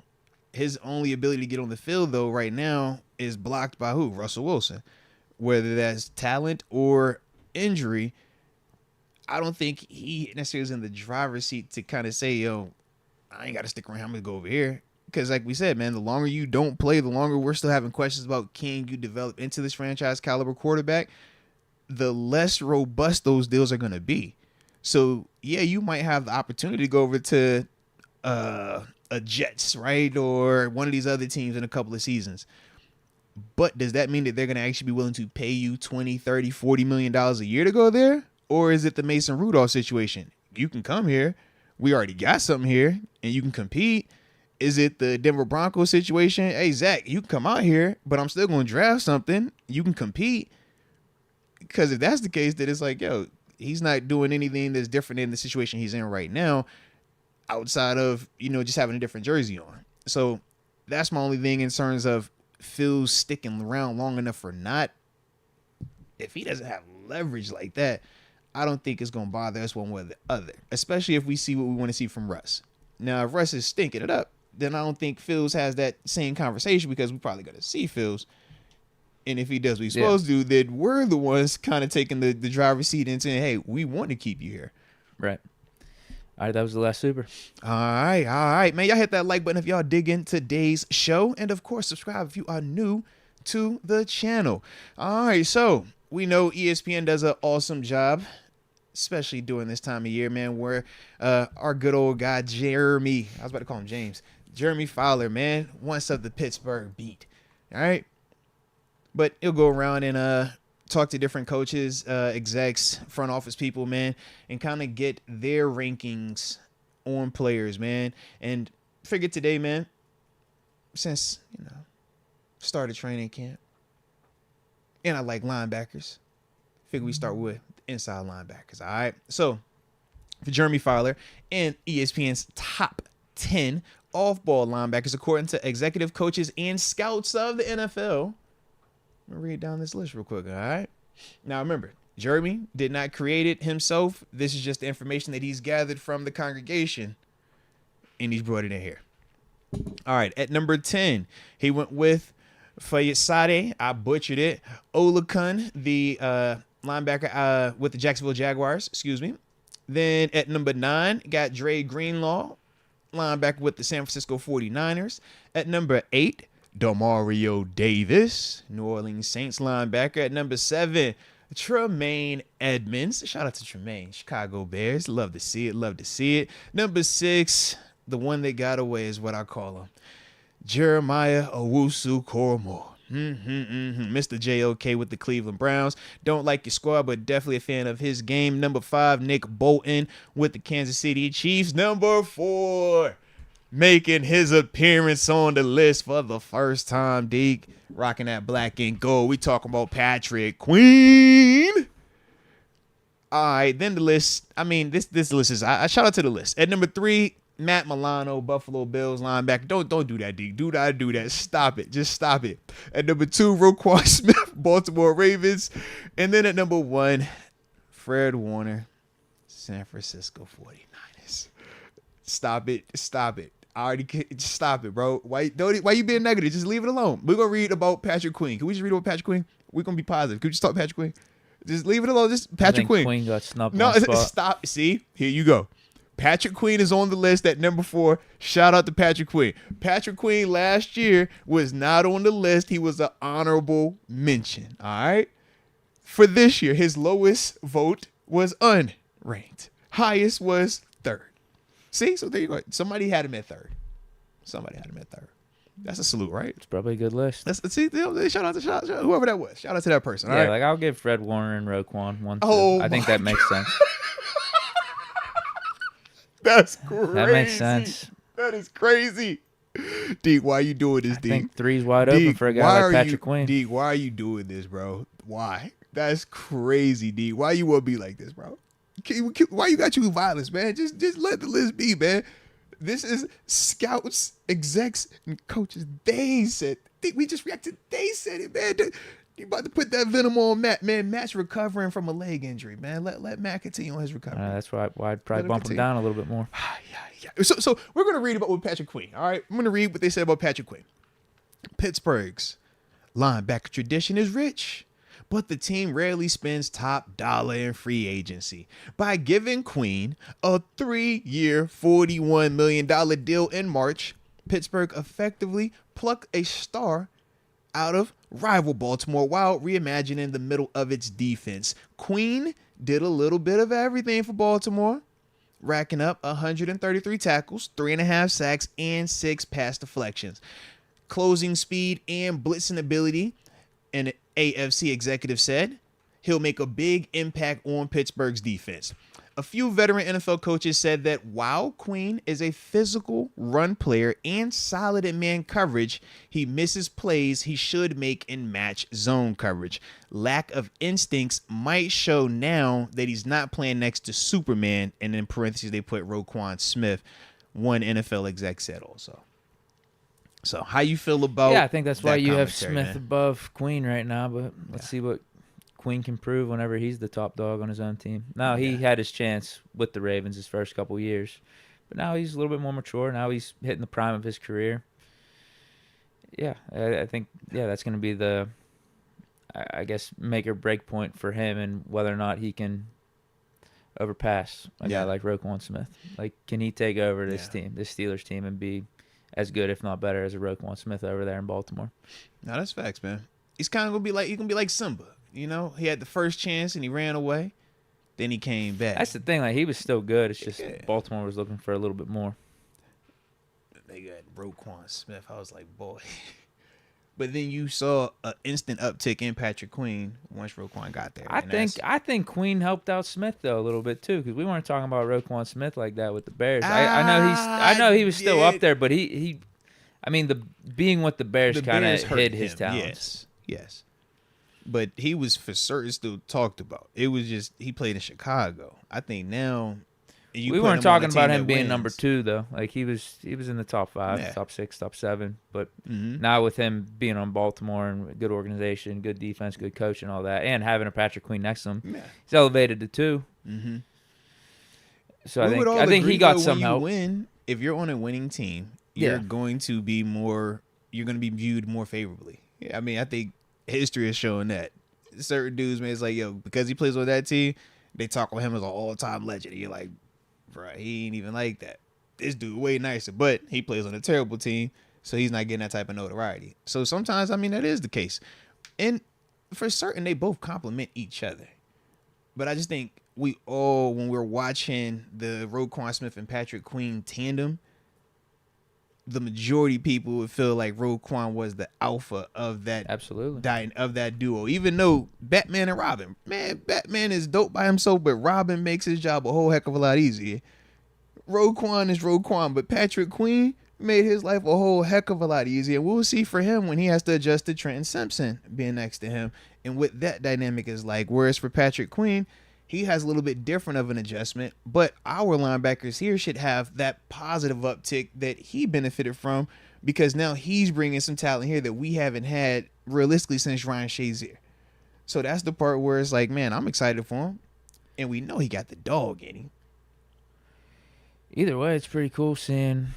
His only ability to get on the field, though, right now is blocked by who? Russell Wilson. Whether that's talent or injury, I don't think he necessarily is in the driver's seat to kind of say, yo, I ain't got to stick around. I'm going to go over here. Because like we said, man, the longer you don't play, the longer we're still having questions about can you develop into this franchise caliber quarterback, the less robust those deals are going to be. So, yeah, you might have the opportunity to go over to a Jets, right? Or one of these other teams in a couple of seasons. But does that mean that they're going to actually be willing to pay you $20, $30, $40 million a year to go there? Or is it the Mason Rudolph situation? You can come here. We already got something here, and you can compete. Is it the Denver Broncos situation? Hey, Zach, you can come out here, but I'm still going to draft something. You can compete. Because if that's the case, then it's like, yo, he's not doing anything that's different in the situation he's in right now outside of, just having a different jersey on. So that's my only thing in terms of Phil sticking around long enough for not. If he doesn't have leverage like that, I don't think it's going to bother us one way or the other, especially if we see what we want to see from Russ. Now, if Russ is stinking it up, then I don't think Fields has that same conversation because we're probably going to see Fields. And if he does what he's supposed to do, then we're the ones kind of taking the driver's seat and saying, hey, we want to keep you here. Right. All right, that was the last super. All right, man. Y'all hit that like button if y'all dig in today's show. And, of course, subscribe if you are new to the channel. All right, so we know ESPN does an awesome job, especially during this time of year, man, where our good old guy, Jeremy, I was about to call him James, Jeremy Fowler, man, wants of the Pittsburgh beat. All right? But he'll go around and talk to different coaches, execs, front office people, man, and kind of get their rankings on players, man. And figured today, man, since, started training camp, and I like linebackers, figure we start with inside linebackers, all right? So, for Jeremy Fowler and ESPN's top 10 off-ball linebackers, according to executive coaches and scouts of the NFL, I'm going to read down this list real quick, all right? Now, remember, Jeremy did not create it himself. This is just the information that he's gathered from the congregation, and he's brought it in here. All right, at number 10, he went with Fayesade, I butchered it, Olakun, the linebacker with the Jacksonville Jaguars, excuse me. Then at number 9, got Dre Greenlaw, linebacker with the San Francisco 49ers. At number 8, Demario Davis, New Orleans Saints linebacker. At number 7, Tremaine Edmonds. Shout out to Tremaine, Chicago Bears. Love to see it. Number 6, the one that got away is what I call him, Jeremiah Owusu-Koramoah. Mr. JOK with the Cleveland Browns. Don't like your squad, but definitely a fan of his game. Number 5, Nick Bolton with the Kansas City Chiefs. Number 4, making his appearance on the list for the first time, Deke, rocking that black and gold. We talking about Patrick Queen. All right, then the list. I mean, this list is. I shout out to the list. At number 3, Matt Milano, Buffalo Bills linebacker. Don't do that, Deke. Do not do that. Stop it. Just stop it. At number 2, Roquan Smith, Baltimore Ravens, and then at number 1, Fred Warner, San Francisco 49ers. Stop it. I already just stop it, bro. Why you being negative? Just leave it alone. We're gonna read about Patrick Queen. Can we just read about Patrick Queen? We're gonna be positive. Can we just talk Patrick Queen? Just leave it alone. Just Patrick Queen. Queen got snubbed. No, stop. See, here you go. Patrick Queen is on the list at number 4. Shout out to Patrick Queen. Patrick Queen last year was not on the list. He was an honorable mention. All right. For this year, his lowest vote was unranked. Highest was 3rd. See, so there you go. Somebody had him at 3rd. That's a salute, right? It's probably a good list. Shout out to whoever that was. Shout out to that person. All right? Like I'll give Fred Warner and Roquan one. Oh, I think that makes sense. That's crazy. That makes sense. That is crazy. Deke, why are you doing this, Deke? I think 3's wide open for a guy like Patrick Queen. Deke, why are you doing this, bro? Why? That's crazy, Deke. Why you want to be like this, bro? Why you got you violence, man? Just let the list be, man. This is scouts, execs, and coaches. They said, we just reacted. They said it, man. You about to put that venom on Matt, man. Matt's recovering from a leg injury, man. Let Matt continue on his recovery. That's why I'd probably bump him down a little bit more. Yeah. So we're going to read about Patrick Queen, all right? I'm going to read what they said about Patrick Queen. Pittsburgh's linebacker tradition is rich, but the team rarely spends top dollar in free agency. By giving Queen a 3-year, $41 million deal in March, Pittsburgh effectively plucked a star out of rival Baltimore while reimagining the middle of its defense. Queen did a little bit of everything for Baltimore, racking up 133 tackles, 3.5 sacks, and 6 pass deflections. Closing speed and blitzing ability, an AFC executive said, he'll make a big impact on Pittsburgh's defense. A few veteran NFL coaches said that while Queen is a physical run player and solid in man coverage, he misses plays he should make in match zone coverage. Lack of instincts might show now that he's not playing next to Superman, and in parentheses they put Roquan Smith, one NFL exec said also. So how you feel about I think that's why you have Smith man? Above Queen right now, but let's see what Queen can prove whenever he's the top dog on his own team. Now, he had his chance with the Ravens his first couple years, but now he's a little bit more mature. Now he's hitting the prime of his career. Yeah, I think, that's going to be the, I guess, make or break point for him and whether or not he can overpass a guy like Roquan Smith? Like, can he take over this team, this Steelers team, and be as good, if not better, as a Roquan Smith over there in Baltimore? No, that's facts, man. He's kind of gonna be like Simba. You know, he had the first chance and he ran away. Then he came back. That's the thing. Like, he was still good. It's just Baltimore was looking for a little bit more. They got Roquan Smith. I was like, boy. But then you saw an instant uptick in Patrick Queen once Roquan got there. I think Queen helped out Smith though a little bit too, because we weren't talking about Roquan Smith like that with the Bears. I know he was still up there, but he being with the Bears kind of hid his talents. Yes. But he was for certain still talked about. It was just he played in Chicago. I think now we weren't talking about him being number 2 though. Like he was in the top 5, top 6, top 7. But now with him being on Baltimore and good organization, good defense, good coach, and all that, and having a Patrick Queen next to him, he's elevated to 2. Mm-hmm. So I think he got some help. If you're on a winning team, you're going to be viewed more favorably. I mean, I think history has shown that certain dudes, man, it's like, yo, because he plays on that team, they talk about him as an all-time legend. And you're like, bro, he ain't even like that. This dude way nicer, but he plays on a terrible team, so he's not getting that type of notoriety. So sometimes, I mean, that is the case. And for certain, they both complement each other. But I just think we all, when we're watching the Roquan Smith and Patrick Queen tandem, the majority of people would feel like Roquan was the alpha of that of that duo. Even though Batman and Robin, man, Batman is dope by himself, but Robin makes his job a whole heck of a lot easier. Roquan is Roquan, but Patrick Queen made his life a whole heck of a lot easier. We'll see for him when he has to adjust to Trenton Simpson being next to him and what that dynamic is like. Whereas for Patrick Queen, he has a little bit different of an adjustment, but our linebackers here should have that positive uptick that he benefited from, because now he's bringing some talent here that we haven't had realistically since Ryan Shazier. So that's the part where it's like, man, I'm excited for him, and we know he got the dog in him. Either way, it's pretty cool seeing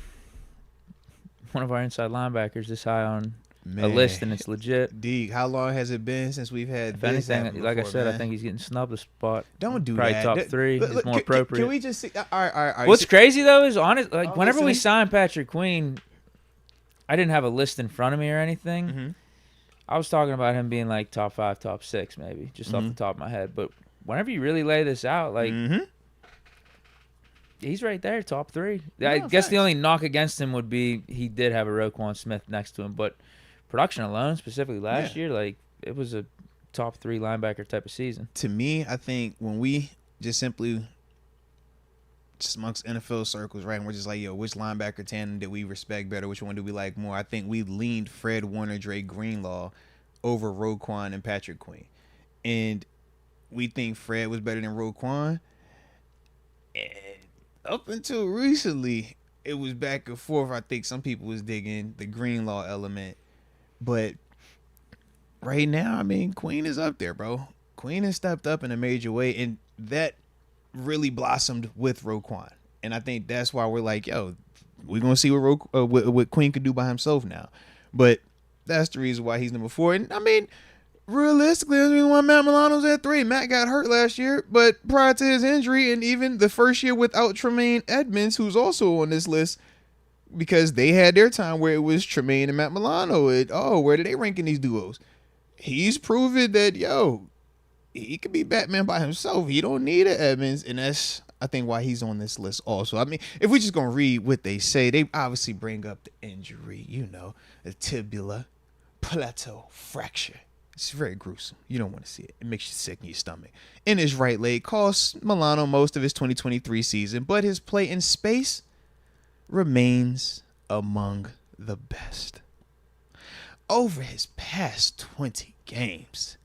one of our inside linebackers this high on a list, and it's legit. Deke, how long has it been since we've had this? Anything, like I said, man? I think he's getting snubbed a spot. Don't do probably that. Top 3 is more appropriate. Can we just see? All right. What's crazy though is whenever we signed Patrick Queen, I didn't have a list in front of me or anything. Mm-hmm. I was talking about him being like top 5, top 6, maybe just off the top of my head. But whenever you really lay this out, like. He's right there, top 3. I guess the only knock against him would be he did have a Roquan Smith next to him, but production alone, specifically last year, like it was a top 3 linebacker type of season. To me, I think when we just amongst NFL circles, right, and we're just like, yo, which linebacker tandem did we respect better? Which one do we like more? I think we leaned Fred Warner, Dre Greenlaw over Roquan and Patrick Queen. And we think Fred was better than Roquan. And up until recently, it was back and forth. I think some people was digging the Greenlaw element. But right now, I mean, Queen is up there, bro. Queen has stepped up in a major way, and that really blossomed with Roquan. And I think that's why we're like, yo, we're going to see what Queen could do by himself now. But that's the reason why he's number 4. And, I mean, realistically, that's the reason why Matt Milano's at 3. Matt got hurt last year, but prior to his injury, and even the first year without Tremaine Edmonds, who's also on this list, because they had their time where it was Tremaine and Matt Milano. Where did they rank in these duos? He's proven that, yo, he could be Batman by himself. He don't need an Edmonds, and that's, I think, why he's on this list also. I mean, if we're just going to read what they say, they obviously bring up the injury, the tibula plateau fracture. It's very gruesome. You don't want to see it. It makes you sick in your stomach. In his right leg, cost Milano most of his 2023 season, but his play in space remains among the best. Over his past 20 games,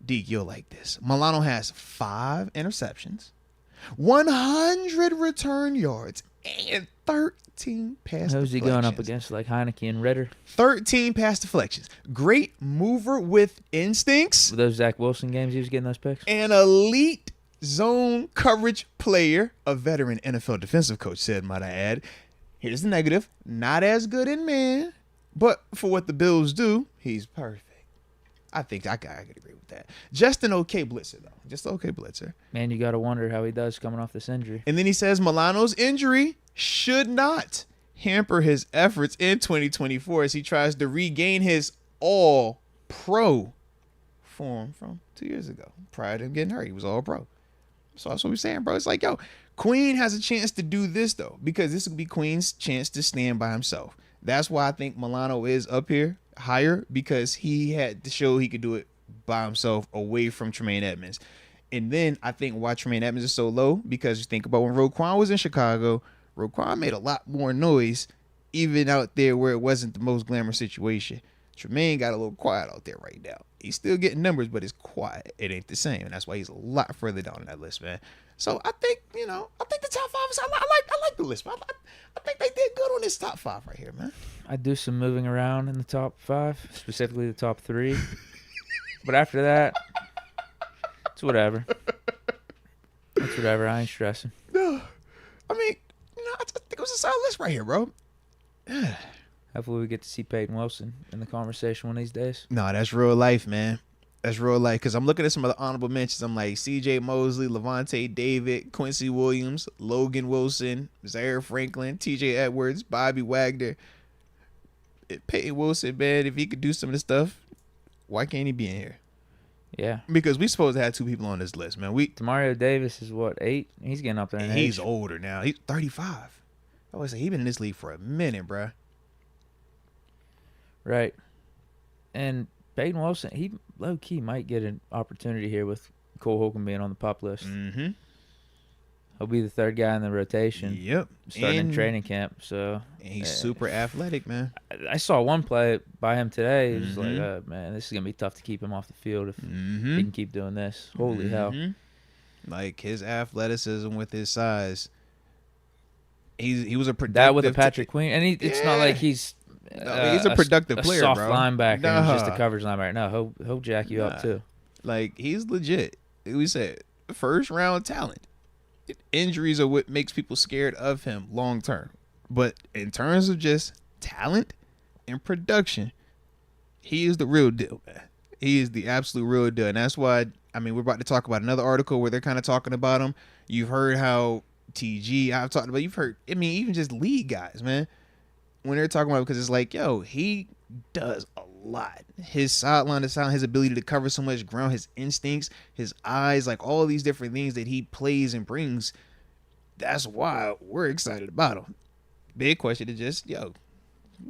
Deke, you'll like this. Milano has 5 interceptions, 100 return yards, and 13 pass deflections. Who's he going up against, like Heineke and Ritter? 13 pass deflections. Great mover with instincts. Were those Zach Wilson games he was getting those picks? An elite zone coverage player, a veteran NFL defensive coach said, might I add. Here's the negative. Not as good in man, but for what the Bills do, he's perfect. I think I could agree with that. Just an okay blitzer, though. Just an okay blitzer. Man, you got to wonder how he does coming off this injury. And then he says Milano's injury should not hamper his efforts in 2024 as he tries to regain his all-pro form from 2 years ago. Prior to him getting hurt, he was all-pro. So that's what we're saying, bro. It's like, yo, Queen has a chance to do this, though, because this will be Queen's chance to stand by himself. That's why I think Milano is up here higher, because he had to show he could do it by himself away from Tremaine Edmonds. And then I think why Tremaine Edmonds is so low, because you think about when Roquan was in Chicago, Roquan made a lot more noise even out there where it wasn't the most glamorous situation. Tremaine got a little quiet out there right now. He's still getting numbers, but it's quiet. It ain't the same. And that's why he's a lot further down on that list, man. So I think, I think the top five is, I like the list, man. I think they did good on this top five right here, man. I do some moving around in the top 5, specifically the top 3. But after that, it's whatever. It's whatever. I ain't stressing. No. I mean, I think it was a solid list right here, bro. Hopefully we get to see Payton Wilson in the conversation one of these days. No, that's real life, man. That's real life. Because I'm looking at some of the honorable mentions. I'm like C.J. Mosley, Levante David, Quincy Williams, Logan Wilson, Zaire Franklin, T.J. Edwards, Bobby Wagner. Peyton Wilson, man, if he could do some of this stuff, why can't he be in here? Yeah. Because we supposed to have 2 people on this list, man. Demario Davis is what, 8? He's getting up there in and he's age. older now. He's 35. I always say he's been in this league for a minute, bro. Right. And Peyton Wilson, he low-key might get an opportunity here with Cole Holcomb being on the PUP list. Mm-hmm. He'll be the 3rd guy in the rotation. Yep. Starting in training camp. So and he's super athletic, man. I saw one play by him today. It was like, oh, man, this is going to be tough to keep him off the field if he can keep doing this. Holy hell. Like, his athleticism with his size. He was a productive. That with a Patrick Queen. And it's not like he's... he's a productive player, soft bro. linebacker. Nah. Just a coverage linebacker. No, he'll jack you up, too. Like, he's legit. We said, first-round talent. Injuries are what makes people scared of him long term. But in terms of just talent and production, he is the real deal, man. He is the absolute real deal. And that's why, we're about to talk about another article where they're kind of talking about him. You've heard how I've talked about, you've heard, even just league guys, man. When they're talking about it, because it's like, yo, he does a lot. His sideline to sideline, his ability to cover so much ground, his instincts, his eyes, like all these different things that he plays and brings. That's why we're excited about him. Big question is just, yo,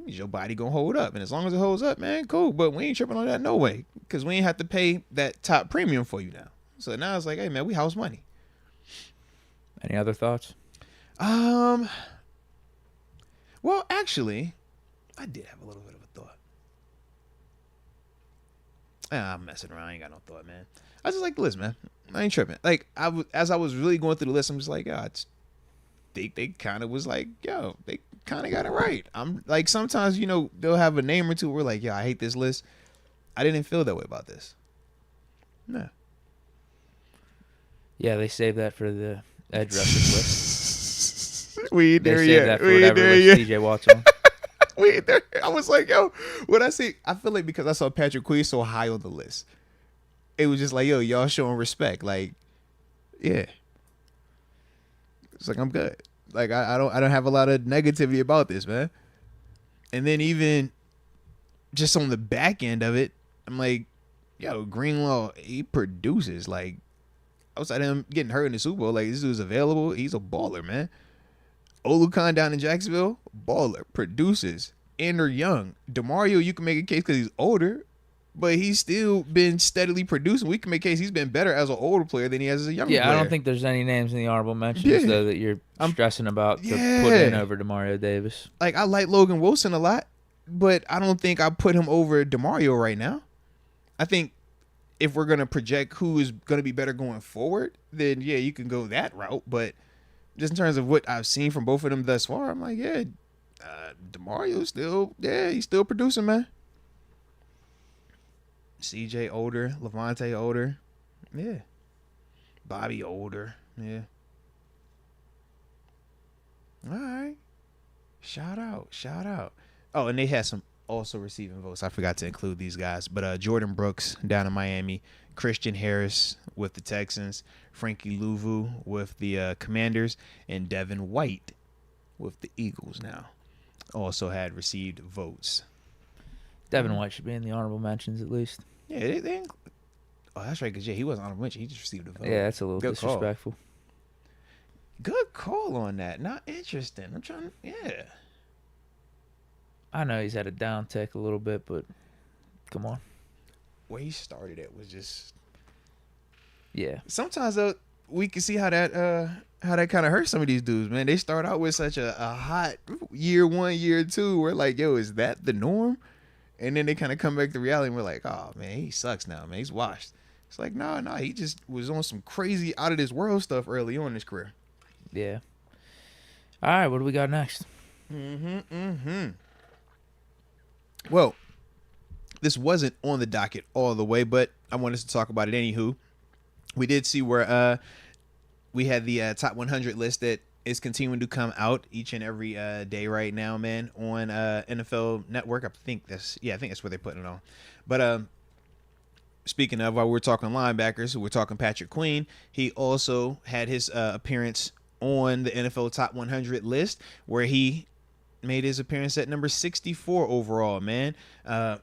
is your body gonna hold up? And as long as it holds up, man, cool. But we ain't tripping on that no way, because we ain't have to pay that top premium for you now. So now it's like, hey, man, we house money. Any other thoughts? Well, actually, I did have a little bit of a thought. I'm messing around. I ain't got no thought, man. I just like the list, man. I ain't tripping. Like, as I was really going through the list, I'm just like, they kind of was like, yo, they kind of got it right. I'm like, sometimes, they'll have a name or two. We're like, yo, I hate this list. I didn't feel that way about this. No. Yeah, they saved that for the edge rushers list. We ain't there they yet. Saved that for we ain't whatever there list yet. TJ Watson. We ain't there. I was like, yo, what I see, I feel like because I saw Patrick Queen so high on the list, it was just like, yo, y'all showing respect. Like, yeah. It's like, I'm good. Like, I don't have a lot of negativity about this, man. And then even just on the back end of it, I'm like, yo, Greenlaw, he produces. Like, outside of him getting hurt in the Super Bowl, like, this dude's available. He's a baller, man. Olukan down in Jacksonville, baller, produces, and they're young. DeMario, you can make a case because he's older, but he's still been steadily producing. We can make a case he's been better as an older player than he has as a younger player. I don't think there's any names in the honorable mentions, though, that you're stressing about to put in over DeMario Davis. Like, I like Logan Wilson a lot, but I don't think I put him over DeMario right now. I think if we're going to project who is going to be better going forward, then, yeah, you can go that route, but just in terms of what I've seen from both of them thus far, I'm like, yeah, DeMario's still, he's still producing, man. CJ older, Levante older, yeah. Bobby older, yeah. All right. Shout out. Oh, and they had some also receiving votes. I forgot to include these guys. But Jordan Brooks down in Miami, Christian Harris with the Texans, Frankie Louvu with the Commanders, and Devin White with the Eagles now also had received votes. Devin White should be in the honorable mentions at least. Yeah, oh, that's right, because he wasn't honorable mention. He just received a vote. Yeah, that's a little Good disrespectful. Call. Good call on that. Not interesting. I'm trying to, yeah. I know he's had a down tick a little bit, but come on. Where he started it was just... Yeah. Sometimes we can see how that kind of hurts some of these dudes, man. They start out with such a hot year 1, year 2. We're like, yo, is that the norm? And then they kind of come back to reality and we're like, oh, man, he sucks now, man. He's washed. It's like, no, he just was on some crazy out of this world stuff early on in his career. Yeah. All right, what do we got next? Well, this wasn't on the docket all the way, but I wanted to talk about it anywho. We did see where we had the top 100 list that is continuing to come out each and every day right now, man, on NFL Network. I think that's where they're putting it on. But speaking of, while we're talking linebackers, we're talking Patrick Queen. He also had his appearance on the NFL top 100 list, where he made his appearance at number 64 overall, man.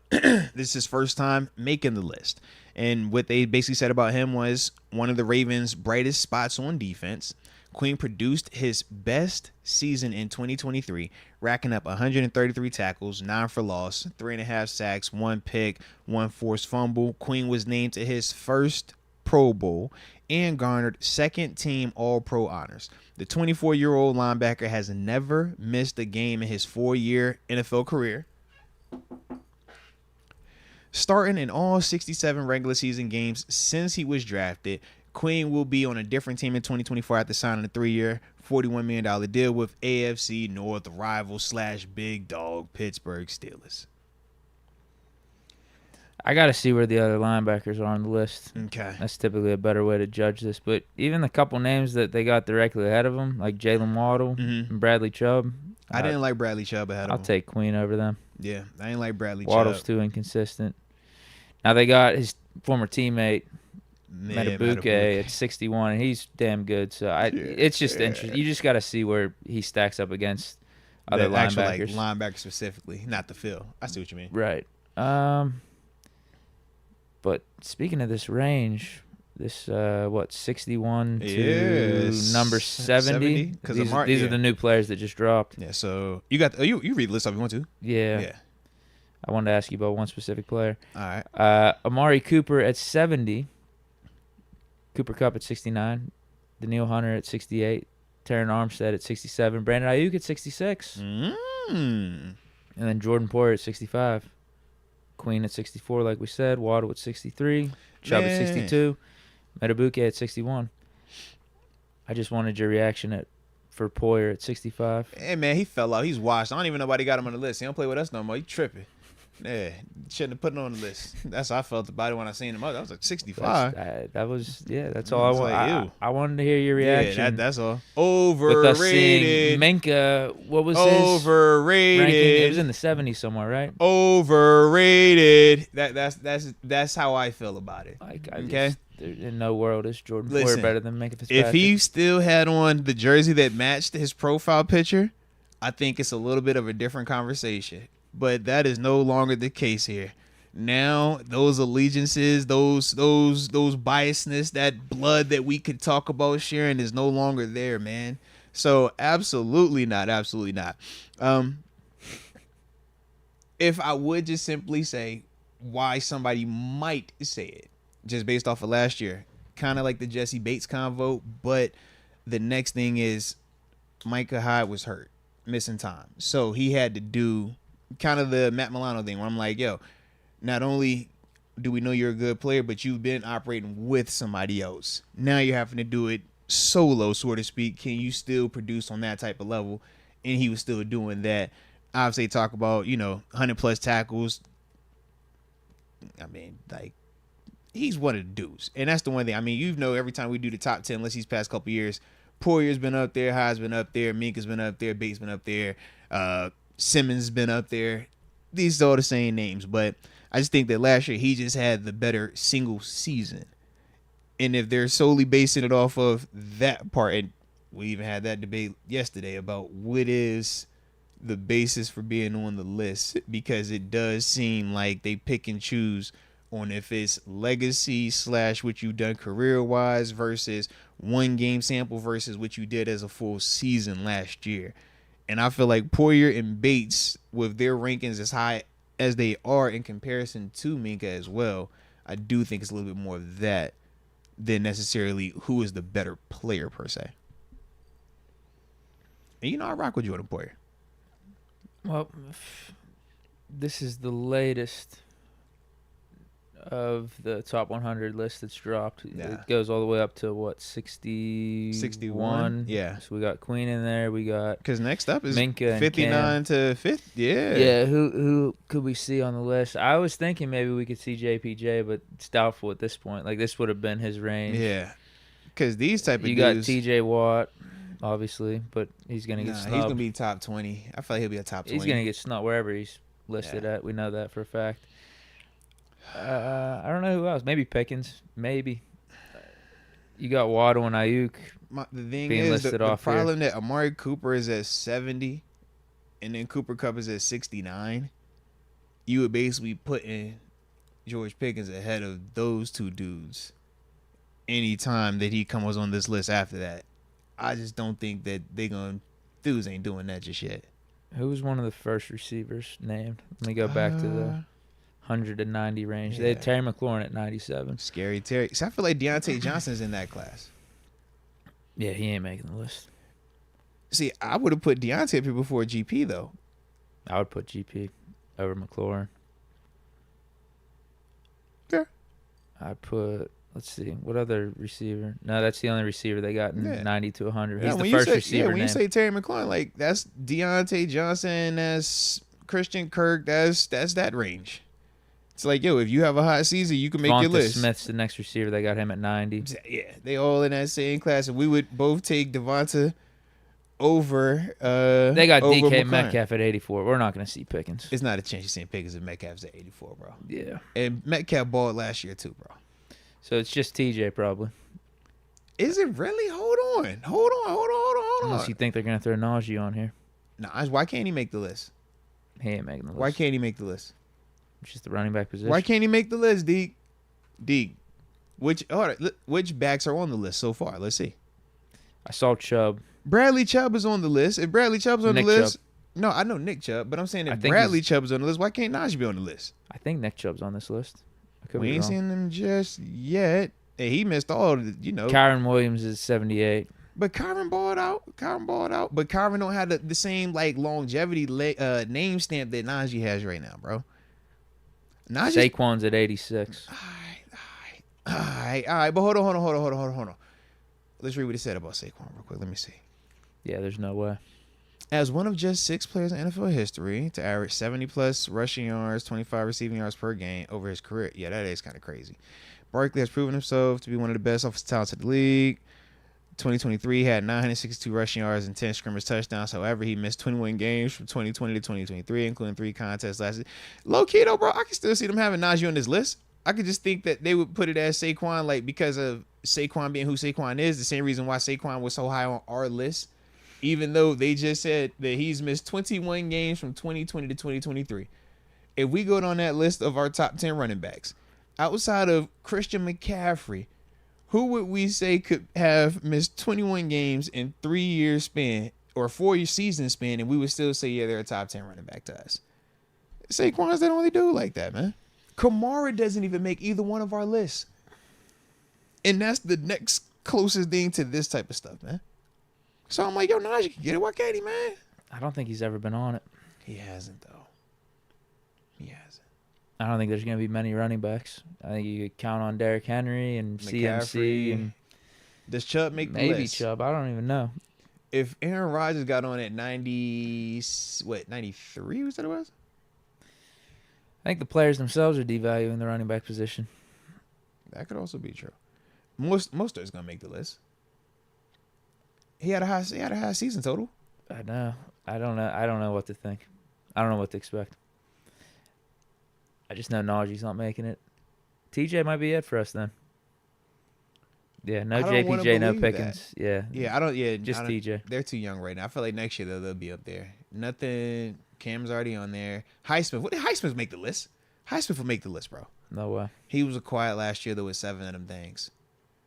This is his first time making the list. And what they basically said about him was one of the Ravens' brightest spots on defense. Queen produced his best season in 2023, racking up 133 tackles, 9 for loss, 3.5 sacks, 1 pick, 1 forced fumble. Queen was named to his first Pro Bowl and garnered second-team All-Pro honors. The 24-year-old linebacker has never missed a game in his 4-year NFL career, starting in all 67 regular season games since he was drafted. Queen will be on a different team in 2024 after signing a 3-year, $41 million deal with AFC North rival / big dog Pittsburgh Steelers. I got to see where the other linebackers are on the list. Okay. That's typically a better way to judge this. But even the couple names that they got directly ahead of them, like Jalen Waddle and Bradley Chubb. I didn't like Bradley Chubb ahead of him. I'll take Queen over them. Yeah, I didn't like Bradley Waddle's Chubb. too inconsistent. Now they got his former teammate, Metabuke, at 61, and he's damn good. So it's just interesting. You just got to see where he stacks up against other linebackers. Actual, like, linebackers specifically, not the fill. I see what you mean. Right. But speaking of this range, this 61 to number 70. These are the new players that just dropped. Yeah. So you got you read the list if you want to. Yeah. Yeah. I wanted to ask you about one specific player. All right. Amari Cooper at 70. Cooper Kupp at 69. Daniil Hunter at 68. Terran Armstead at 67. Brandon Ayuk at 66. And then Jordan Poyer at 65. Queen at 64, like we said. Waddle at 63. Chubb at 62. Metabuke at 61. I just wanted your reaction for Poyer at 65. Hey, man, he fell out. He's washed. I don't even know why they got him on the list. He don't play with us no more. He tripping. Yeah, shouldn't have put it on the list. That's how I felt about it when I seen him. I was like 65. That's all I wanted. I wanted to hear your reaction. Yeah, that's all. Overrated. With us seeing Minka, what was his overrated ranking? It was in the 70s somewhere, right? Overrated. That's how I feel about it. Okay. In no world is Jordan Poyer better than Minka Fitzpatrick. If he still had on the jersey that matched his profile picture, I think it's a little bit of a different conversation. But that is no longer the case here. Now, those allegiances, those biasness, that blood that we could talk about sharing is no longer there, man. So absolutely not. If I would just simply say why somebody might say it, just based off of last year, kind of like the Jesse Bates convo, but the next thing is Micah Hyde was hurt, missing time. So he had to do kind of the Matt Milano thing where I'm like, yo, not only do we know you're a good player, but you've been operating with somebody else. Now you're having to do it solo, so to speak. Can you still produce on that type of level? And he was still doing that. Obviously, talk about, 100-plus tackles. I mean, like, he's one of the dudes. And that's the one thing. I mean, every time we do the top 10 lists these past couple years, Poyer's been up there, Hyde's been up there, Minka's been up there, Bates been up there, Simmons been up there. these are all the same names, but I just think that last year he just had the better single season. And if they're solely basing it off of that part, and we even had that debate yesterday about what is the basis for being on the list, because it does seem like they pick and choose on if it's legacy / what you've done career-wise versus one game sample versus what you did as a full season last year. And I feel like Poyer and Bates, with their rankings as high as they are in comparison to Minka as well, I do think it's a little bit more of that than necessarily who is the better player per se. And you know I rock with Jordan Poyer. Well, this is the latest of the top 100 list that's dropped. Yeah. It goes all the way up to what, 61? Yeah. So we got Queen in there. We got because next up is Minka 59 to 50. Yeah. Yeah. Who could we see on the list? I was thinking maybe we could see JPJ, but it's doubtful at this point. Like this would have been his range. Yeah. Because these type of you dudes, got TJ Watt, obviously, but he's gonna get snubbed. He's gonna be top 20. I feel like he'll be a top 20. He's gonna get snubbed wherever he's listed at. We know that for a fact. I don't know who else. Maybe Pickens. Maybe. You got Waddle and Ayuk. The thing being is, listed the off problem here. that Amari Cooper is at 70, and then Cooper Kupp is at 69. You would basically put in George Pickens ahead of those two dudes. Anytime that he comes on this list after that, I just don't think that dudes ain't doing that just yet. Who was one of the first receivers named? Let me go back to the 190 range. Yeah. They had Terry McLaurin at 97. Scary Terry. So I feel like Deontay Johnson's in that class. Yeah, he ain't making the list. See, I would have put Deontay up here before GP, though. I would put GP over McLaurin. Yeah. I'd put, let's see, what other receiver? No, that's the only receiver they got in 90 to 100. He's the first receiver when you named. say Terry McLaurin, like, that's Deontay Johnson, that's Christian Kirk, that's that range. It's like, yo, if you have a hot season, you can make your Devonta list. Smith's the next receiver. They got him at 90. Yeah, they all in that same class, and we would both take Devonta over. They got over DK McLaurin. Metcalf at 84. We're not going to see Pickens. It's not a chance you're seeing Pickens and Metcalf's at 84, bro. Yeah. And Metcalf balled last year too, bro. So it's just TJ probably. Is it really? Hold on. Unless you think they're going to throw Najee on here. Nah, why can't he make the list? He ain't making the list. Why can't he make the list? It's just the running back position. Why can't he make the list, Deke? Deke, which backs are on the list so far? Let's see. I saw Chubb. Bradley Chubb is on the list. If Bradley Chubb's on Nick the list, Chubb. no, I know Nick Chubb, but I'm saying I if think Bradley Chubb's on the list, why can't Najee be on the list? I think Nick Chubb's on this list. I could We be ain't wrong. seen him just yet. And he missed all of the, Kyron Williams is 78. But Kyron balled out. But Kyron don't have the same like longevity name stamp that Najee has right now, bro. Najee. Saquon's at 86. All right. But hold on. Let's read what it said about Saquon real quick. Let me see. Yeah, there's no way. As one of just 6 players in NFL history to average 70-plus rushing yards, 25 receiving yards per game over his career. Yeah, that is kind of crazy. Barkley has proven himself to be one of the best offensive talents in the league. 2023 had 962 rushing yards and 10 scrimmage touchdowns. However, he missed 21 games from 2020 to 2023, including 3 contests last season. Low key though, bro, I can still see them having Najee on this list. I could just think that they would put it as Saquon, like because of Saquon being who Saquon is, the same reason why Saquon was so high on our list, even though they just said that he's missed 21 games from 2020 to 2023. If we go down that list of our top 10 running backs, outside of Christian McCaffrey, who would we say could have missed 21 games in 3 years span or 4 season span, and we would still say, yeah, they're a top 10 running back to us? Saquon's that only dude like that, man. Kamara doesn't even make either one of our lists. And that's the next closest thing to this type of stuff, man. So I'm like, yo, Najee can get it. Why can't he, man? I don't think he's ever been on it. He hasn't, though. He hasn't. I don't think there's going to be many running backs. I think you could count on Derrick Henry and CMC. And does Chubb make the maybe list? Chubb. I don't even know. If Aaron Rodgers got on at 93, was that it was? I think the players themselves are devaluing the running back position. That could also be true. Mostert's gonna make the list. He had a high season total. I know. I don't know what to think. I don't know what to expect. I just know Najee's not making it. TJ might be it for us then. Yeah, no I don't wanna JPJ, no believe Pickens. Yeah, Yeah, I don't. Yeah, just I don't- TJ. They're too young right now. I feel like next year they'll be up there. Nothing. Cam's already on there. Highsmith. What did Highsmith make the list? Highsmith will make the list, bro. No way. He was quiet last year though with 7 of them things.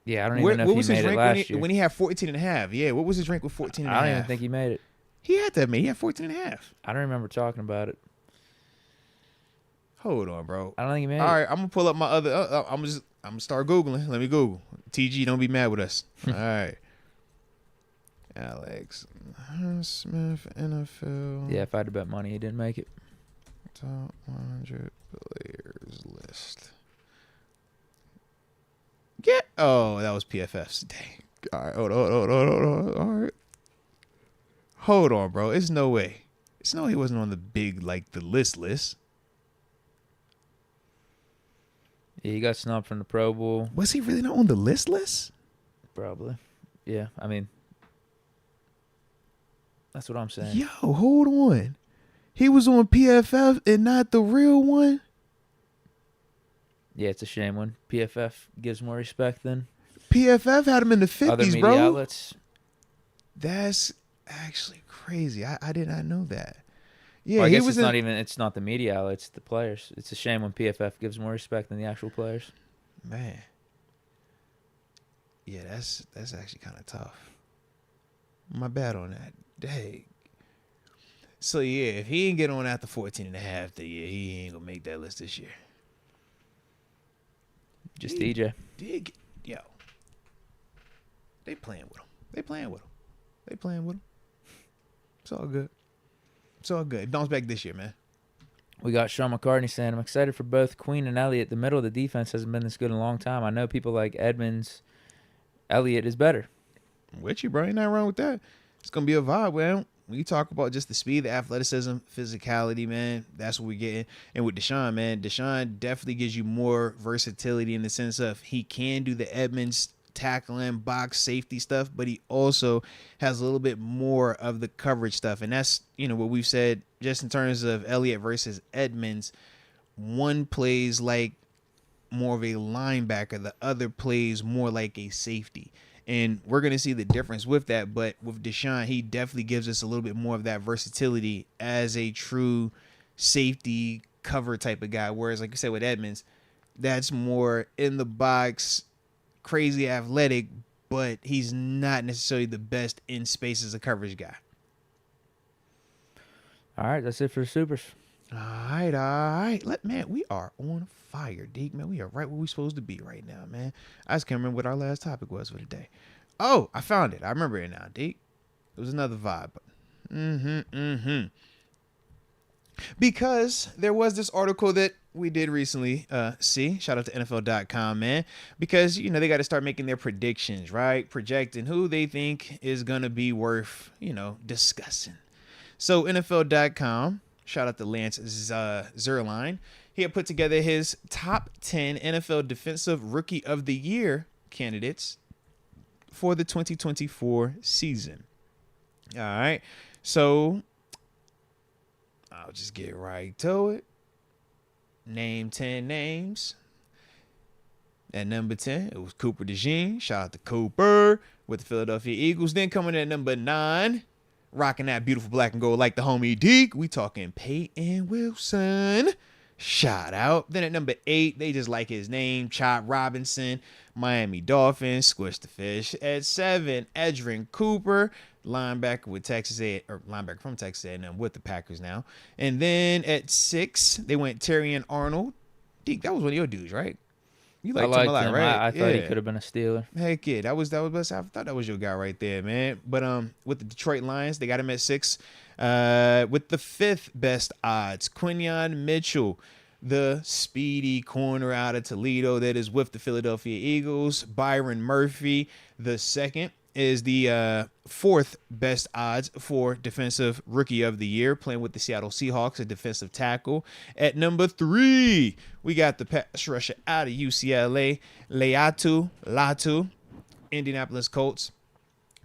Yeah, I don't even know if he made it last year. When he had 14 and a half? Yeah, what was his rank with 14 and a half? I don't even think he made it. He had that, man. He had 14 and a half. I don't remember talking about it. Hold on, bro. I don't think he made All it. right, I'm gonna pull up my other. I'm gonna start googling. Let me Google. TG, don't be mad with us. All right. Alex Smith, NFL. Yeah, if I had to bet money, he didn't make it. Top 100 players list. Get. Oh, that was PFF's. Dang. All right, hold on. All right. Hold on, bro. It's no way. It's no way he wasn't on the big, like, the list. Yeah, he got snubbed from the Pro Bowl. Was he really not on the list? Probably. Yeah, I mean, that's what I'm saying. Yo, hold on. He was on PFF and not the real one? Yeah, it's a shame when PFF gives more respect than PFF had him in the 50s, other media bro. outlets. That's actually crazy. I did not know that. Yeah, Well, I he guess was it's not the media outlets, it's the players. It's a shame when PFF gives more respect than the actual players. Man. Yeah, that's actually kind of tough. My bad on that. Dang. So, yeah, if he ain't get on after 14 and a half, then yeah, he ain't going to make that list this year. Just TJ. Deke, yo. They playing with him. It's all good. Bounce back this year, man. We got Sean McCartney saying, I'm excited for both Queen and Elliott. The middle of the defense hasn't been this good in a long time. I know people like Edmonds. Elliott is better. I'm with you, bro. Ain't nothing wrong with that. It's going to be a vibe, man. When you talk about just the speed, the athleticism, physicality, man, that's what we're getting. And with Deshaun, man, Deshaun definitely gives you more versatility in the sense of he can do the Edmonds tackling, box safety stuff, but he also has a little bit more of the coverage stuff. And that's, what we've said just in terms of Elliott versus Edmonds. One plays like more of a linebacker, the other plays more like a safety. And we're going to see the difference with that. But with Deshaun, he definitely gives us a little bit more of that versatility as a true safety cover type of guy. Whereas, like you said, with Edmonds, that's more in the box, crazy athletic, but he's not necessarily the best in space as a coverage guy. All right, that's it for the Supers. All right. Man, we are on fire, Deke, man. We are right where we're supposed to be right now, man. I just can't remember what our last topic was for the day. Oh, I found it. I remember it now, Deke. It was another vibe. Because there was this article that we did recently see. Shout out to NFL.com, man. Because, they got to start making their predictions, right? Projecting who they think is going to be worth, discussing. So NFL.com, shout out to Lance Zierlein. He had put together his top 10 NFL Defensive Rookie of the Year candidates for the 2024 season. All right. So I'll just get right to it. Name 10 names. At number 10, it was Cooper DeJean. Shout out to Cooper with the Philadelphia Eagles. Then coming at number 9, rocking that beautiful black and gold like the homie Deke. We talking Payton Wilson. Shout out. Then at number 8, they just like his name, Chop Robinson, Miami Dolphins, Squish the Fish. At 7, Edgerrin Cooper, linebacker with linebacker from Texas A&M with the Packers now. And then at 6, they went Terrion Arnold. Deke, that was one of your dudes, right? You liked him a lot, right? I thought he could have been a Steeler. Heck yeah, that was best. I thought that was your guy right there, man. But with the Detroit Lions, they got him at 6. With the 5th best odds, Quinyon Mitchell, the speedy corner out of Toledo that is with the Philadelphia Eagles. Byron Murphy, the 2nd, is the 4th best odds for Defensive Rookie of the Year, playing with the Seattle Seahawks, a defensive tackle. At number 3, we got the pass rusher out of UCLA, Latu, Indianapolis Colts.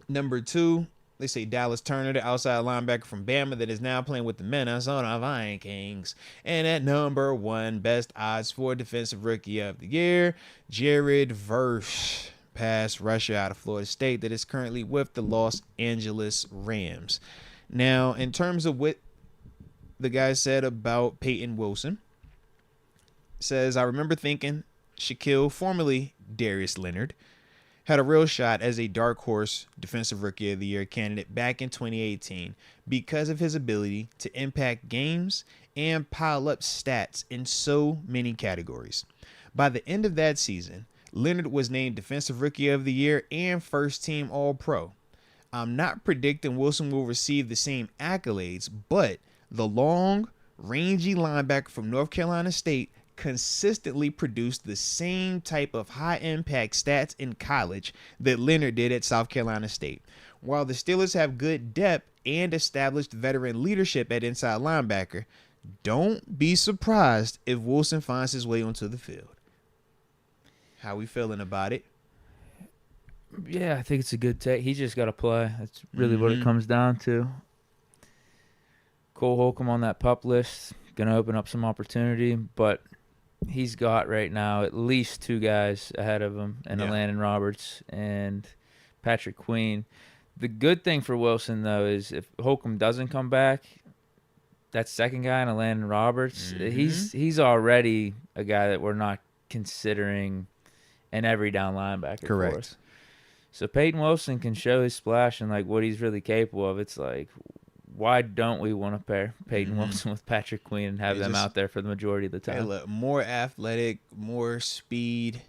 Number 2, They say Dallas Turner, the outside linebacker from Bama that is now playing with the Minnesota Vikings. And at number 1, best odds for defensive rookie of the year, Jared Verse, pass rusher out of Florida State that is currently with the Los Angeles Rams. Now, in terms of what the guy said about Peyton Wilson, says, I remember thinking Shaquille, formerly Darius Leonard, had a real shot as a dark horse defensive rookie of the year candidate back in 2018 because of his ability to impact games and pile up stats in so many categories. By the end of that season, Leonard was named defensive rookie of the year and first team All-Pro. I'm not predicting Wilson will receive the same accolades, but the long, rangy linebacker from North Carolina State consistently produced the same type of high-impact stats in college that Leonard did at South Carolina State. While the Steelers have good depth and established veteran leadership at inside linebacker, don't be surprised if Wilson finds his way onto the field. How we feeling about it? Yeah, I think it's a good take. He just got to play. That's really what it comes down to. Cole Holcomb on that PUP list, going to open up some opportunity, but he's got right now at least 2 guys ahead of him, and Landon Roberts and Patrick Queen. The good thing for Wilson, though, is if Holcomb doesn't come back, that second guy, and Landon Roberts, he's already a guy that we're not considering an every down linebacker for us. So Peyton Wilson can show his splash and like what he's really capable of. It's like, why don't we want to pair Peyton Wilson with Patrick Queen and have them out there for the majority of the time? Hey, look, more athletic, more speed.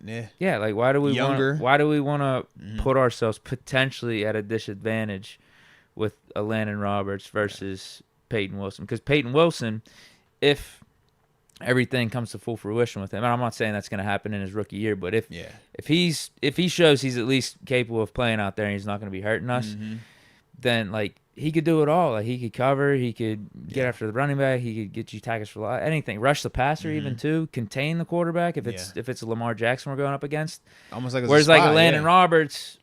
Yeah, like why do we younger? Why do we want to put ourselves potentially at a disadvantage with a Landon Roberts versus Peyton Wilson? Because Peyton Wilson, if everything comes to full fruition with him, and I'm not saying that's going to happen in his rookie year, but if he shows he's at least capable of playing out there and he's not going to be hurting us, then like he could do it all. Like he could cover, he could get after the running back, he could get you tackles for anything, rush the passer even too, contain the quarterback if it's a Lamar Jackson we're going up against. Almost like whereas like a Landon Roberts,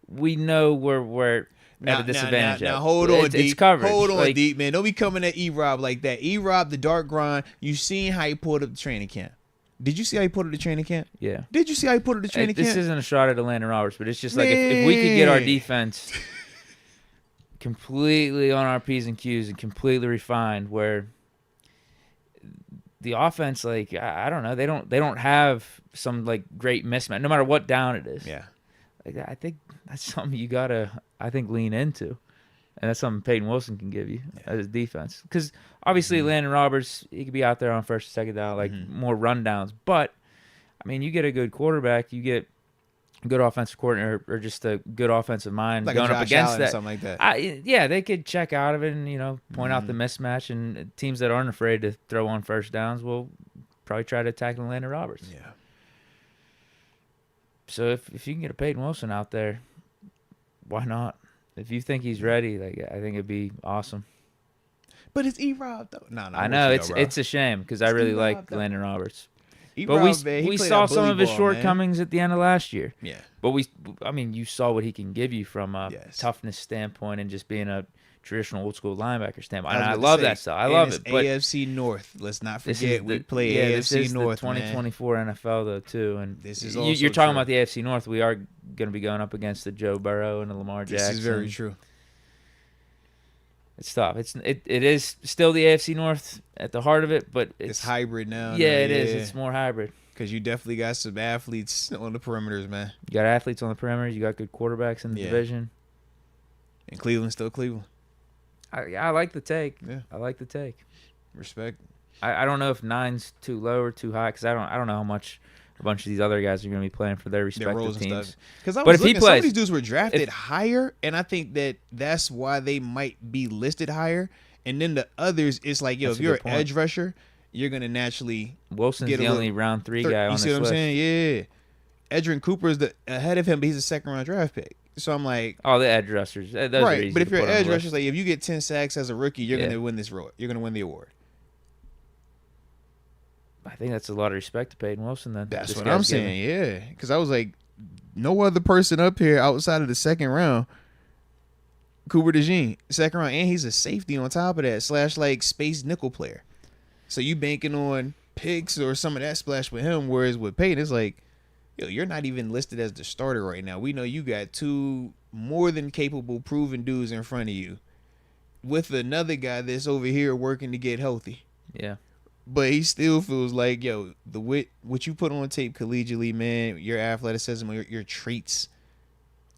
we know we're at a disadvantage. Now hold on, Deke. It's coverage. Hold on, like, Deke, man. Don't be coming at E-Rob like that. E-Rob, the dark grind. You seen how he pulled up the training camp. Did you see how he pulled up the training camp? Yeah. Did you see how he pulled up the training camp? This isn't a shot at Landon Roberts, but it's just like if we could get our defense completely on our P's and Q's and completely refined, where the offense, like I don't know, they don't have some like great mismatch no matter what down it is. Yeah. Like I think that's something you gotta lean into, and that's something Peyton Wilson can give you as a defense. Because obviously Landon Roberts, he could be out there on first and second down, like more rundowns. But I mean, you get a good quarterback, you get a good offensive coordinator, or just a good offensive mind like going up against Allen that. Or something like that. Yeah, they could check out of it and point out the mismatch. And teams that aren't afraid to throw on first downs will probably try to attack Landon Roberts. Yeah. So if you can get a Peyton Wilson out there, why not? If you think he's ready, like I think it'd be awesome. But it's E-Rob though. No, I know it's a shame because I really like Landon Roberts. E-Rob, but we saw some of his shortcomings at the end of last year. Yeah. But you saw what he can give you from a toughness standpoint and just being a traditional old school linebacker standpoint. And I love that stuff. I love it. But AFC North. Let's not forget we play AFC this is North. The 2024 NFL though too, and this is you're talking about the AFC North. We are going to be going up against the Joe Burrow and the Lamar Jackson. This is very true. It's tough. It is still the AFC North at the heart of it, but it's hybrid now. Yeah, it is. It's more hybrid. Because you definitely got some athletes on the perimeters, man. You got athletes on the perimeters. You got good quarterbacks in the division. And Cleveland's still Cleveland. I like the take. Yeah. I like the take. Respect. I don't know if 9's too low or too high because I don't know how much a bunch of these other guys are going to be playing for their respective teams. Because some of these dudes were drafted higher, and I think that's why they might be listed higher. And then the others, it's like, if you're an edge rusher, you're going to naturally Wilson's the only round 3 guy on this list. You see what I'm saying? Yeah. Edgerrin Cooper's ahead of him, but he's a second-round draft pick. So I'm like, the edge rushers, those right? Are easy but if to you're put an on edge the rusher, like if you get 10 sacks as a rookie, you're gonna win this role. You're gonna win the award. I think that's a lot of respect to Peyton Wilson. Then that's what I'm saying. Yeah, because I was like, no other person up here outside of the second round Cooper DeJean, second round, and he's a safety on top of that, / like space nickel player. So you banking on picks or some of that splash with him, whereas with Peyton, it's like, yo, you're not even listed as the starter right now. We know you got 2 more than capable, proven dudes in front of you, with another guy that's over here working to get healthy. Yeah. But he still feels like, yo, what you put on tape collegiately, man, your athleticism, your traits,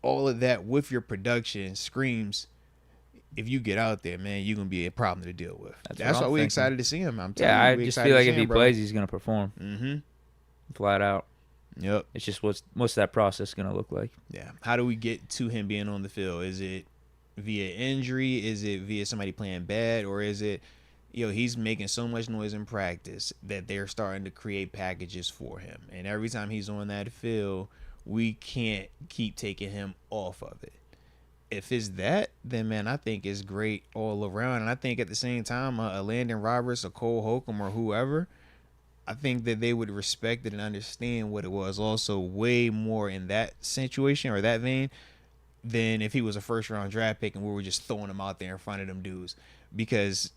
all of that with your production screams, if you get out there, man, you're going to be a problem to deal with. That's why we're excited to see him. I'm telling you, I just feel like if he plays, he's going to perform. Mm-hmm. Flat out. Yep. It's just what's that process going to look like? Yeah. How do we get to him being on the field? Is it via injury? Is it via somebody playing bad? Or is it, he's making so much noise in practice that they're starting to create packages for him. And every time he's on that field, we can't keep taking him off of it. If it's that, then, man, I think it's great all around. And I think at the same time, a Landon Roberts, a Cole Holcomb, or whoever, I think that they would respect it and understand what it was also way more in that situation or that vein than if he was a first-round draft pick and we were just throwing him out there in front of them dudes, because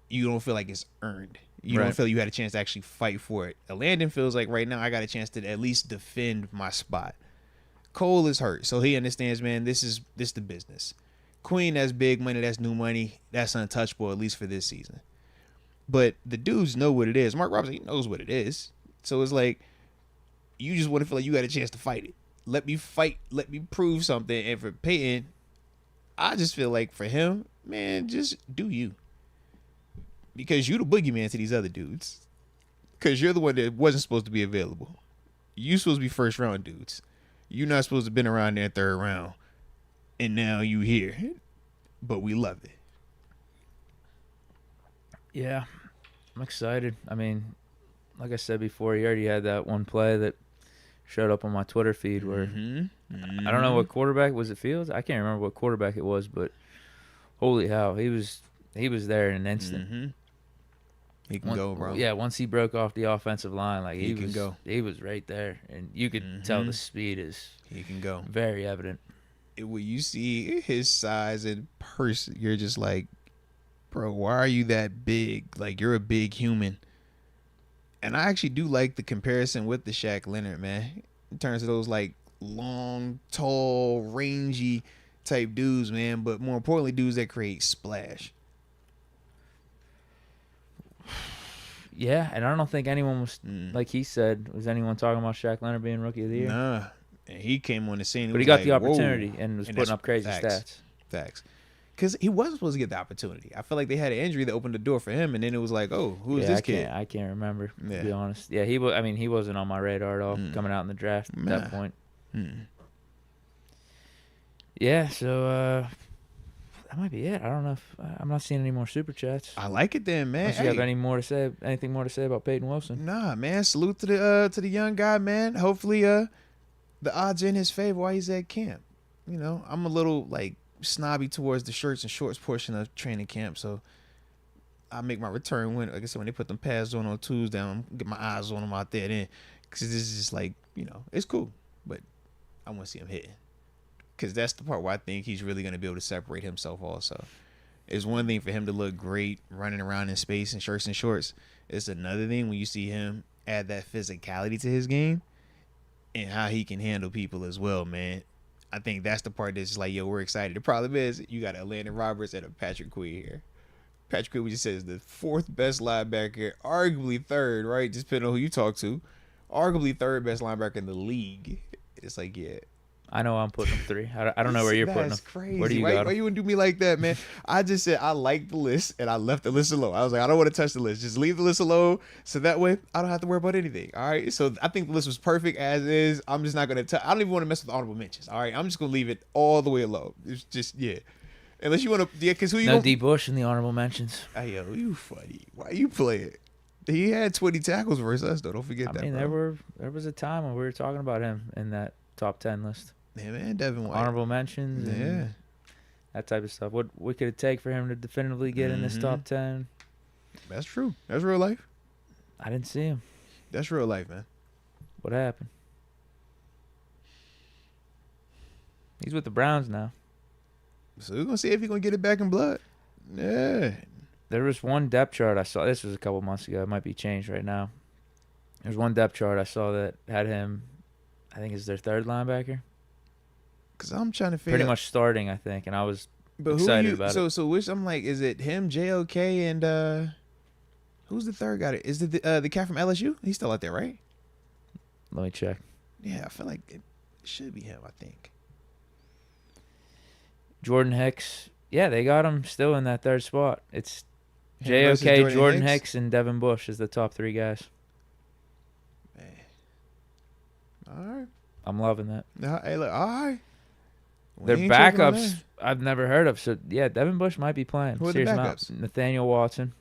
you don't feel like it's earned. You don't feel you had a chance to actually fight for it. Landon feels like right now I got a chance to at least defend my spot. Cole is hurt, so he understands, man, this the business. Queen, that's big money, that's new money, that's untouchable, at least for this season. But the dudes know what it is. Mark Robinson, he knows what it is. So it's like, you just want to feel like you got a chance to fight it. Let me fight, let me prove something. And for Peyton, I just feel like for him, man, just do you. Because you the boogeyman to these other dudes. Because you're the one that wasn't supposed to be available. You supposed to be first round dudes. You're not supposed to have been around there third round. And now you here. But we love it. Yeah. I'm excited. I mean, like I said before, he already had that one play that showed up on my Twitter feed where I don't know what quarterback was it, Fields? I can't remember what quarterback it was, but holy hell, he was there in an instant. He can go, bro. Yeah, once he broke off the offensive line, like he can go. He was right there, and you could tell the speed is he can go. Very evident. When you see his size in person, you're just like, bro, why are you that big? Like, you're a big human. And I actually do like the comparison with the Shaq Leonard, man. In terms of those, like, long, tall, rangy type dudes, man. But more importantly, dudes that create splash. Yeah, and I don't think anyone was, like he said, was anyone talking about Shaq Leonard being Rookie of the Year? Nah. And he came on the scene. But he got the opportunity and was putting up crazy stats. Facts. Because he wasn't supposed to get the opportunity. I feel like they had an injury that opened the door for him, and then it was like, oh, who is this kid? I can't remember, to be honest. Yeah, he wasn't on my radar at all coming out in the draft at that point. Yeah, so that might be it. I don't know if I'm not seeing any more super chats. I like it then, man. Unless you have anything more to say about Payton Wilson? Nah, man. Salute to the young guy, man. Hopefully, the odds are in his favor while he's at camp. You know, I'm a little like snobby towards the shirts and shorts portion of training camp, so I make my return when, like I said, when they put them pads on Tuesday, I'm get my eyes on them out there then, because this is just like, it's cool, but I want to see him hitting, because that's the part where I think he's really going to be able to separate himself also. It's one thing for him to look great running around in space in shirts and shorts. It's another thing when you see him add that physicality to his game and how he can handle people as well, man. I think that's the part that's like, yo, we're excited. The problem is you got a Landon Roberts and a Patrick Queen here. Patrick Queen, we just said, is the 4th best linebacker, arguably 3rd, right? Just depending on who you talk to. Arguably 3rd best linebacker in the league. It's like, yeah. I know I'm putting him 3. I don't know where you're putting him. That's crazy. Where do you got him? Why you wouldn't do me like that, man? I just said I like the list, and I left the list alone. I was like, I don't want to touch the list. Just leave the list alone, so that way I don't have to worry about anything. All right? So I think the list was perfect as is. I'm just not going to I don't even want to mess with honorable mentions. All right? I'm just going to leave it all the way alone. It's just, yeah. Unless you want to, yeah, because who you No D. Bush in the honorable mentions. Hey, yo, you funny. Why you play it? He had 20 tackles versus us, though. Don't forget that, bro. There was a time when we were talking about him in that top 10 list. Yeah, man, Devin White. Honorable mentions. Yeah. That type of stuff. What could it take for him to definitively get in this top 10? That's true. That's real life. I didn't see him. That's real life, man. What happened? He's with the Browns now. So we're gonna see if he's gonna get it back in blood. Yeah. There was one depth chart I saw. This was a couple months ago. It might be changed right now. There's one depth chart I saw that had him, I think is their third linebacker. Cause I'm trying to figure Pretty much starting, I think, and I was but excited about it. So which I'm like, is it him, JOK, and who's the third guy? Is it the cat from LSU? He's still out there, right? Let me check. Yeah, I feel like it should be him. I think. Jordan Hicks. Yeah, they got him still in that third spot. It's Him versus JOK, Jordan Hicks, and Devin Bush is the top 3 guys. Man. All right. I'm loving that. Hey, look, all right. Their backups I've never heard of. So, yeah, Devin Bush might be playing. Who are the backups? Nathaniel Watson.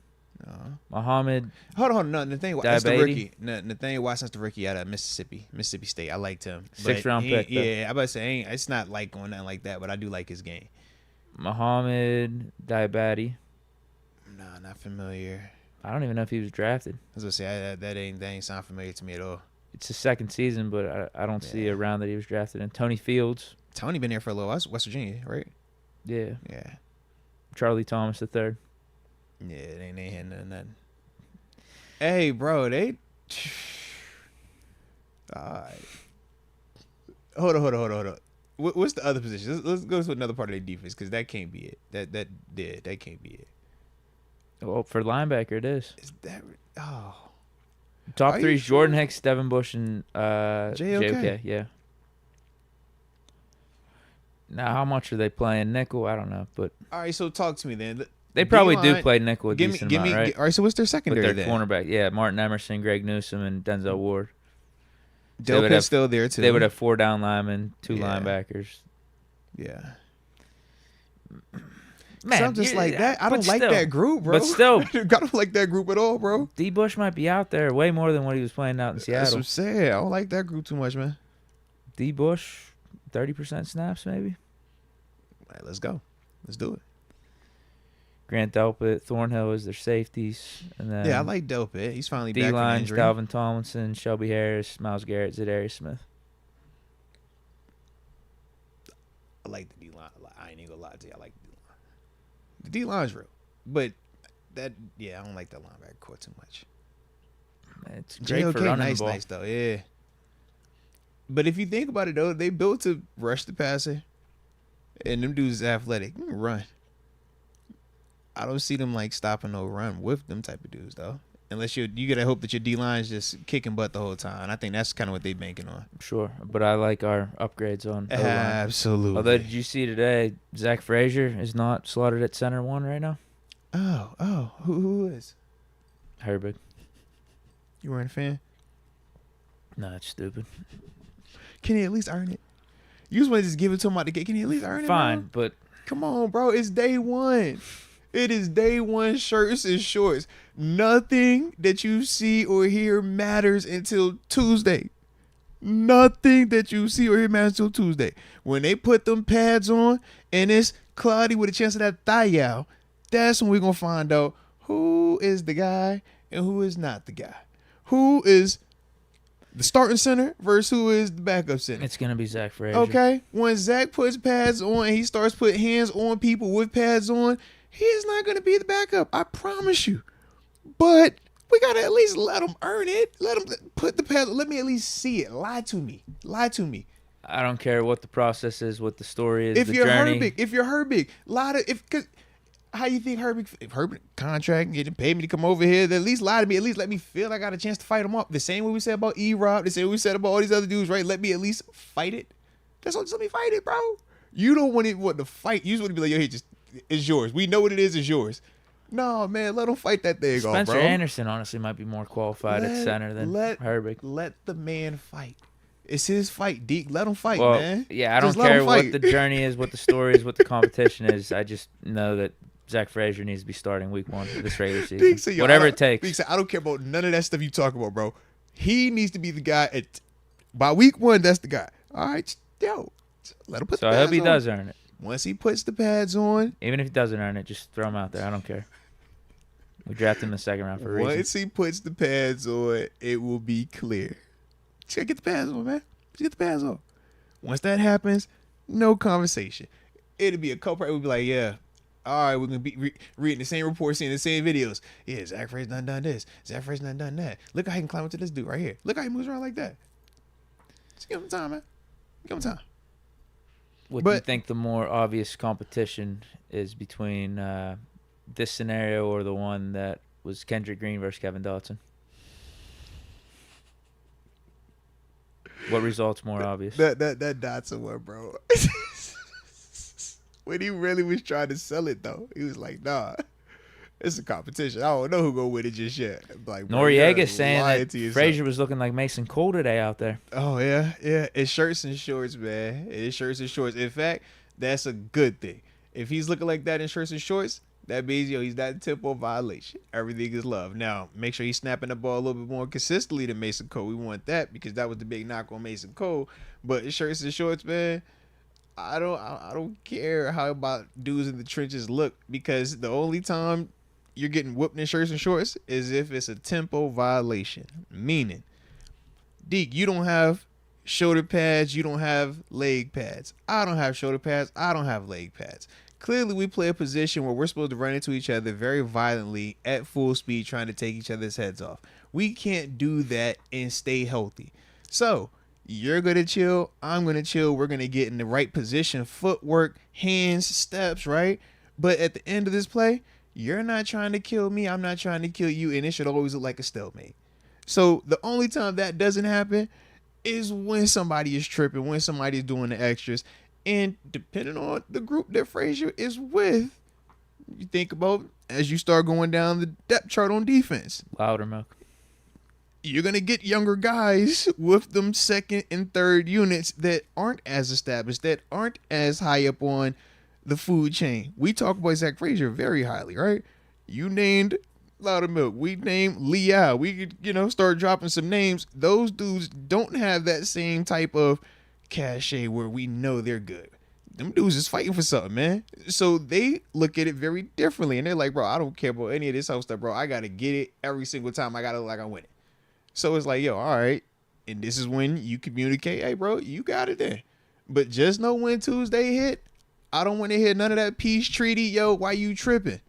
Muhammad. Hold on. No, Nathaniel that's the Diabetes. rookie. Nathaniel Watson's the rookie out of Mississippi State. I liked him. 6th round pick. Yeah, I about to say, it's not like going nothing like that, but I do like his game. Muhammad Diabetes. Nah, not familiar. I don't even know if he was drafted. I was gonna say that ain't sound familiar to me at all. It's his second season, but I don't see a round that he was drafted in. Tony Fields. Tony been there for a little while. That's West Virginia, right? Yeah. Yeah. Charlie Thomas III. Yeah, they ain't had nothing. Hey, bro, they. Alright. Hold on. What's the other position? Let's go to another part of their defense because that can't be it. That can't be it. Well, for linebacker, it is. Is that? Oh. Top Are 3 you is Jordan sure? Hicks, Devin Bush, and JOK. Yeah. Now, how much are they playing nickel? I don't know, but All right, so talk to me then. they probably do D-line, play nickel a decent amount, right? All right, so what's their With secondary their then? cornerback, yeah, Martin Emerson, Greg Newsome, and Denzel Ward. Dope is still there too. They would have 4 down linemen, 2 Yeah. linebackers. Yeah. Man, so I'm just like that. I don't like still, that group, bro. But still, I don't like that group at all, bro. D. Bush might be out there way more than what he was playing out in That's what I'm Seattle. saying. I don't like that group too much, man. D. Bush, 30% snaps maybe. All right, let's go. Let's do it. Grant Delpit, Thornhill is their safeties, and then Yeah, I like Delpit. He's finally back from D-lines, injury. Dalvin Tomlinson, Shelby Harris, Myles Garrett, Zadarius Smith. I like the D-line a lot. I ain't even gonna lie to you. I like the D-line. The D-line's real. But I don't like that linebacker core too much. It's great for JOK, running the ball. nice though, yeah. But if you think about it though, they built to rush the passer, and them dudes is athletic. You can run. I don't see them like stopping no run with them type of dudes though. Unless you gotta hope that your D line's just kicking butt the whole time. And I think that's kind of what they banking on. Sure, but I like our upgrades on O-line. Absolutely. Although, did you see today, Zach Frazier is not slotted at center 1 right now? Oh, who is? Herbig. You weren't a fan? No, that's stupid. Can he at least earn it? You just want to just give it to him out the gate. Can he at least earn it? Fine, bro? but Come on, bro. It's day one. It is day one shirts and shorts. Nothing that you see or hear matters until Tuesday. Nothing that you see or hear matters until Tuesday. When they put them pads on and it's cloudy with a chance of that thigh out, that's when we're going to find out who is the guy and who is not the guy. Who is the starting center versus who is the backup center. it's going to be Zach Frazier. Okay? When Zach puts pads on and he starts putting hands on people with pads on, he is not going to be the backup. I promise you. But we got to at least let him earn it. Let him put the pads on. Let me at least see it. Lie to me. I don't care what the process is, what the story is, If the you're journey. Herbig, cause how you think if Herbig contract getting paid me to come over here, then at least lie to me. At least let me feel I got a chance to fight him up. The same way we said about E-Rob, the same way we said about all these other dudes, right? Let me at least fight it. That's all. Just let me fight it, bro. You don't want to fight. You just want to be like, yo, hey, just it's yours. We know what it is. It's yours. No, man, let him fight that thing on, Spencer bro. Anderson honestly might be more qualified at center than Herbig. Let the man fight. It's his fight, Deke. Let him fight, Well, man. yeah, I don't Just let care him what fight. the journey is, what the story is, what the competition is. I just know that Zach Frazier needs to be starting week 1 of this regular season. Deke said, yo, Whatever it takes. Deke said, I don't care about none of that stuff you talk about, bro. He needs to be the guy by week 1. That's the guy. All right, yo, let him put So the I pads hope he on. does earn it. Once he puts the pads on, Even if he doesn't earn it, just throw him out there. I don't care. We drafted him in the second round for a reason. once he puts the pads on, it will be clear. Just get the pads on, man. Just get the pads on. Once that happens, no conversation. It'd be a couple. We'd be like, yeah. All right, we're gonna be reading the same reports, seeing the same videos. Yeah, Zach Frazier done this. Zach Frazier done that. Look how he can climb into this dude right here. Look how he moves around like that. Just give him time, man. Give him time. What do you think the more obvious competition is between this scenario or the one that was Kendrick Green versus Kevin Dotson? What result's more obvious? That Dotson one, bro. When he really was trying to sell it, though, he was like, nah, it's a competition. I don't know who gonna win it just yet. Like, Noriega's saying that Frazier was looking like Mason Cole today out there. Oh, yeah. It's shirts and shorts, man. It's shirts and shorts. In fact, that's a good thing. If he's looking like that in shirts and shorts, that means, he's not in tempo violation. Everything is love. Now, make sure he's snapping the ball a little bit more consistently than Mason Cole. We want that because that was the big knock on Mason Cole. But shirts and shorts, man, I don't care how about dudes in the trenches look, because the only time you're getting whooped in shirts and shorts is if it's a tempo violation. Meaning, Deke, you don't have shoulder pads, you don't have leg pads. I don't have shoulder pads, I don't have leg pads. Clearly, we play a position where we're supposed to run into each other very violently at full speed, trying to take each other's heads off. We can't do that and stay healthy. So, you're going to chill, I'm going to chill, we're going to get in the right position, footwork, hands, steps, right? But at the end of this play, you're not trying to kill me, I'm not trying to kill you, and it should always look like a stalemate. So the only time that doesn't happen is when somebody is tripping, when somebody is doing the extras. And depending on the group that Frazier is with, you think about as you start going down the depth chart on defense. Louder, Milk. You're going to get younger guys with them second and third units that aren't as established, that aren't as high up on the food chain. We talk about Zach Frazier very highly, right? You named Louder Milk. We named Liao. We could, start dropping some names. Those dudes don't have that same type of cachet where we know they're good. Them dudes is fighting for something, man. So they look at it very differently. And they're like, bro, I don't care about any of this whole stuff, bro. I got to get it every single time. I got to look like I'm winning. So it's like, yo, all right. And this is when you communicate, hey, bro, you got it there. But just know when Tuesday hit, I don't want to hear none of that peace treaty. Yo, why you tripping?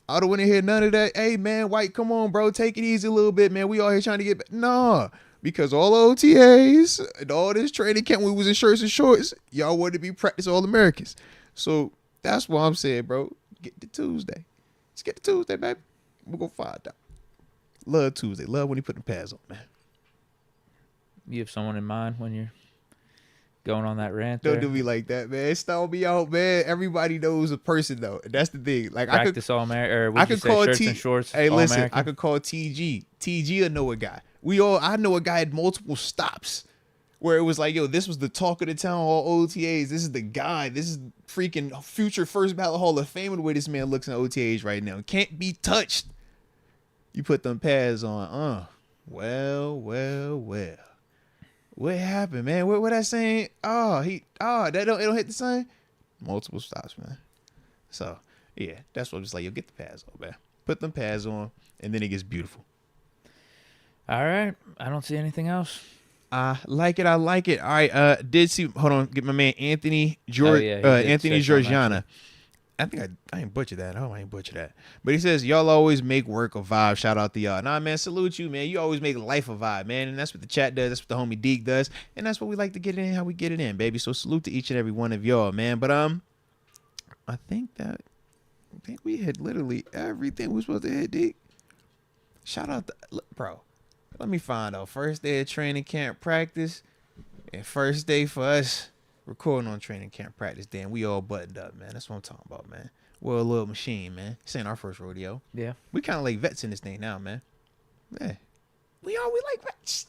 I don't want to hear none of that. Hey, man, White, come on, bro. Take it easy a little bit, man. We all here trying to get back. Nah, because all OTAs and all this training camp, we was in shirts and shorts. Y'all wanted to be practice All-Americans. So that's what I'm saying, bro. Get to Tuesday. Let's get to Tuesday, baby. We're going to find out. Love Tuesday. Love when he put the pads on, man. You have someone in mind when you're going on that rant? Don't do me like that, man. Stall me out, man. Everybody knows a person, though. That's the thing. Like, practice All-American, or would you say call shirts and shorts? Hey, listen, I could call TG. TG will know a guy. I know a guy at multiple stops where it was like, yo, this was the talk of the town, all OTAs. This is the guy. This is freaking future first ballot Hall of Fame the way this man looks in OTAs right now. Can't be touched. You put them pads on. Well. What happened, man? What that saying? That don't hit the sun. Multiple stops, man. So yeah, that's what I'm just like. Yo, get the pads on, man. Put them pads on, and then it gets beautiful. All right, I don't see anything else. I like it. All right, did see? Hold on, get my man Anthony Anthony Georgiana. I think I ain't butcher that. I ain't butcher that. But he says, y'all always make work a vibe. Shout out to y'all. Nah, man, salute you, man. You always make life a vibe, man. And that's what the chat does. That's what the homie Deke does. And that's what we like to get it in, how we get it in, baby. So salute to each and every one of y'all, man. But I think we hit literally everything we're supposed to hit, Deke. Shout out to, bro. Let me find out. First day of training camp practice. And first day for us recording on training camp practice, damn, we all buttoned up, man. That's what I'm talking about, man. We're a little machine, man. This ain't our first rodeo. Yeah. We kind of like vets in this thing now, man. Yeah. We like vets.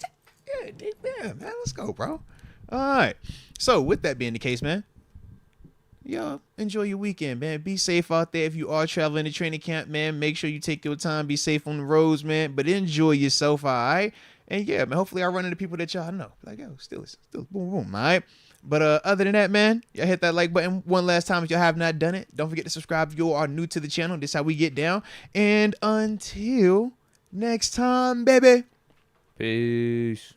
Yeah, man. Let's go, bro. All right. So, with that being the case, man, y'all enjoy your weekend, man. Be safe out there. If you are traveling to training camp, man, make sure you take your time. Be safe on the roads, man. But enjoy yourself, all right? And, yeah, man, hopefully I run into people that y'all know. Like, yo, still, boom, boom, all right? But other than that, man, y'all hit that like button one last time if y'all have not done it. Don't forget to subscribe if you are new to the channel. This is how we get down. And until next time, baby. Peace.